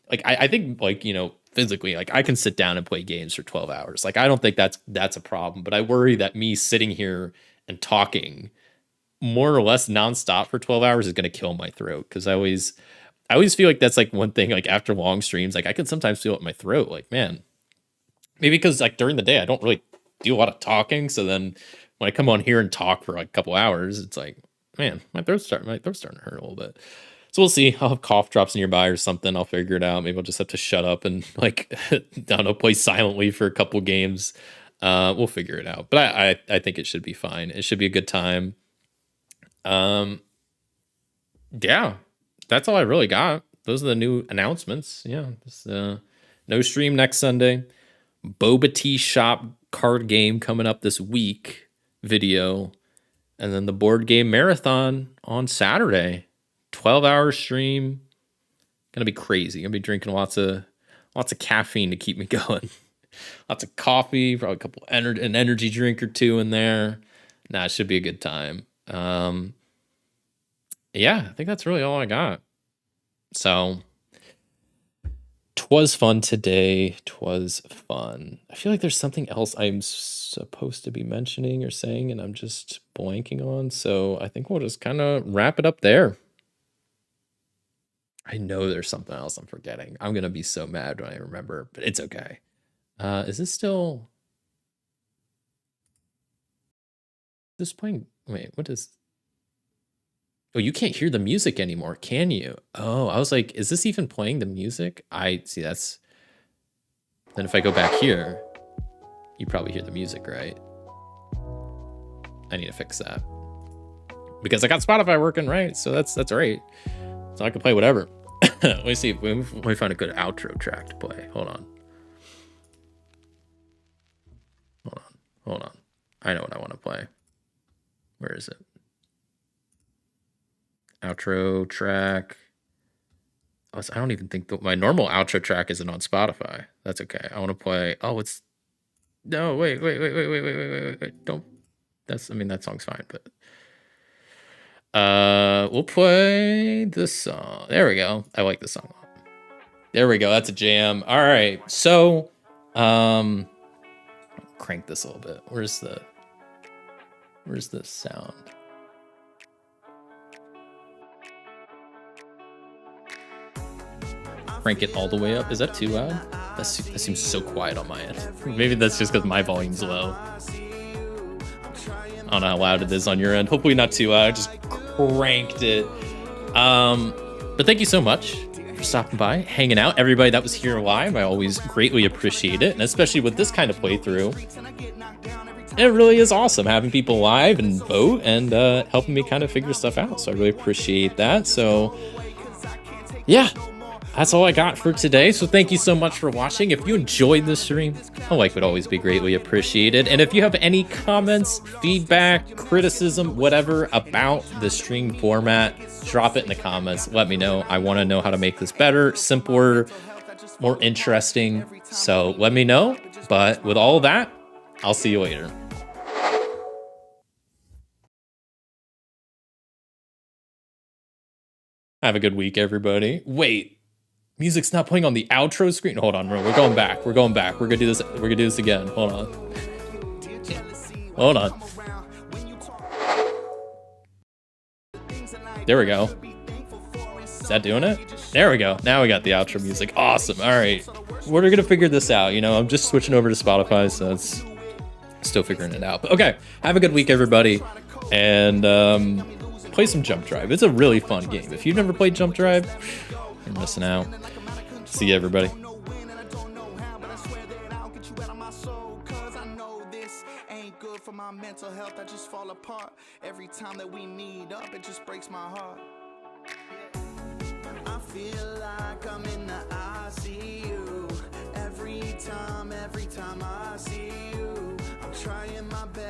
I think like, physically, like I can sit down and play games for 12 hours. Like I don't think that's a problem, but I worry that me sitting here and talking more or less nonstop for 12 hours is going to kill my throat, because I always feel like that's like one thing, like after long streams, like I can sometimes feel it in my throat, like, man, maybe because like during the day I don't really do a lot of talking, so then when I come on here and talk for like a couple hours, it's like, man, my throat's starting to hurt a little bit. So we'll see. I'll have cough drops nearby or something. I'll figure it out. Maybe I'll just have to shut up and like I don't know, play silently for a couple games. We'll figure it out. But I think it should be fine. It should be a good time. Yeah, that's all I really got. Those are the new announcements. Yeah, no stream next Sunday. Boba Tea Shop card game coming up this week video, and then the board game marathon on Saturday. 12-hour stream. Gonna be crazy. Gonna be drinking lots of caffeine to keep me going. Lots of coffee, probably a couple an energy drink or two in there. Nah, it should be a good time. Yeah, I think that's really all I got. So, 'twas fun today. 'Twas fun. I feel like there's something else I'm supposed to be mentioning or saying, and I'm just blanking on. So I think we'll just kind of wrap it up there. I know there's something else I'm forgetting. I'm gonna be so mad when I remember, but it's okay. Is this still this playing? Wait, what is? Oh, you can't hear the music anymore, can you? Oh, I was like, is this even playing the music? I see. That's then if I go back here, you probably hear the music, right? I need to fix that because I got Spotify working, right? So that's right. So I can play whatever. Let me see if we find a good outro track to play. Hold on. I know what I want to play. Where is it? Outro track. Oh, I don't even think my normal outro track isn't on Spotify. That's okay. I want to play. Oh, it's no. Wait. Don't. That's. I mean, that song's fine, but we'll play this song. There we go. I like this song. There we go. That's a jam. All right. So, crank this a little bit. Where's the sound? Crank it all the way up. Is that too loud? That seems so quiet on my end. Maybe that's just because my volume's low. I don't know how loud it is on your end. Hopefully not too loud. I just cranked it. But thank you so much for stopping by, hanging out. Everybody that was here live, I always greatly appreciate it. And especially with this kind of playthrough, it really is awesome having people live and vote and helping me kind of figure stuff out. So I really appreciate that. So yeah, that's all I got for today. So thank you so much for watching. If you enjoyed this stream, a like would always be greatly appreciated. And if you have any comments, feedback, criticism, whatever about the stream format, drop it in the comments. Let me know. I want to know how to make this better, simpler, more interesting. So let me know. But with all of that, I'll see you later. Have a good week, everybody. Wait. Music's not playing on the outro screen. Hold on, we're going back. We're gonna do this. We're gonna do this again. Hold on. Hold on. There we go. Is that doing it? There we go. Now we got the outro music. Awesome. All right. We're gonna figure this out. You know, I'm just switching over to Spotify, so it's still figuring it out. But okay. Have a good week, everybody. And play some Jump Drive. It's a really fun game. If you've never played Jump Drive, you're missing out. See you, everybody. For my mental health, I just fall apart. Every time that we need up, it just breaks my heart. I feel like I'm in the ICU. Every time I see you, I'm trying my best.